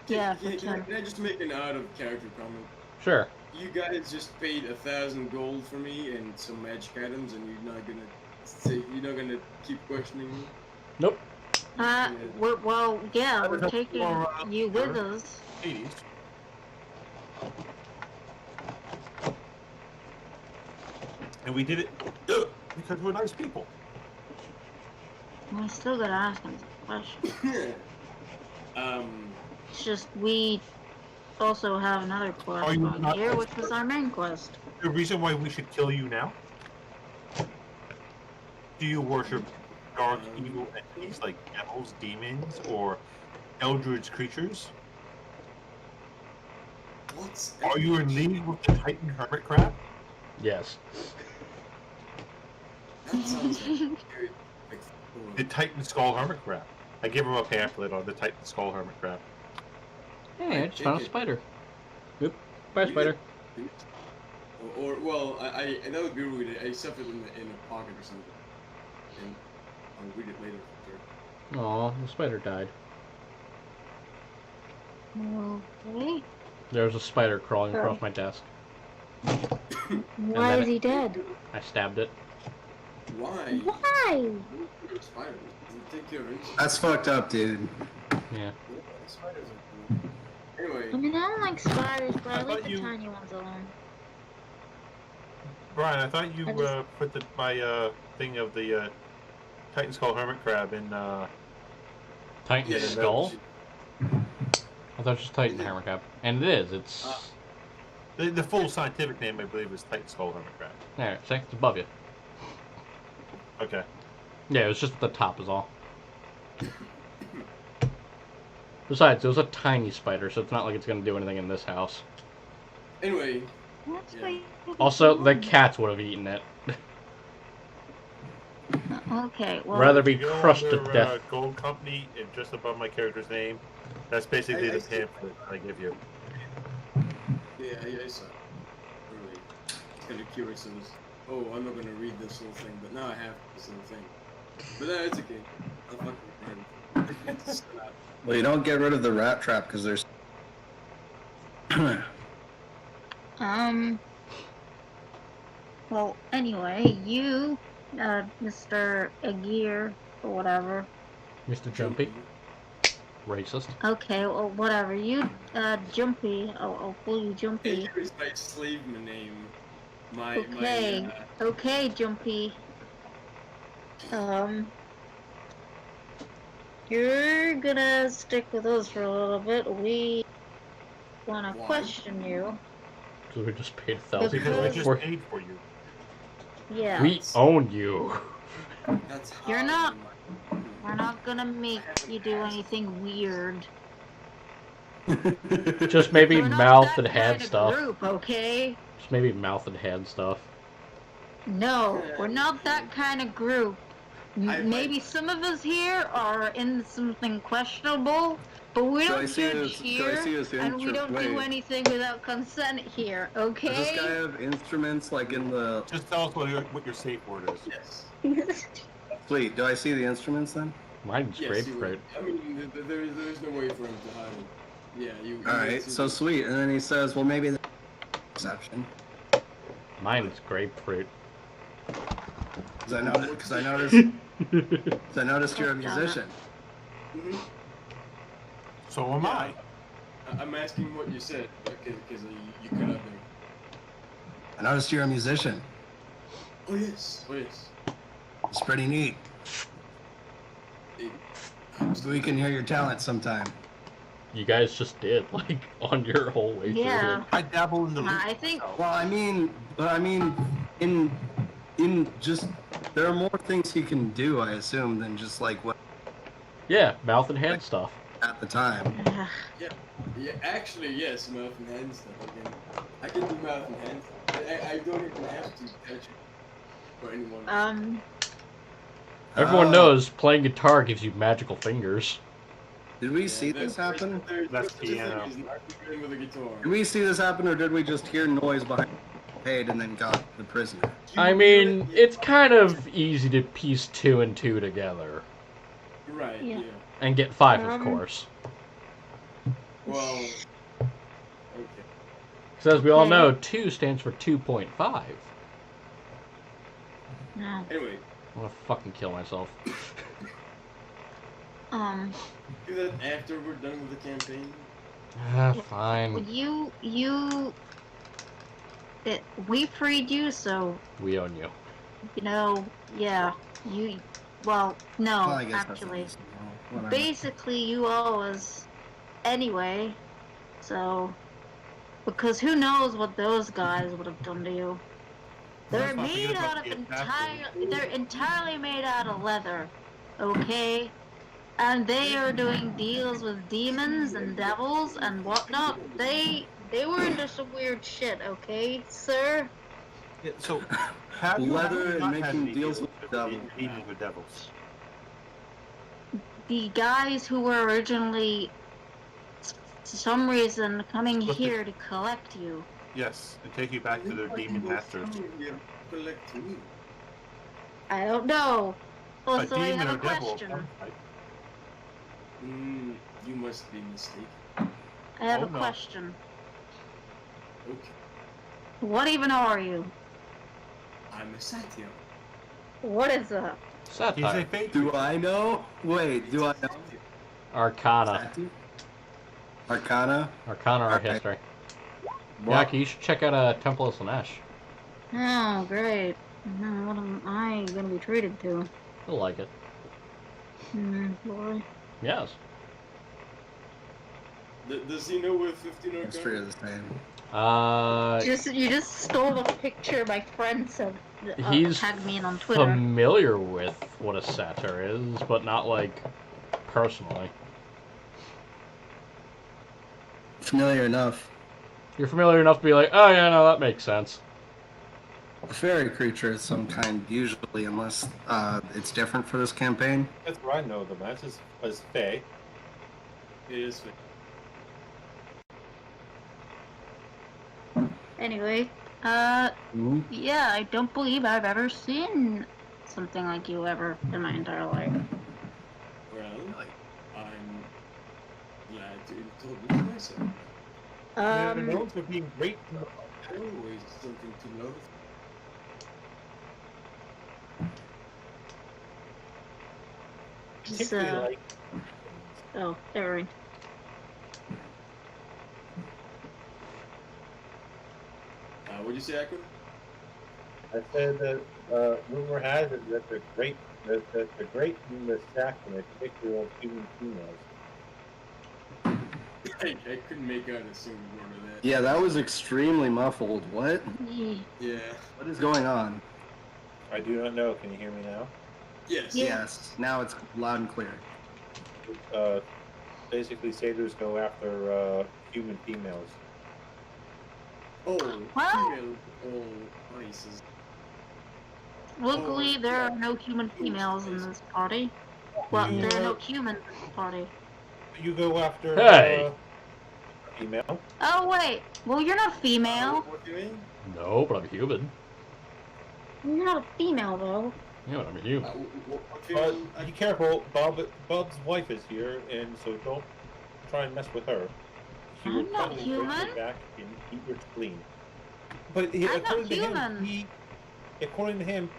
Yeah, Can, for can, I, Tim. can I just make an out of character comment? Sure. You guys just paid 1,000 gold for me and some magic items, and you're not gonna keep questioning me. Nope. Yeah. We're taking you with us. 80s. And we did it because we're nice people. We still gotta ask him some questions. It's just we also have another quest Are you on not- here, which was our main quest. The reason why we should kill you now? Do you worship dark, evil entities like devils, demons, or eldritch creatures? What's Are you in league with the Titan hermit crab? Yes. That sounds like very, like, The Titan skull hermit crab. I gave him a pamphlet on the Titan skull hermit crab. Hey, I just found a spider. Oop. Bye, You spider. well, I that would be rude. I stuffed it in a pocket or something, and I'll read it later. For sure. Aw, the spider died. Okay. There was a spider crawling across my desk. Why then is he dead? I stabbed it. Why? Why? Spiders. Take care of insects. That's fucked up, dude. Yeah. Yeah, spiders are cool. Anyway, I mean, I don't like spiders, but I I like thought the you- tiny ones alone. Brian, I thought you I just- put my thing of the Titan skull hermit crab in. Titan yeah, skull? I thought it was just Titan hammer cap. And it is. It's... The full scientific name, I believe, is Titan skull hermit crab. There, see? It's above you. Okay. Yeah, it was just at the top is all. Besides, it was a tiny spider, so it's not like it's gonna do anything in this house. anyway, That's Yeah. why you- Also, the cats would have eaten it. Okay, well, Rather be You go crushed to under, death. Gold Company, and just above my character's name, that's basically I the still- pamphlet I give you. yeah, I saw it. Really, it's kind of curious. It was, oh, I'm not gonna read this whole thing, but now I have this whole thing. But no, it's okay. I'll fucking read it. It's, Well, you don't get rid of the rat trap because there's. well, anyway, you, Mr. Agir, or whatever. Mr. Jumpy. Racist. Okay, well, whatever. You, Jumpy. I'll call you Jumpy. Ager is my slave name. Okay. Okay, Jumpy. You're gonna stick with us for a little bit. We wanna Why? question you. Because we just paid 1,000 Because I gold just for paid for you. Yeah. We own you. That's how You're not- I- We're not gonna make you do anything weird. Just maybe We're not mouth that and head kind of stuff. Group, okay? Just maybe mouth and head stuff. No, we're not that kind of group. I- Maybe some of us here are in something questionable, But we Do I don't see judge his- do I here, see his and we don't do wait. anything without consent here, Does this guy okay? have instruments like in the... Just tell us what your safe word is. Yes. Sweet, do I see the instruments then? Mine's Yes, you would. grapefruit. I mean, there's no way for him to hide it. Yeah, you. Alright, so sweet. And then he says, well, maybe the exception. Mine's grapefruit. Because I noticed you're a musician. Mhm. So am Yeah. I. I'm asking what you said because you cut out there. I noticed you're a musician. Oh yes. Oh yes. It's pretty neat. So we can hear your talent sometime. You guys just did, like, on your whole way through Yeah. it. I dabble in the loop. I think Well, I mean, in just there are more things he can do, I assume, than just like what Yeah, mouth and hand stuff. at the time. Yeah, actually, yes, mouth and hand stuff. I can do mouth and hand stuff. I don't even have to touch it for anyone. Everyone knows playing guitar gives you magical fingers. Did we see this happen? That's piano. With a guitar. Did we see this happen, or did we just hear noise behind the paid and then got the prisoner? I mean, it's kind of easy to piece 2 and 2 together. Right. Yeah. Yeah. And get 5, of course. Well. Okay. Because as we all Okay. know, 2 stands for 2.5. no. Anyway, I'm gonna fucking kill myself. do that after we're done with the campaign. Fine. We freed you, so We own you. yeah, well, no, Well, I guess that's actually, reasonable. Whatever. basically you owe us anyway, so, because who knows what those guys would have done to you. They're Let's not forget made about out the of assassin. they're entirely made out of leather, okay? And they are doing deals with demons and devils and whatnot. They were into some weird shit, okay, sir? Yeah, so, have you Leather have and not making had any deals with demons devils. with devils? The guys who were originally, for some reason, coming But the- here to collect you. Yes, and take you back to their demon masters. Collect me. I don't know. A Also, I demon have or a devil. question. You must be mistaken. I have Oh, a no. question. Okay. What even are you? I'm a satyr. What is that? He's a Satire. fake. Do I know? Wait, do I know? Arcana. Arcana? Arcana art Okay. history. What? Yaki, you should check out Temple of Slanesh. Oh, great. Now, what am I gonna be treated to? You'll like it. Boy. Yes. Does he know where 15 are History of the same. You just stole a picture my friend said. He's Tagged me in on Twitter. familiar with what a satyr is, but not, like, personally. Familiar enough. You're familiar enough to be like, oh yeah, no, that makes sense. A fairy creature of some kind, usually, unless it's different for this campaign. That's where I know them as Faye. It is. Anyway, yeah, I don't believe I've ever seen something like you ever in my entire life. Well, I'm glad to introduce myself. They're known for being great. Always something to love. Just, Particularly like oh, never mind. What'd you say, Akun? I said that rumor has it that they're great. That they're great in the sack and they particularly of human females. I couldn't make out a single word of that. Yeah, that was extremely muffled. What? Yeah. What is going on? I do not know. Can you hear me now? Yes. Yeah. Yes, now it's loud and clear. Basically, satyrs go after human females. Oh, Well- female all places. Luckily, there are no human females in this party. Well, there are no humans in this party. you go after Hey. female. Oh wait, well you're not female. What do you mean? No, but I'm human. You're not a female though. Yeah, but I'm a human. What do you But mean? be careful, Bob's wife is here, and so don't try and mess with her. She will I'm not probably break human. your back and eat your spleen. But I'm not human. According to him,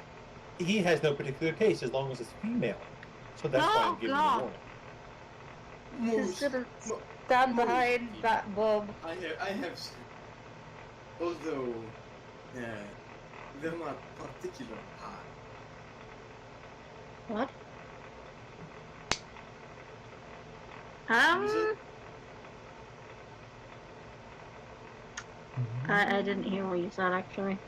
he has no particular taste as long as it's female. So that's why I'm giving God. you a warning. Just gonna stand behind that bulb. I have, although, they're not particularly hot. What? Is it? I didn't hear what you said actually.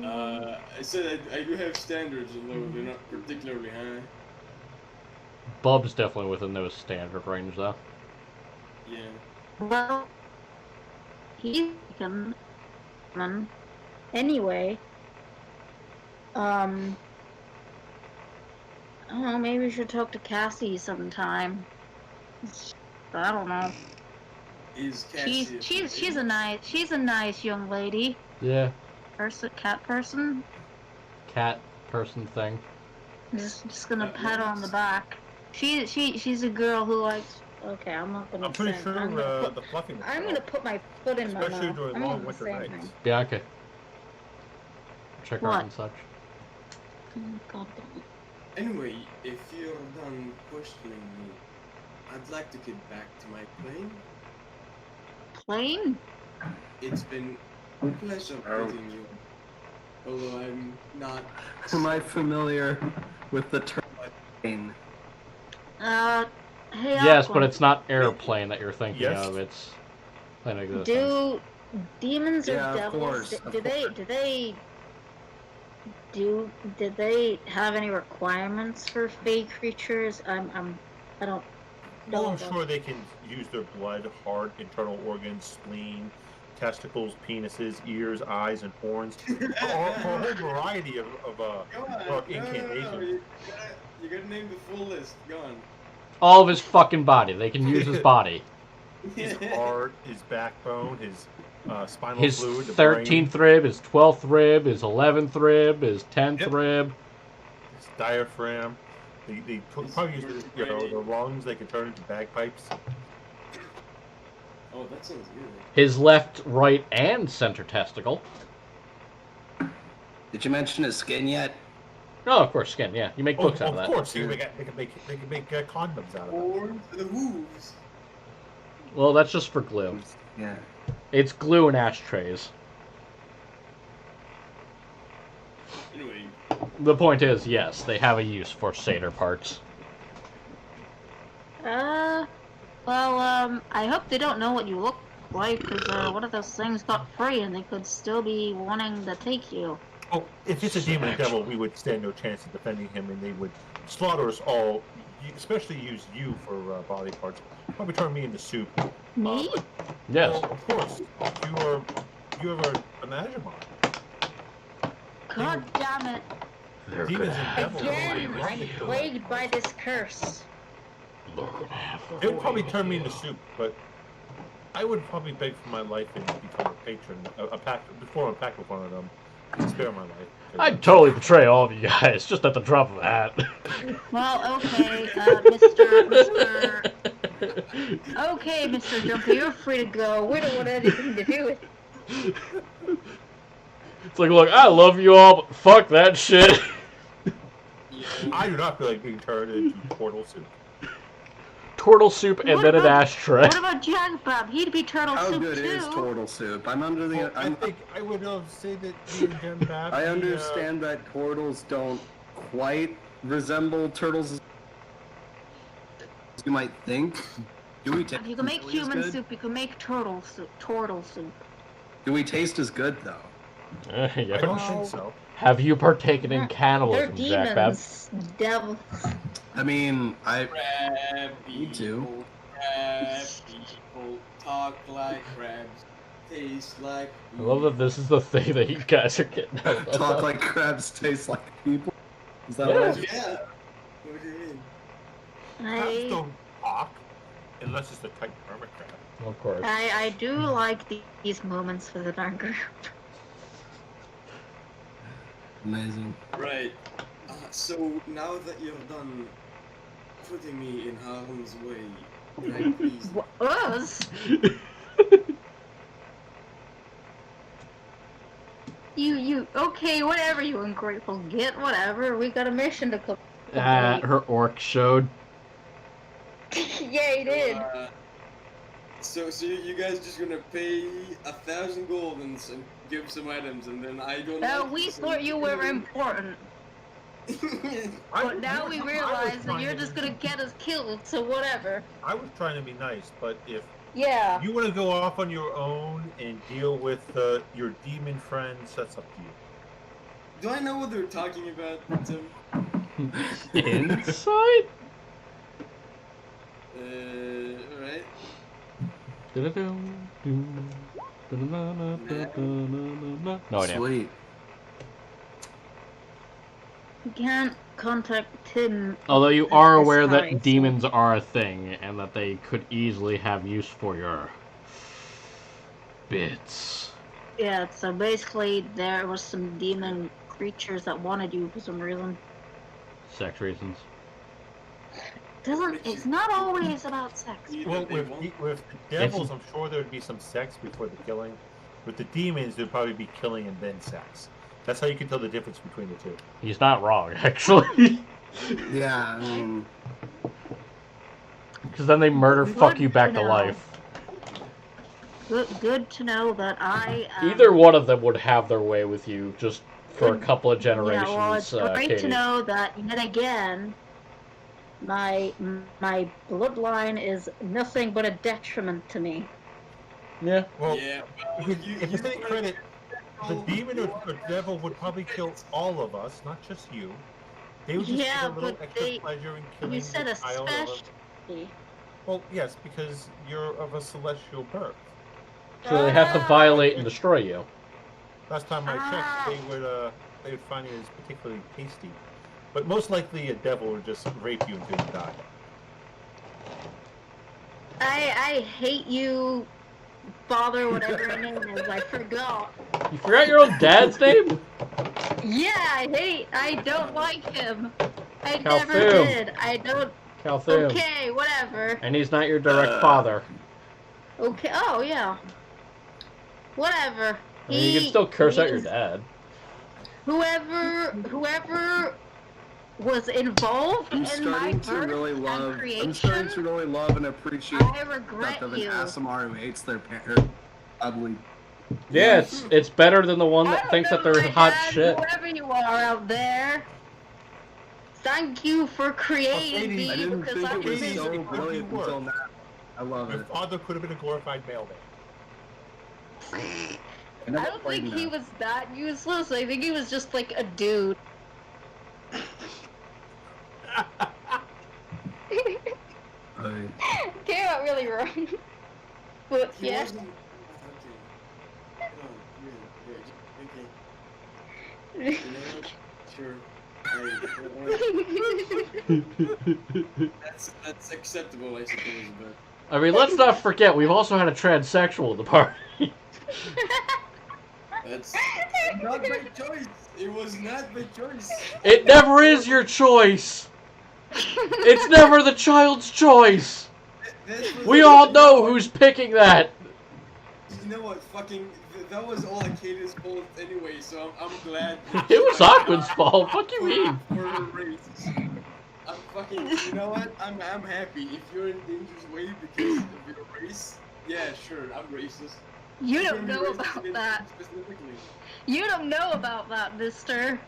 I said I do have standards, although they're not particularly high. Bub's definitely within those standard range, though. Yeah. Well, he's human. Anyway, I don't know. Maybe we should talk to Cassie sometime. I don't know. Is Cassie She's a nice young lady. Yeah. Cat person. Cat person thing. Just gonna pat her on the back. She's a girl who likes. Okay, I'm not gonna. I'm pretty say- sure I'm gonna put- the fluffing. I'm gonna put my foot in my mouth. Especially during I'm long gonna winter say nights. anything. Yeah, okay. Check her out What? and such. Oh, God damn it. Anyway, if you're done questioning me, I'd like to get back to my plane. Plane? It's been a pleasure meeting you. Although I'm not. Am I familiar with the term plane? Hey. Yes, Aqua, but it's not airplane that you're thinking Yes. of. It's plane of existence. Do demons or Yeah, of devils? course, of Did they have any requirements for fey creatures? I don't know. Well, I'm sure they can use their blood, heart, internal organs, spleen, testicles, penises, ears, eyes, and horns. For a whole variety of Go on. incantations. You gotta name the full list. Go on. All of his fucking body. They can use his body. His heart, his backbone, his spinal His fluid, the brain, 13th rib, his 12th rib, his 11th rib, his 10th Yep. rib. his diaphragm. They probably use the lungs. They can turn into bagpipes. Oh, that sounds good. His left, right, and center testicle. Did you mention his skin yet? Oh, of course, skin, yeah. You make books out of Of that. course, they can make condoms out of it. Or the hooves. Well, that's just for glue. Yeah. It's glue and ashtrays. Anyway, The point is, yes, they have a use for satyr parts. Well, I hope they don't know what you look like, because what if those things got free and they could still be wanting to take you? Oh, if it's a demon or devil, we would stand no chance of defending him, and they would slaughter us all, especially use you for body parts. Probably turn me into soup. Me? Yes. Well, of course. You have a Magimon. God damn it. Demons and devils. Again, I'm plagued by this curse. It would probably turn me into soup, but I would probably beg for my life and become a patron, a pact with one of them, and spare my life. I'd totally betray all of you guys, just at the drop of a hat. Well, okay, Mr. Okay, Mr. Jumper, you're free to go. We don't want anything to do with it. It's like, look, I love you all, but fuck that shit. yeah. I do not feel like being turned into turtle soup. Turtle soup and What then an about- ashtray. What about Jagbob? He'd be turtle How soup good too. is turtle soup? I'm under the. Well, I think I would say that me and Jim Bab. I understand that turtles don't quite resemble turtles as you might think. Do we taste If you can make equally as human good? soup, you can make turtle soup. Turtle soup. Do we taste as good though? I Yeah. don't think so. Have you partaken in They're cannibalism, Jack Bab? demons. Devils. I mean, I Crab Me too. people, crab people talk like crabs, taste like. I love that this is the thing that you guys are getting out of. talk like crabs taste like people. Is that Yeah. what it is? Yeah. What do you mean? Crabs I don't talk. Unless it's the Titan Hermit Crab. Of course. I do like these moments for the dark group. Amazing. Right. So now that you've done putting me in harm's way, can I please? Us? You, okay, whatever, you ungrateful git, whatever. We got a mission to complete. Her orc showed. Yeah, he did. So you guys just gonna pay 1,000 gold and give some items, and then I don't. No, like we this thought and- you were important. But now we realize that you're just gonna get us killed, so whatever. I was trying to be nice, but if Yeah. you want to go off on your own and deal with your demon friends, that's up to you. Do I know what they're talking about, Tim? Insight? Alright. No idea. Sweet. We can't contact Tim. Although you at are this aware time, that so- demons are a thing, and that they could easily have use for your bits. Yeah, so basically there was some demon creatures that wanted you for some reason. Sex reasons. It's not always about sex. Either Well, they with won't- with the devils, I'm sure there would be some sex before the killing. With the demons, there'd probably be killing and then sex. That's how you can tell the difference between the two. He's not wrong, actually. Yeah, I mean, Because then they murder fuck you back to Good to know. life. Good to know that I. Either one of them would have their way with you just for a couple of generations. Yeah, well, it's great Katie. to know that yet again, my bloodline is nothing but a detriment to me. Yeah. Well, Yeah. if it's any credit, the demon or devil would probably kill all of us, not just you. They would just Yeah, get a little but extra pleasure in killing You said the child of a- especially. Well, yes, because you're of a celestial birth. So they have to violate and destroy you. Last time I checked, they would find it as particularly tasty. But most likely a devil would just rape you until you die. I hate you, father, whatever your name is. I forgot. You forgot your own dad's name? Yeah, I don't like him. I Calthum. never did. I don't. Calthum. Okay, whatever. And he's not your direct father. Okay. Oh yeah. Whatever. I mean, you can still curse out your he's- dad. Whoever was involved I'm in my starting to birth really and love. creation, I'm starting to really love and appreciate I the regret fact of an you. ASMR who hates their parent. Ugly. Yeah, it's better than the one I that don't thinks that know, they're my hot dad, shit. Whoever you are out there, thank you for creating me I didn't because think I it was was so amazing. brilliant You were. until now. I love Your it. father could have been a glorified mailman. I never I don't played think he that. was that useless. I think he was just like a dude. Came out really wrong. But He yeah. wasn't. Okay. Oh, yeah, okay. You know what? Sure. That's acceptable, I suppose, but I mean, let's not forget, we've also had a transsexual in the party. that's not my choice. It was not my choice. It never is your choice. It's never the child's choice. We all know who's picking that. You know what? Fucking. That was all Akada's fault anyway, so I'm glad. It was Aqua's fault. What do you mean? For her race. I'm fucking. You know what? I'm happy. If you're in danger's way because of your race, yeah, sure, I'm racist. You don't You're know racist about against that. me Specifically. You don't know about that, mister.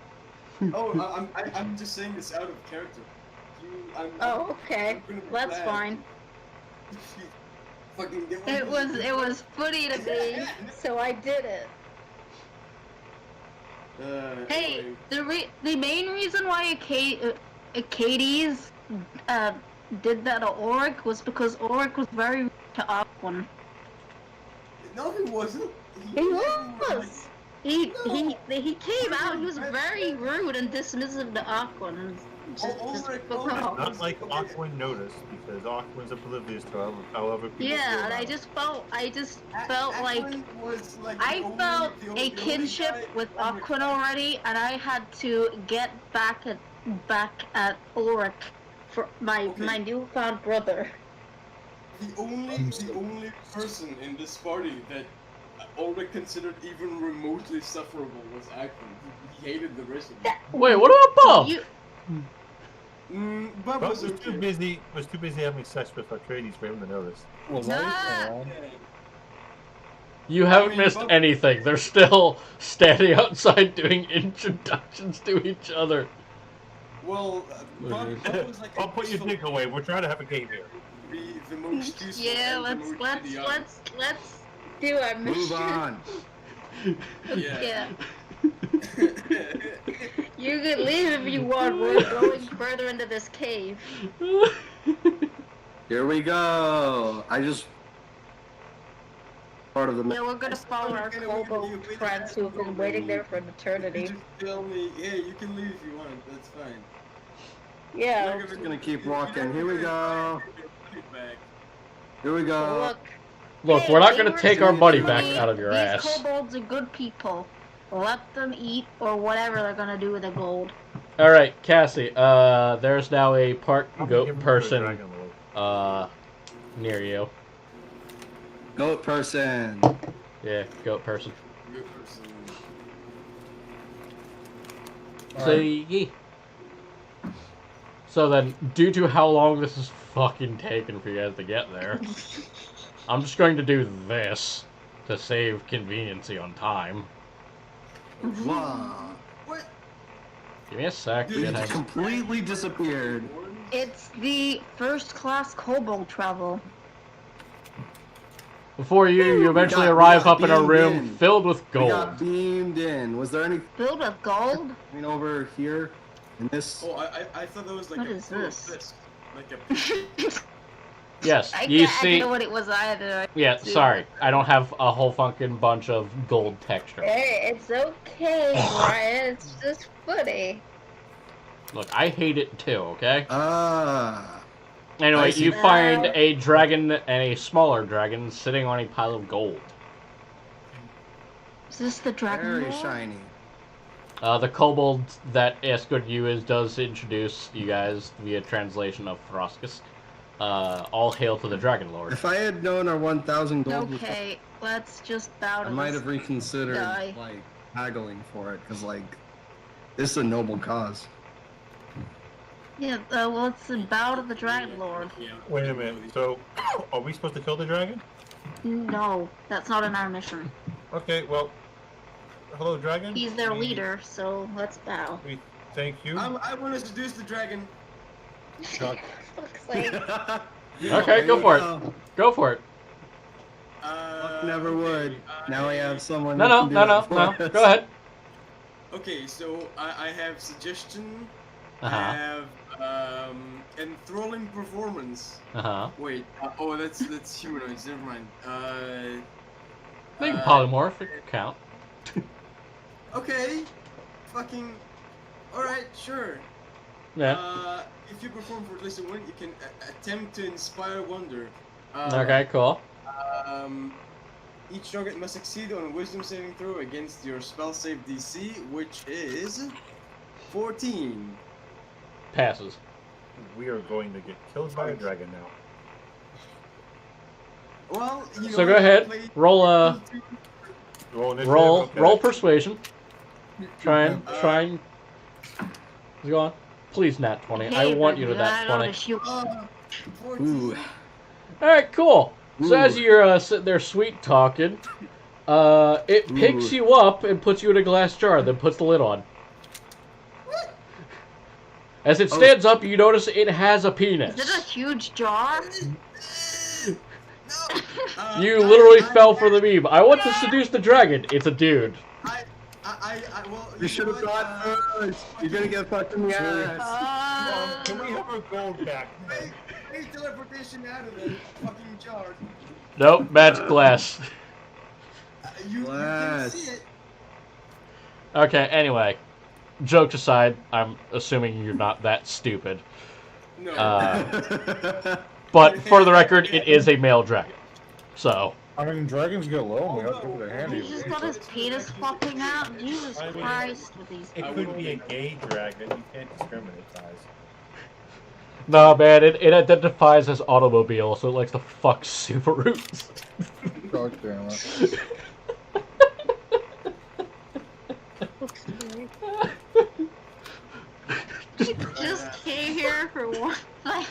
Oh, I'm just saying this out of character. Oh, okay. I'm gonna be That's glad. fine. Fucking get It was funny to me, so I did it. Hey, Anyway. the main reason why Acades did that to Auric was because Auric was very rude to Aquan. No, he wasn't. He was. He came out. He was very rude and dismissive to Aquan. And just Not like Aquan noticed, because Aquan's oblivious to however people feel yeah, and about I him. just felt like was like I the felt only- the a only kinship guy with on the- Aquan already, and I had to get back at Ulrich for my newfound brother. The only person in this party that Ulrich considered even remotely sufferable was Akron. He hated the rest of them. Wait, what about Bob? Bub But was was too busy having sex with Atreides for him to notice. Well, Ah. You haven't I mean, missed Bob- anything. They're still standing outside doing introductions to each other. Well, Bub was like I'll put your dick away. We're trying to have a game here. the most useful. Yeah, and the let's most do our mission. Move on. Yeah. You can leave if you want. We're going further into this cave. Here we go. I just part of the. Yeah, we're gonna follow our kobold friends who've been waiting there for an You eternity. just tell me, hey, you can leave if you want. That's fine. Yeah. Just gonna keep walking. Here we go. Back. Here we go. Look. Look, hey, we're not they gonna were take our telling money me back out of your ass. These kobolds are good people. Let them eat or whatever they're gonna do with the gold. Alright, Cassie, there's now a part I'll goat give him to a person, Dragon Lord. near you. Goat person. Yeah, goat person. Good person. So, yeah. So then, due to how long this is fucking taking for you guys to get there, I'm just going to do this to save conveniency on time. Wow. What? Give me a sec. Dude, Get It completely disappeared. It's the first class kobold travel. Before you eventually We arrive got up in a beamed room in. filled with We got gold. beamed in. Was there anything Filled with gold? over here in this? Oh, I thought that was like What a is full this? fist. Like a Yes, I you can't see. know what it was either. Yeah, sorry. I don't have a whole fucking bunch of gold texture. Hey, it's okay, Brian. It's just funny. Look, I hate it too, okay? Ah. I Anyway, see. you find a dragon and a smaller dragon sitting on a pile of gold. Is this the dragon? Very Lord? shiny. The kobold that escorted you does introduce you guys via translation of Throskus. All hail to the Dragon Lord. If I had known our 1,000 gold was Okay, let's just bow to I might this have reconsidered, guy. like, haggling for it, because, like, this is a noble cause. Yeah, let's bow to the Dragon Lord. Yeah. Wait a minute. So, are we supposed to kill the dragon? No, that's not in our mission. Okay. Well, hello, dragon. He's their We- leader, so let's bow. We thank you. I want to seduce the dragon. Chuck. Fuck's sake. Okay, go for it. Go for it. Never would. Now I have someone. No, who no, can do no, it no, for no. us. Go ahead. Okay, so I have suggestion. I Uh-huh. have enthralling performance. Uh-huh. Wait. Oh, that's humanoids. Never mind. They can polymorph. It can count. Okay. Fucking. All right. Sure. Yeah. If you perform for at least a win, you can attempt to inspire wonder. Okay, cool. Each target must succeed on a wisdom saving throw against your spell save DC, which is 14. Passes. We are going to get killed by a dragon now. Well, you know. So go ahead. play- Roll Roll initiative. roll Okay. roll persuasion. Try and go on. Please nat 20. I Hey, want you to but nat I don't 20. shoot. 14. Ooh. Alright, cool. So Ooh. as you're sitting there sweet talking, it picks Ooh. you up and puts you in a glass jar, then puts the lid on. As it stands up, you notice it has a penis. Is it a huge jar? No. You literally fell for the meme. I want to seduce the dragon. It's a dude. Well, You should have thought first. You're gonna get fucked in the ass. Can we have our gold back? Hey, teleportation out of the fucking jar. Nope, magic glass. You can Glass. see it. Okay, anyway. Jokes aside, I'm assuming you're not that stupid. No. But for the record, it is a male dragon. So, I mean, dragons get lonely. Oh, I'll give it a no. handy. He's just got his penis popping out. Jesus I mean, Christ with these It could be a gay dragon. You can't discriminate, guys. nah, man, it identifies as automobile, so it likes to fuck Subarus. God damn it. Just came here for one thing.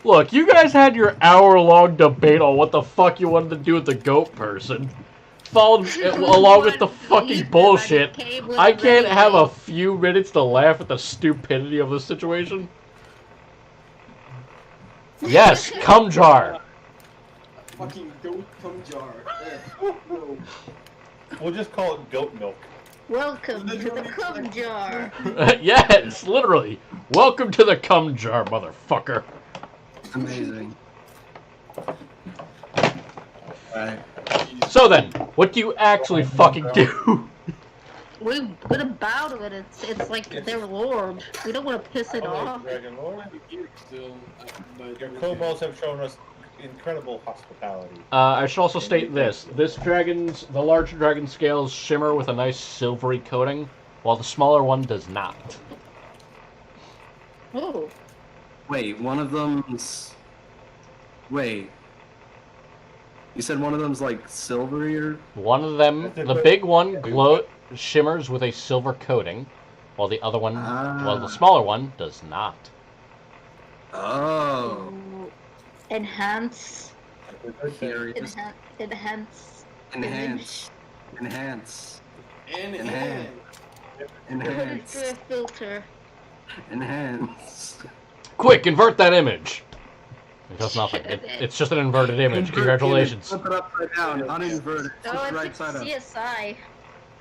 Look, you guys had your hour-long debate on what the fuck you wanted to do with the goat person. Followed along with the fucking bullshit. I can't have a few minutes to laugh at the stupidity of this situation. Yes, cum jar. Fucking goat cum jar. There. No. We'll just call it goat milk. Welcome to the cum jar. Yes, literally. Welcome to the cum jar, motherfucker. Amazing. Alright. So then, what do you actually fucking do? We wouldn't bow to it. It's like their lord. We don't want to piss it Hello, off. Dragon Lord. Still, but Your kobolds have shown us incredible hospitality. I should also state this. The larger dragon scales shimmer with a nice silvery coating, while the smaller one does not. Oh. Wait, one of them's. Wait. You said one of them's like silvery or. One of them, the big one, shimmers with a silver coating, while the other one, well, the smaller one, does not. Oh. Enhance. Curious. Enhance. Enhance. Enhance. and Enhance. Put it Enhance. through a filter. Enhance. Quick, invert that image. It does nothing. It's just an inverted image. Invert Congratulations. Flip it upside down. Uninvert it. Flip Oh, it it's right like side up. CSI.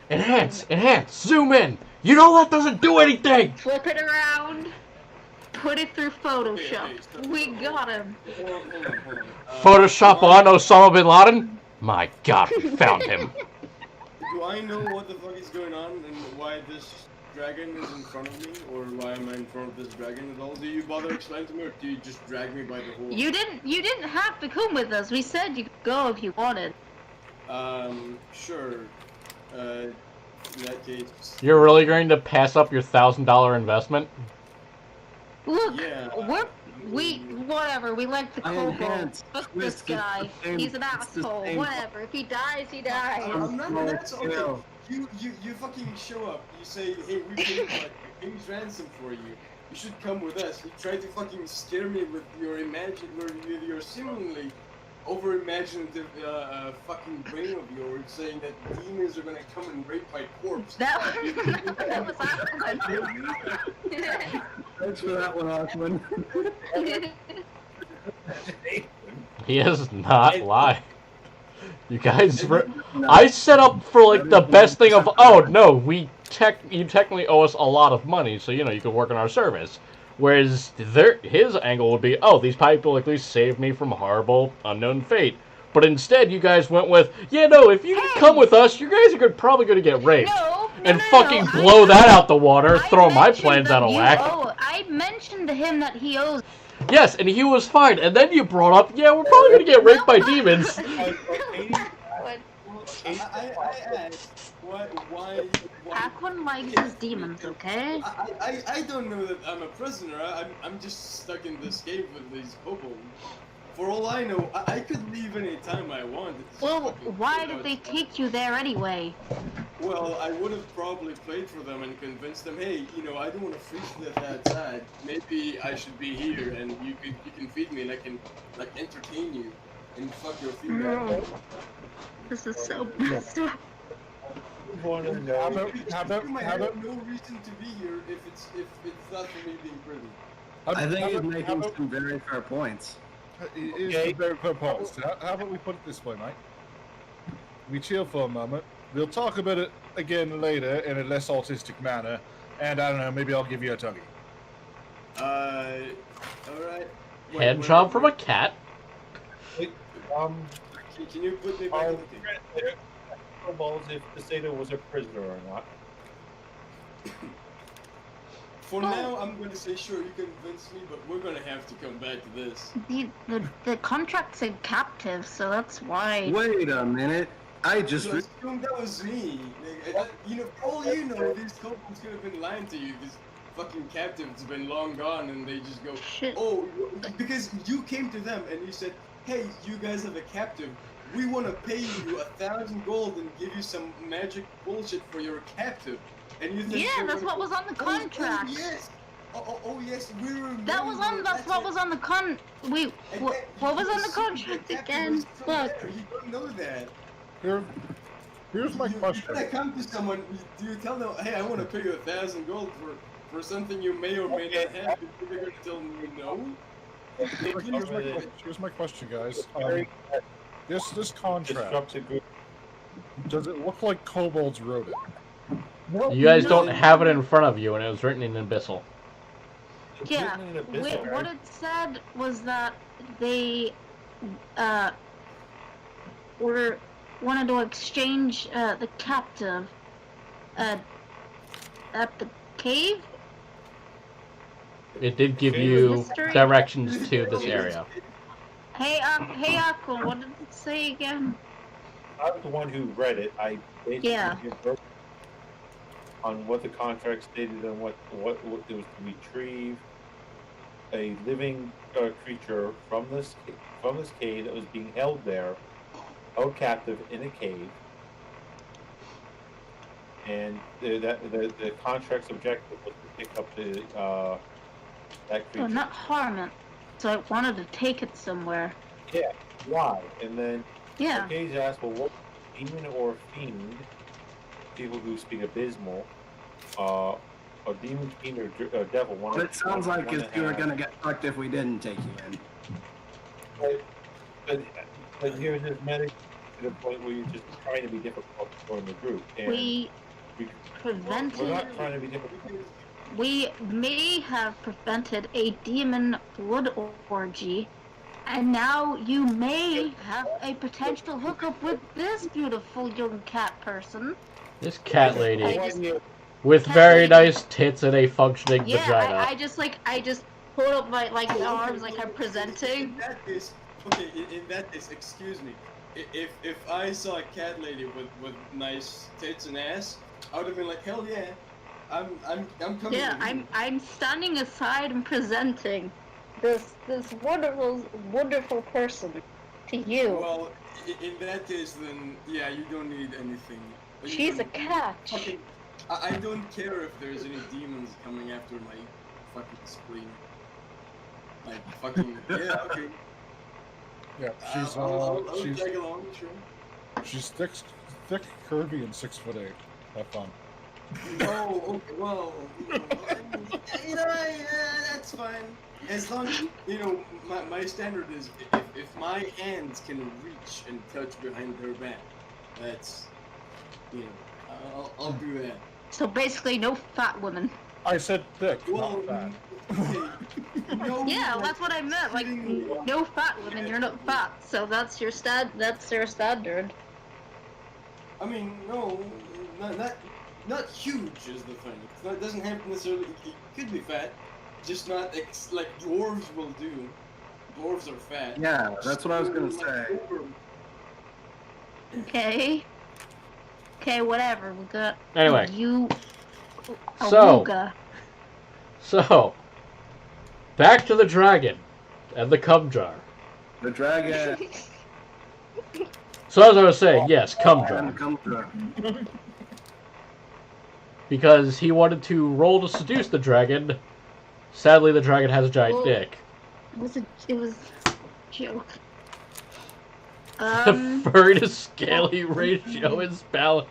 Enhance, enhance, zoom in. You know that doesn't do anything. Flip it around. Put it through Photoshop. We got him. Hold on. Photoshop on Osama bin Laden. My God, we found him. Do I know what the fuck is going on and why this dragon is in front of me, or why am I in front of this dragon at all? Do you bother explain to me, or do you just drag me by the horse? You didn't have to come with us. We said you could go if you wanted. Sure. In that case. You're really going to pass up your $1,000 investment? Look, Yeah. whatever. We like the I kobold. enhance. Fuck Twist this it guy. the same- He's an it's the asshole. same- Whatever. If he dies, he dies. I'm not an asshole. Okay, Scale. you fucking show up. You say, hey, we paid like a king's ransom for you. You should come with us. You try to fucking scare me with your seemingly over-imaginative fucking brain of yours, saying that demons are gonna come and rape my corpse. That was awesome. Thanks for that one, Osman. He is not lying. You guys, I set up for like the best thing of, oh no, you technically owe us a lot of money, so you know you could work on our service. Whereas his angle would be, oh, these people at least saved me from horrible, unknown fate. But instead, you guys went with, yeah, no, if you come with us, you guys are probably going to get raped. And fucking blow that out the water, throw my plans out of whack. I mentioned to him that he owes. Yes, and he was fine. And then you brought up, yeah, we're probably going to get raped by demons. I asked, why? Aquan likes his demons, okay? I don't know that I'm a prisoner. I'm just stuck in this cave with these kobolds. For all I know, I could leave any time I want. Well, why did they take you there anyway? Well, I would have probably played for them and convinced them, hey, you know, I don't want to freeze to death outside. Maybe I should be here, and you can feed me, and I can like entertain you and fuck your feet up. This is so messed up. How about You might have no reason to be here if it's not for me being prison. I think he's making some very fair points. It is a very fair point. How about we put it this way, mate? We chill for a moment. We'll talk about it again later in a less autistic manner, and I don't know, maybe I'll give you a tuggy. Alright. Hand job from a cat? Can you put me back in the team? Kobolds if the satyr was a prisoner or not. For now, I'm gonna say sure you convinced me, but we're gonna have to come back to this. The contract said captive, so that's why. Wait a minute. I just. So assume that was me. You know, for all you know, these kobolds could have been lying to you. These fucking captives have been long gone, and they just go, Shit. oh, because you came to them and you said, hey, you guys have a captive. We want to pay you 1,000 gold and give you some magic bullshit for your captive. And you think Yeah, that's what was on the contract. Oh, yes. Oh, yes, we remember. That was on. That's what was on the con. Wait, what was on the contract again? Look. You don't know that. Here's my question. When I come to someone, do you tell them, hey, I want to pay you 1,000 gold for something you may or may not have? They're going to tell me no? Here's my question, guys. This contract, does it look like kobolds wrote it? You guys don't have it in front of you, and it was written in Abyssal. Yeah. What it said was that they wanted to exchange the captive at the cave. It did give you History? directions to this area. Hey, Akko, what did it say again? I was the one who read it. I basically Yeah. on what the contract stated and what it was to retrieve a living creature from this cave that was being held there, held captive in a cave, and the contract's objective was to pick up that creature. Oh, not harm it. So I wanted to take it somewhere. Yeah, why? And then Yeah. Cage asked, well, what demon or fiend, people who speak abysmal, a demon, fiend, or devil. But it sounds like you were gonna get fucked if we didn't take you in. But here's this medic to the point where you're just trying to be difficult to join the group. And We we're prevented. not trying to be difficult. We may have prevented a demon blood orgy, and now you may have a potential hookup with this beautiful young cat person. This cat lady I just- with cat very lady. nice tits and a functioning Yeah, vagina. I just hold up my arms like I'm presenting. In that case, in that case, excuse me. If I saw a cat lady with nice tits and ass, I would have been like, hell yeah, I'm coming. Yeah, with you. I'm standing aside and presenting this wonderful person to you. Well, in that case, then yeah, you don't need anything. You She's a don't- catch. fucking- I don't care if there's any demons coming after my fucking spleen. Like fucking yeah, okay. Yeah, she's I'll she's tag along, sure. she's thick, curvy, and 6'8". Have fun. Oh, okay, well, that's fine. As long as, my standard is if my hands can reach and touch behind her back, that's, I'll do that. So basically, no fat women. I said thick, Well, not fat. no, Yeah, like, that's what I meant. Like, sitting- no fat women. You're not fat, so that's your That's their standard. I mean, no, not huge is the thing. It doesn't have to necessarily. It could be fat, just not like dwarves will do. Dwarves are fat. Yeah, that's what I was gonna say. Okay. Okay, whatever. We got. Anyway. You. So- Awooga. So, back to the dragon and the cum jar. The dragon So as I was saying, yes, cum and jar. come through. Because he wanted to roll to seduce the dragon. Sadly, the dragon has a giant Well- dick. It was a joke. The furry to scaly ratio is balanced.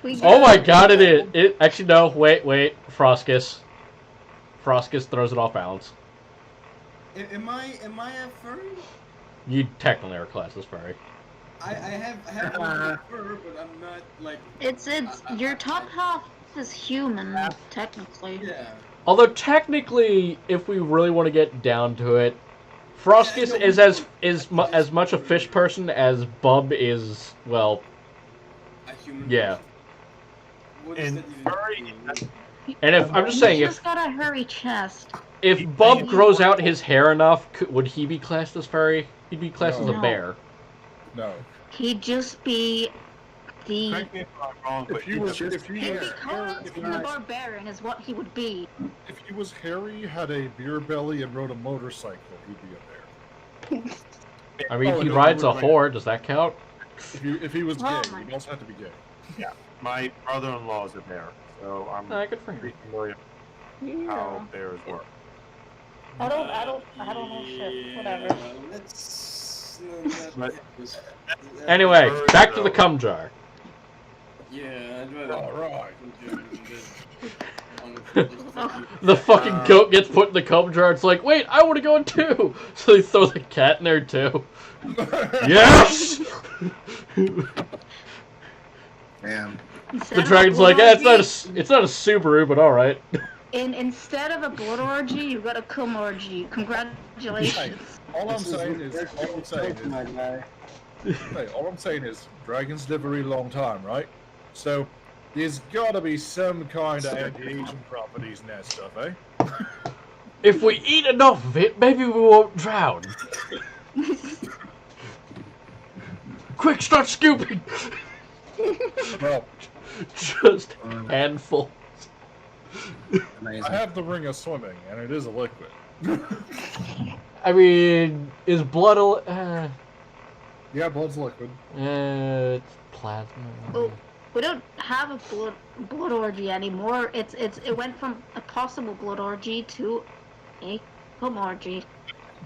We Oh my got- god, it is. It actually no. Wait. Froskus throws it off balance. Am I a furry? You technically are classed as furry. I have a fur, but I'm not like. It's your top half is human, technically. Yeah. Although technically, if we really want to get down to it, Froskus Yeah, is no, as much a fish person as Bub is. Well, A human. yeah. person. What is And that even furry, mean? And if I'm just You saying, just got a hairy chest. if Bub grows out his hair enough, would he be classed as furry? He'd be classed as a No. bear. No. He'd just be the. correct me if I'm wrong, but If you was just if you He'd was be Conan if the you, Barbarian, is what he would be. if he was hairy, had a beer belly, and rode a motorcycle, he'd be a bear. I mean, Oh, he no, rides you a would whore. Does that count? If he was Oh gay, my- he'd also have to be gay. my brother-in-law is a bear, so I'm Good for him. pretty familiar with how bears work. I don't know shit. Whatever. Let's. But- Anyway, Furry, back to the though. cum jar. Yeah, I'd rather. All right. The fucking goat gets put in the cum jar. It's like, wait, I want to go in too. So they throw the cat in there too. Yes. Damn. The dragon's like, it's not a Subaru, but all right. Instead of a blood orgy, you got a cum orgy. Congratulations. All I'm This saying is is, my guy. hey, all I'm saying is, dragons live a very long time, right? So, there's got to be some kind of anti-aging properties in that stuff, eh? If we eat enough of it, maybe we won't drown. Quick, start scooping. Well, Just handful. I Amazing. have the ring of swimming, and it is a liquid. I mean, is blood Yeah, blood's liquid. it's plasma. Oh, we don't have a blood orgy anymore. It went from a possible blood orgy to a cum orgy.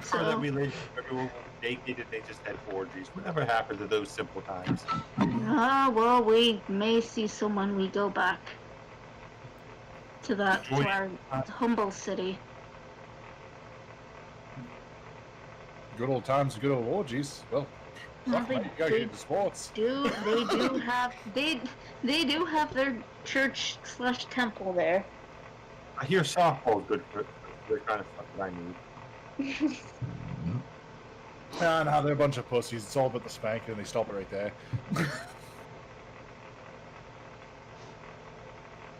So that So, related everyone naked and they just had orgies. Whatever happened to those simple times? well, we may see someone we go back to our humble city. Good old times, good old orgies. Well, Well, fuck, man, you gotta get into sports. They do have their church / temple there. I hear softball's good for the kind of stuff that I need. Nah, they're a bunch of pussies. It's all about the spanking, and they stop it right there.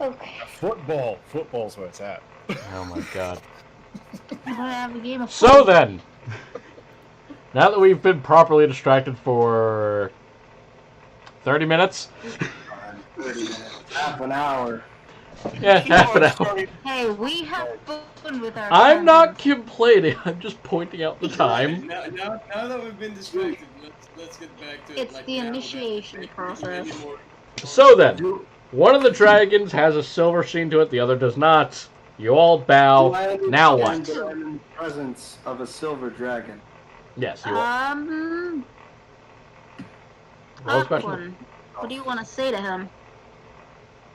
Okay. Football's where it's at. Oh my god. I have a game of So then, now that we've been properly distracted for 30 minutes, 30 minutes. Half an hour. yeah, half an hour. Hey, we have fun with our I'm not friends. complaining. I'm just pointing out the time. Now that we've been distracted, let's get back to it. It's like, the now initiation that- process. anymore. So then, one of the dragons has a silver sheen to it. The other does not. You all bow. Do I understand Now what? that I'm in the presence of a silver dragon. Yes, you are. What was the question? Aquan, what do you want to say to him?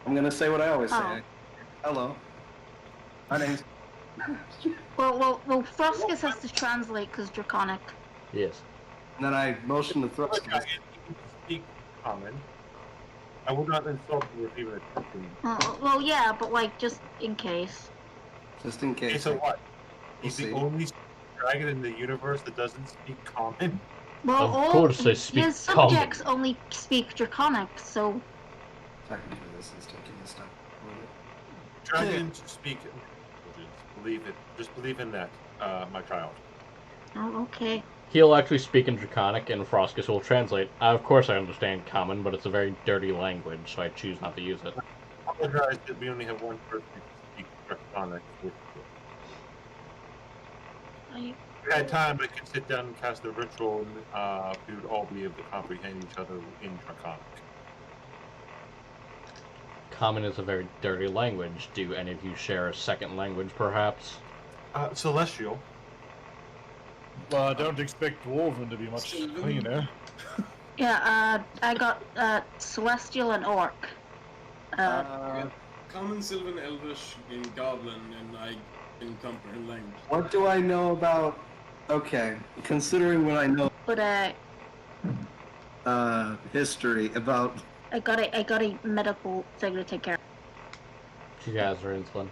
I'm gonna say what I always say. Oh. Hello. My name's. Well, Froskus has to translate because Draconic. Yes. And then I motion to Look, thrust. I speak common. I will not insult you with even a token. Well, yeah, but like just in case. Just in Okay, case. so what? We'll He's the see. only dragon in the universe that doesn't speak common? Well, Of all course they speak his common. subjects only speak Draconic, so Technically, this is taking this time. Dragons speak languages. Believe it. Just believe in that, my child. oh, okay. He'll actually speak in Draconic, and Froskus will translate. Of course, I understand Common, but it's a very dirty language, so I choose not to use it. I apologize that we only have one person who speaks Draconic. If we had time, I could sit down and cast a ritual, and we would all be able to comprehend each other in Draconic. Common is a very dirty language. Do any of you share a second language, perhaps? Celestial. Well, I don't expect Dwarven to be much cleaner. Yeah, I got Celestial and Orc. Common, Sylvan, Elvish, and Goblin, and I can comprehend language. What do I know about? Okay, considering what I know, But history about. I got a medical thing to take care of. You guys are insulin.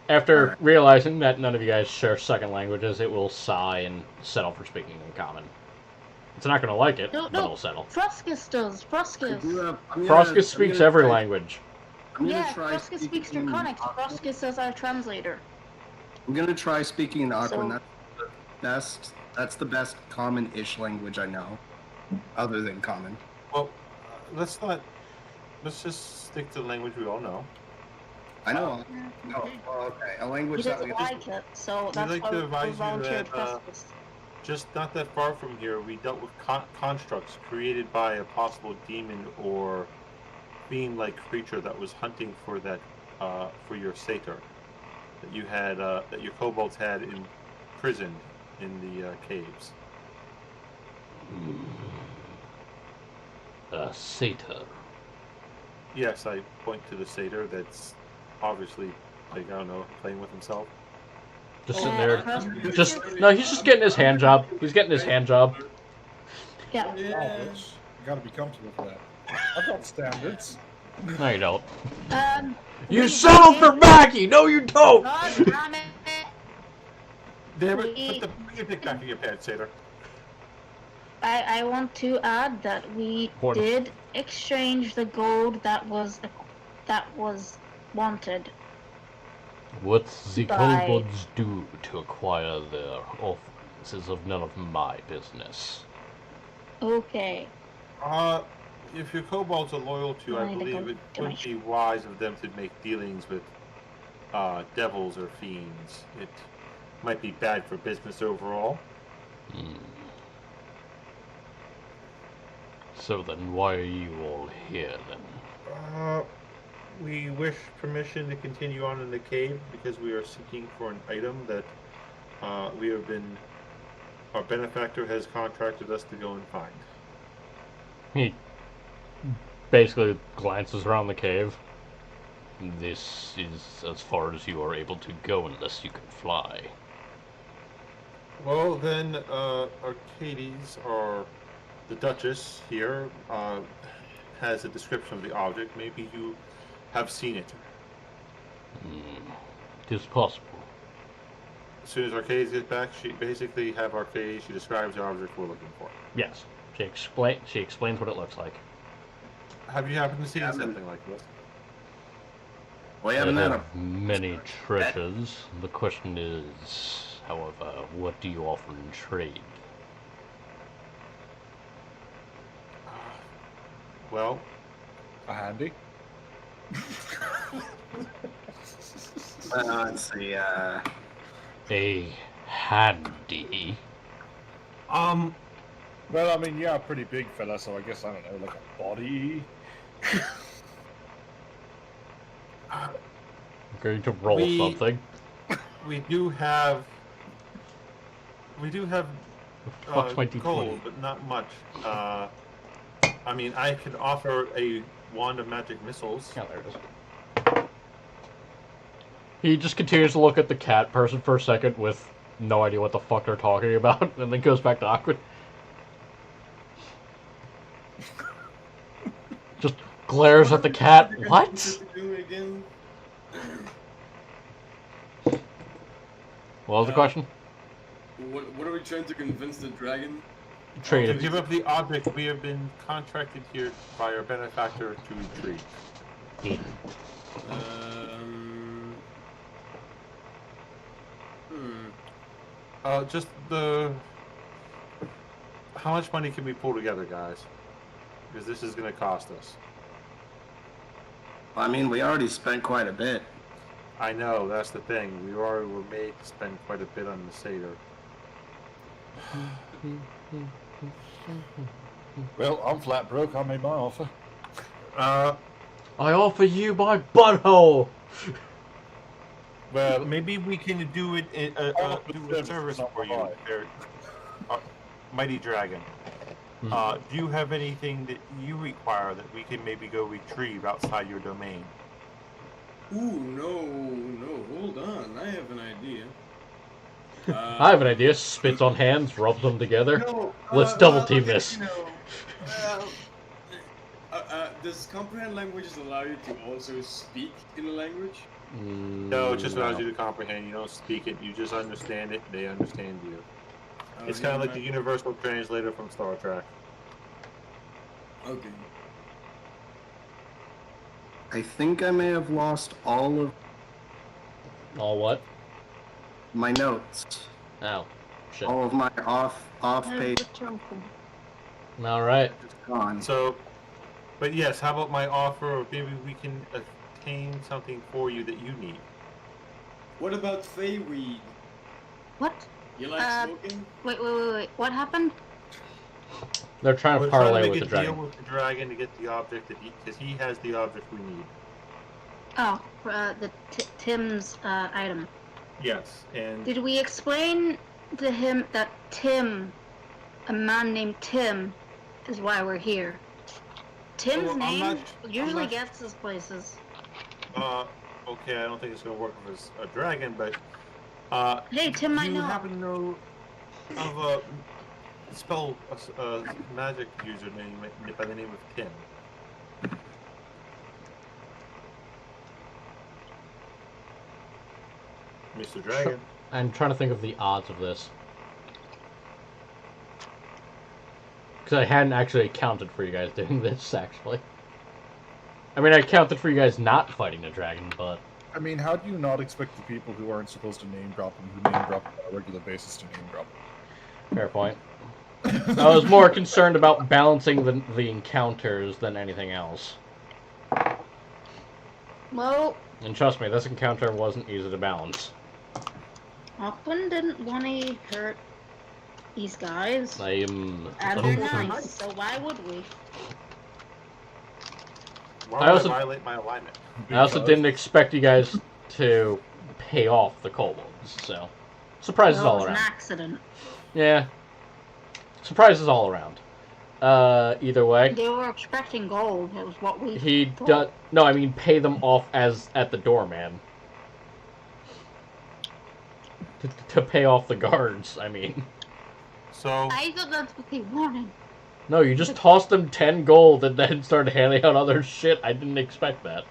After realizing that none of you guys share second languages, it will sigh and settle for speaking in Common. It's not gonna like it, No, but no. it'll settle. Froskus does. Froskus. Froskus speaks every language. Yeah, Froskus speaks Draconic. Froskus is our translator. I'm gonna try speaking in Aquan. So- That's the best common-ish language I know, other than common. Well, let's just stick to the language we all know. I know. No, well, okay, a language He that doesn't we like it, so that's like why to we advise you volunteered that, Froskus. Just not that far from here, we dealt with constructs created by a possible demon or fiend-like creature that was hunting for that for your satyr that you had that your kobolds had imprisoned in the caves. A satyr. Yes, I point to the satyr that's obviously, like, I don't know, playing with himself. Just sitting there. Froskus- Just no, he's just getting his hand job. He's getting his hand job. Yeah. Yeah. You gotta be comfortable for that. I've got standards. No, you don't. We settle for did- Maggie. No, you don't. God damn it. Damn it! We- Put your dick back in your pants, satyr. I want to add that we Horn. did exchange the gold that was wanted. What the Bye. kobolds do to acquire their offerings is of none of my business. Okay. If your kobolds are loyal to, I I need to believe go it to my would be wise of them to make dealings with devils or fiends. It might be bad for business overall. Hmm. So then, why are you all here then? We wish permission to continue on in the cave because we are seeking for an item that our benefactor has contracted us to go and find. He basically glances around the cave. This is as far as you are able to go unless you can fly. Well, then, Arcades, or the Duchess here, has a description of the object. Maybe you have seen it. It is possible. As soon as Arcades gets back, she describes the object we're looking for. Yes. She explains what it looks like. Have you happened to see something like this? Well, They haven't had have many treasures. The question is, however, what do you offer in trade? Well, A handy. let's see. A handy. Well, I mean, yeah, a pretty big fella, so I guess, I don't know, like a body. I'm going to roll something. we do have Fuck's my D20. gold, but not much. I mean, I could offer a wand of magic missiles. Yeah, there it is. He just continues to look at the cat person for a second with no idea what the fuck they're talking about, and then goes back to awkward. Just glares at the cat. What? Again? What was the question? What are we trying to convince the dragon? To Traded. give up the object, we have been contracted here by our benefactor to retrieve. Just the... How much money can we pull together, guys? Because this is going to cost us. I mean, we already spent quite a bit. I know, that's the thing. We already were made to spend quite a bit on the satyr. Well, I'm flat broke. I made my offer. I offer you my butthole! Well, maybe we can do it. Do a service for you, there, mighty dragon. Do you have anything that you require that we can maybe go retrieve outside your domain? Ooh, no, hold on. I have an idea. I have an idea. Spits on hands, rubs them together. No, Let's double team this. Does comprehend languages allow you to also speak in a language? No, it just allows you to comprehend. You don't speak it. You just understand it. They understand you. It's kind of like the universal translator from Star Trek. Okay. I think I may have lost all of All what? my notes. Oh, shit. All of my off page All right. is gone. So, but yes, how about my offer of maybe we can obtain something for you that you need? What about Fey weed? What? You like smoking? Wait. What happened? They're trying to We're trying to parlay make with a the dragon. deal with the dragon to get the object that because he has the object we need. Oh, the Tim's item. Yes, and Did we explain to him that Tim, a man named Tim, is why we're here? Tim's Well, I'm name not- usually I'm not- gets us places. okay, I don't think it's gonna work with a dragon, but Hey, Tim might you know. happen to know of a magic username by the name of Tim? Mr. Dragon. I'm trying to think of the odds of this. Because I hadn't actually accounted for you guys doing this, actually. I mean, I accounted for you guys not fighting the dragon, but... I mean, how do you not expect the people who aren't supposed to name drop them, who name drop them on a regular basis, to name drop them? Fair point. I was more concerned about balancing the encounters than anything else. Well, And trust me, this encounter wasn't easy to balance. Auckland didn't want to hurt these guys. I am... And they're nice, so why would we? Why I would also- I violate my alignment? I also didn't expect you guys to pay off the kobolds, so... Surprises Well, it all was an around. accident. Yeah. Surprises all around. Either way, They were expecting gold. It was what we he thought. does... No, I mean pay them off as at the door, man. To pay off the guards, I mean. So I thought that's what they wanted. No, you just tossed them 10 gold and then started handing out other shit. I didn't expect that.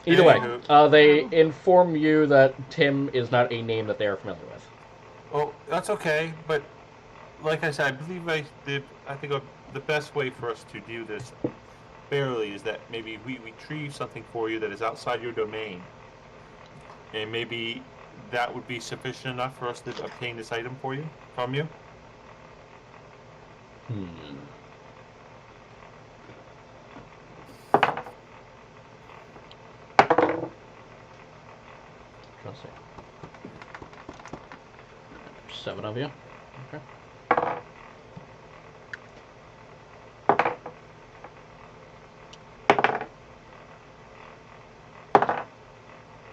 Either way, they inform you that Tim is not a name that they are familiar with. well, that's okay, but like I said, I believe I think the best way for us to do this fairly is that maybe we retrieve something for you that is outside your domain, and maybe that would be sufficient enough for us to obtain this item for you from you. Let's see. 7 of you. Okay.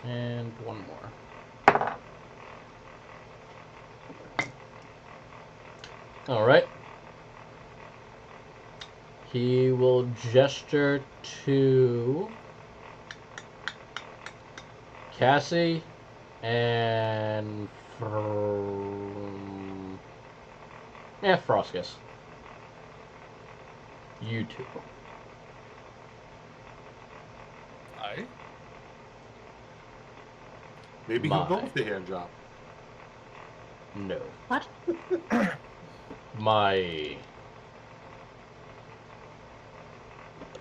And one more. Alright. He will gesture to Cassie and Froskus. You two. Aye. Maybe he'll go My. with the hand job. No. What? My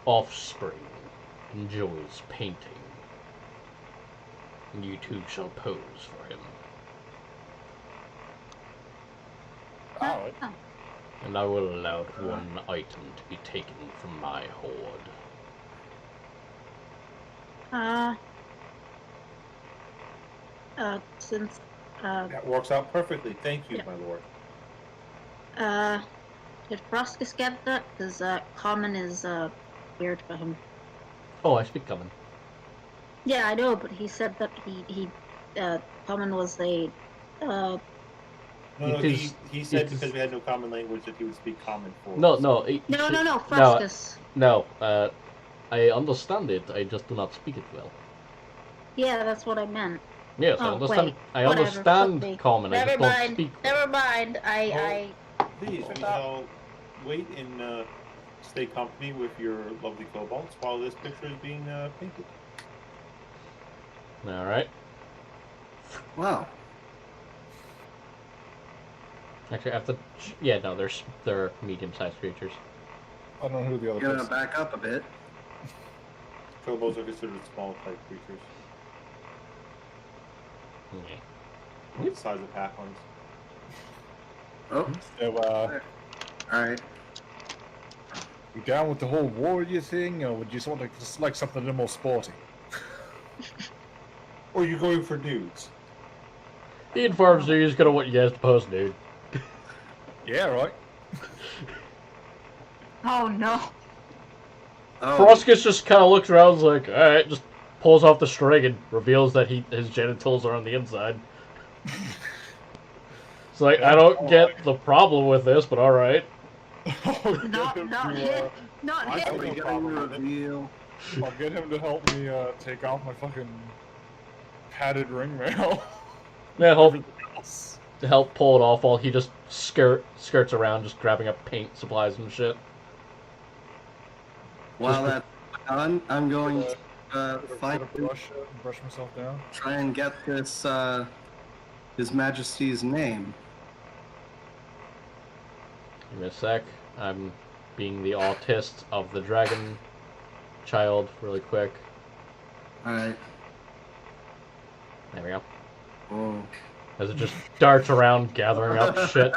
offspring enjoys painting. You two shall pose for him. Alright. Oh. And I will allow one item to be taken from my hoard. Since, That works out perfectly. Thank you, Yeah. my lord. did Froskus get that? Because, common is, weird for him. Oh, I speak common. Yeah, I know, but he said that common was a, No, Because he said it's- because we had no common language that he would speak common for us. No, no, Froskus. No, I understand it, I just do not speak it well. Yeah, that's what I meant. Yes, I Oh, understand. wait, I whatever, understand fuck me. common, I Never just don't mind, speak. never mind, Please, we shall wait and stay company with your lovely kobolds while this picture is being painted. Alright. Wow. Actually, I have to. Yeah, no, they're medium-sized creatures. I don't know who the other You're gonna person. back up a bit. Kobolds are considered small type creatures. Yeah. The size of halflings. Oh, So, alright. you down with the whole warrior thing, or would you just want to just like something a little more sporty? Or you're going for nudes. He informs you he's gonna want you guys to pose nude. Yeah, right. Oh no. Oh, Froskus just kind of looks around, and is like, "All right," just pulls off the string and reveals that his genitals are on the inside. It's like, I don't get the problem with this, but all right. Not him. Not I him. don't we no got problem a with it. reveal. I'll get him to help me take off my fucking padded ring mail. Yeah, Everything else. to help pull it off while he just skirts around, just grabbing up paint supplies and shit. While that's done, I'm going to Get a brush myself down. try and get this His Majesty's name. Give me a sec. I'm being the autist of the dragon child really quick. Alright. There we go. Whoa. As it just darts around, gathering up shit.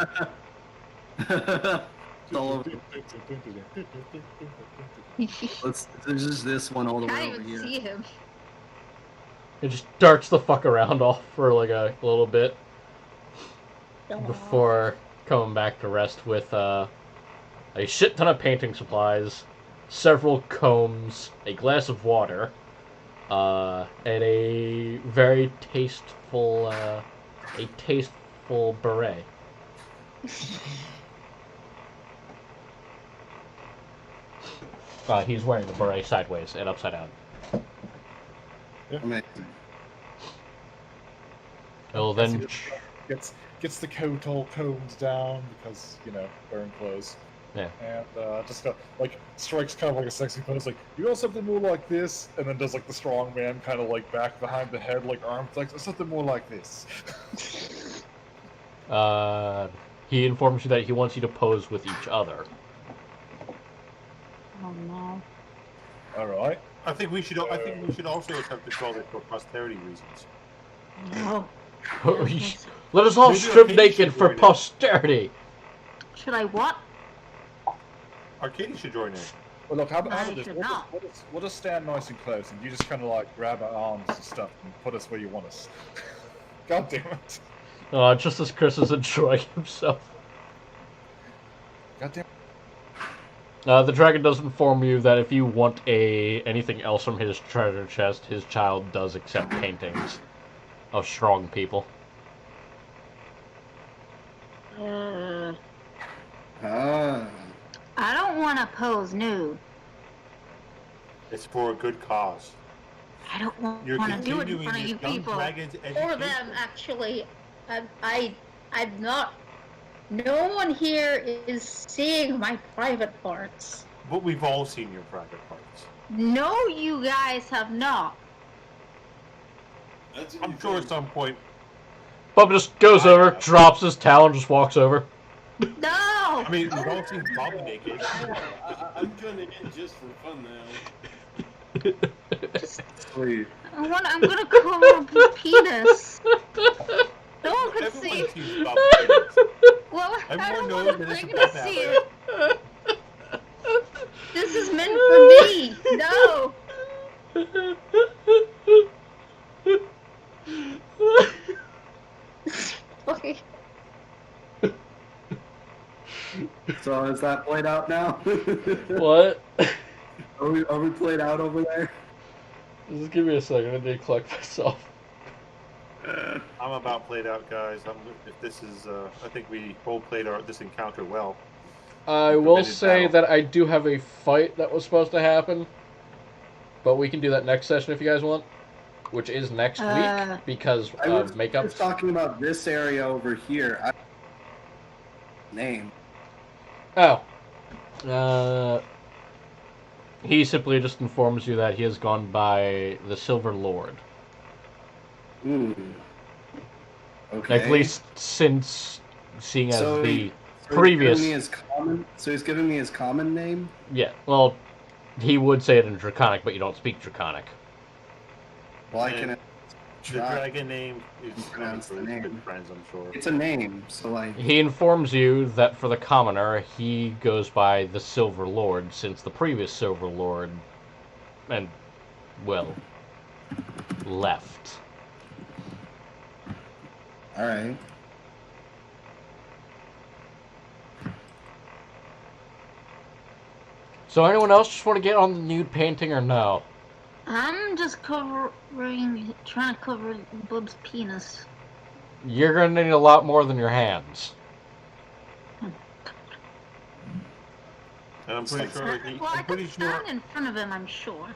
It's all over. There's just this one all the way Can't over even here. see him. It just darts the fuck around off for like a little bit before coming back to rest with a shit ton of painting supplies, several combs, a glass of water, and a very tasteful beret. He's wearing the beret sideways and upside down. Amazing. Well then, Gets the coat all combed down because wearing clothes. yeah. And just like strikes kind of like a sexy pose, like you want something more like this, and then does like the strong man kind of like back behind the head, like arm flex, or something more like this. He informs you that he wants you to pose with each other. Oh no. All right. I think we should also attempt to call it for posterity reasons. No. Let us all Maybe strip Arcadia naked should for join in. posterity. Should I what? Arcadia should join in. Well, look, how I about this? should We'll not. we'll just stand nice and close, and you just kind of like grab our arms and stuff and put us where you want us. God damn it! Just as Chris is enjoying himself. God damn. The dragon does inform you that if you want anything else from his treasure chest, his child does accept paintings of strong people. Ah. I don't want to pose nude. It's for a good cause. I don't want You're to do it in continuing front of this you young people. dragon's Or education. them, actually. I'm not. No one here is seeing my private parts. But we've all seen your private parts. No, you guys have not. That's what I'm you sure at think. some point. Bob just goes over, drops his towel, and just walks over. No! I mean, we've all seen Bob naked. I'm doing it just for fun now. Sweet. I'm gonna cover up his penis. No one can see Everyone it. sees Bob naked. Well, I Everyone don't knows want that it's Greg above to see average. it. This is meant for me. No. Okay. So is that played out now? What? Are we played out over there? Just give me a second, I need to collect myself. I'm about played out, guys. If this is, I think we both played this encounter well. I will Committed say battle. that I do have a fight that was supposed to happen, but we can do that next session if you guys want, which is next week because I was of makeup. just talking about this area over here. Name. Oh. He simply just informs you that he has gone by the Silver Lord. Ooh. Okay. At least since seeing as So the So previous. he's giving me his common name. Yeah, well, he would say it in Draconic, but you don't speak Draconic. Well, I And can the try. dragon name is Pronounce the good name. friends, I'm sure. It's a name, so like. He informs you that for the commoner, he goes by the Silver Lord, since the previous Silver Lord, and, well, left. All right. So anyone else just want to get on the nude painting or no? I'm just trying to cover Bub's penis. You're going to need a lot more than your hands. And I'm pretty sure. Well, I I'm pretty could sure stand in front of him, I'm sure.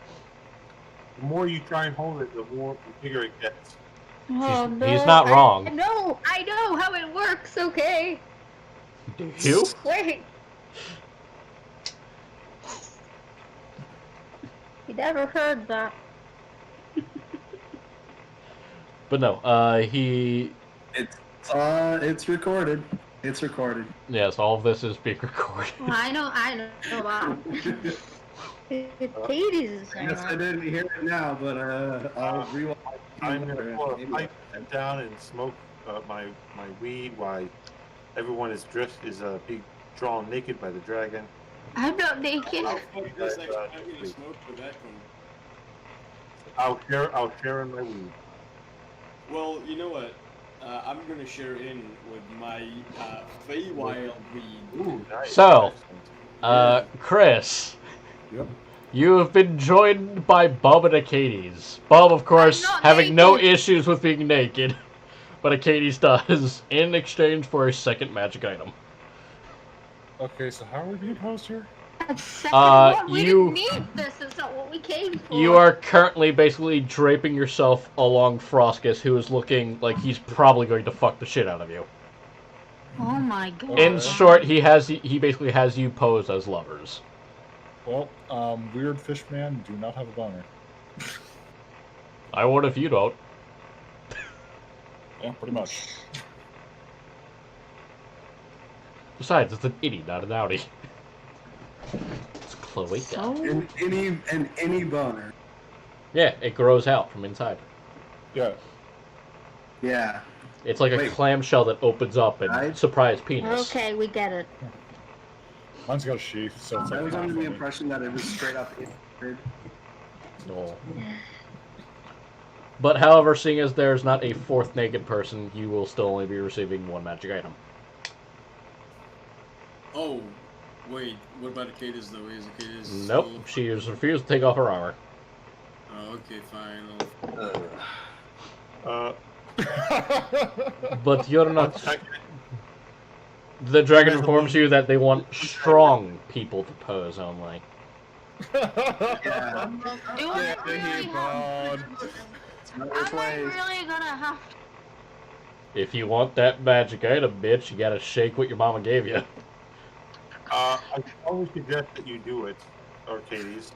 the more you try and hold it, the bigger it gets. Oh, He's not wrong. I know how it works, okay? Do you? Wait. You never heard that. But no, he... It's recorded. It's recorded. Yes, all of this is being recorded. Well, I know that. Hades is I guess I didn't hear it now, but I'll rewind. I'm gonna pour a pipe down and smoke my weed while everyone is being drawn naked by the dragon. I'm not naked. Fuck this, I'm gonna smoke for that one. I'll share in my weed. Well, you know what? I'm gonna share in with my Feywild weed. Ooh, nice. So, Chris. Yep. You have been joined by Bub and Acades. Bub, of course, I'm not having no naked. issues with being naked, but Acades does, in exchange for a second magic item. Okay, so how are we being posed here? Second one, we you- didn't need this. It's not what we came for. You are currently basically draping yourself along Froskus, who is looking like he's probably going to fuck the shit out of you. Oh my god. In short, he basically has you posed as lovers. Well, weird fish man, do not have a boner. I would if you don't. Yeah, pretty much. Besides, it's an itty, not an outie. It's Chloe. So And any boner. Yeah, it grows out from inside. Yeah. Yeah. It's like a Wait. clamshell that opens up and Right? surprise penis. okay, we get it. Mine's got a sheath, so it's like. I was under the funny. impression that it was straight up. No. But however, seeing as there's not a fourth naked person, you will still only be receiving one magic item. Oh, wait. What about Acades though? Is Acades? Nope, she has refused to take off her armor. Oh, okay, fine. But you're not. The dragon informs you that they want strong people to pose only. Yeah. Do I Yeah, really hey, have? bud. Am I really gonna have to? If you want that magic item, bitch, you gotta shake what your mama gave you. I strongly suggest that you do it, Arcades.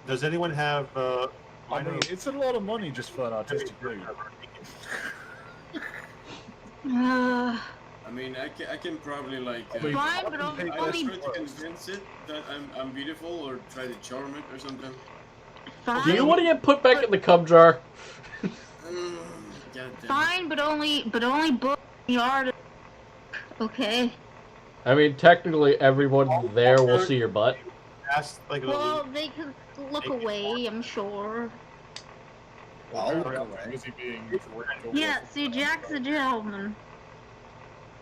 Does anyone have I mean, it's a lot of money just for an artistic rig. I mean, I can probably like. Fine, but I only try to convince it that I'm beautiful, or try to charm it or something. Do you fine. want to get put back in the cum jar? Goddamn. Fine, but only book the art. Okay. I mean, technically, everyone there will see your butt. Ask like a Well, they can look away, I'm sure. I'll look Very away. busy being. Yeah, see, Jack's a gentleman.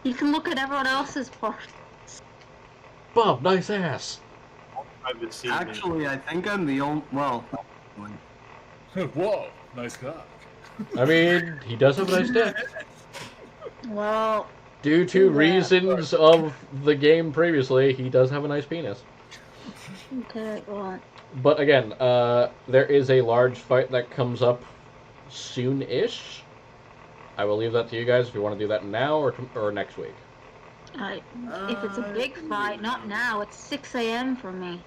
He can look at everyone else's parts. Bob, nice ass. private scene. Actually, I think I'm the only. Well, Whoa, nice guy. I mean, he does have a nice dick. Well, Due to reasons of the game previously, he does have a nice penis. okay, well. But again, there is a large fight that comes up soon-ish. I will leave that to you guys if you want to do that now or next week. If it's a big fight, not now. It's 6 a.m. for me.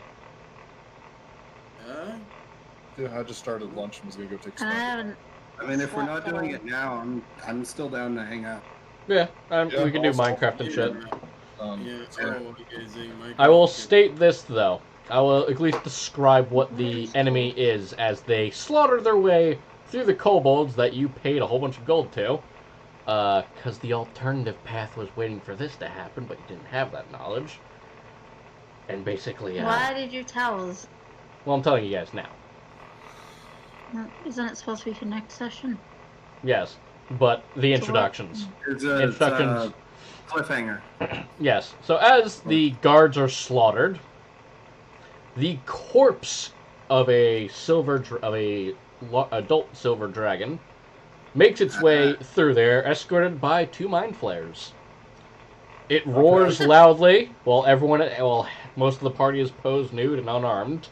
Yeah, I just started lunch and was gonna go take a And I snack. haven't. I mean, if we're not doing it now, I'm still down to hang out. Yeah, Yeah, we can do also- Minecraft and shit. Yeah. Yeah. Oh, okay. Saying Minecraft. I will okay. state this, though. I will at least describe what the enemy is as they slaughter their way through the kobolds that you paid a whole bunch of gold to. Because the alternative path was waiting for this to happen, but you didn't have that knowledge. And basically, Why did you tell us? well, I'm telling you guys now. Isn't it supposed to be for next session? Yes, but the introductions. It's a Instructions. cliffhanger. Yes. So as the guards are slaughtered, the corpse of a adult silver dragon makes its way through there, escorted by 2 mind flayers. It roars loudly while most of the party is posed nude and unarmed.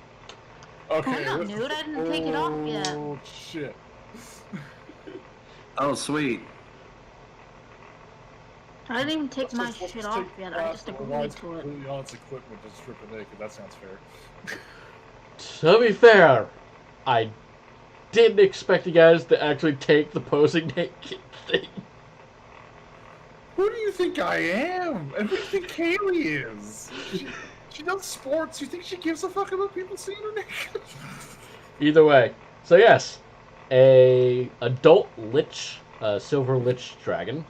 Okay. I'm not nude. I didn't take it off yet. Oh shit. Oh, sweet. I didn't even take my Let's shit take off yet. I just class agreed provides to it. completely honest equipment to strip it naked. That sounds fair. To be fair, I didn't expect you guys to actually take the posing naked thing. Who do you think I am? And who do you think Kaylee is? She does sports. You think she gives a fuck about people seeing her naked? Either way. So yes, a adult lich, silver lich dragon,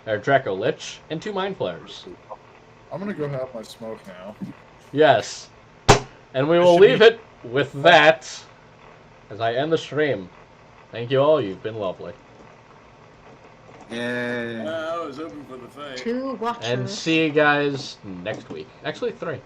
or Draco lich, and 2 mind flayers. I'm gonna go have my smoke now. Yes. And we will leave it with that as I end the stream. Thank you all, you've been lovely. Yeah. I was hoping for the fight. 2 watchers. And see you guys next week. Actually, 3.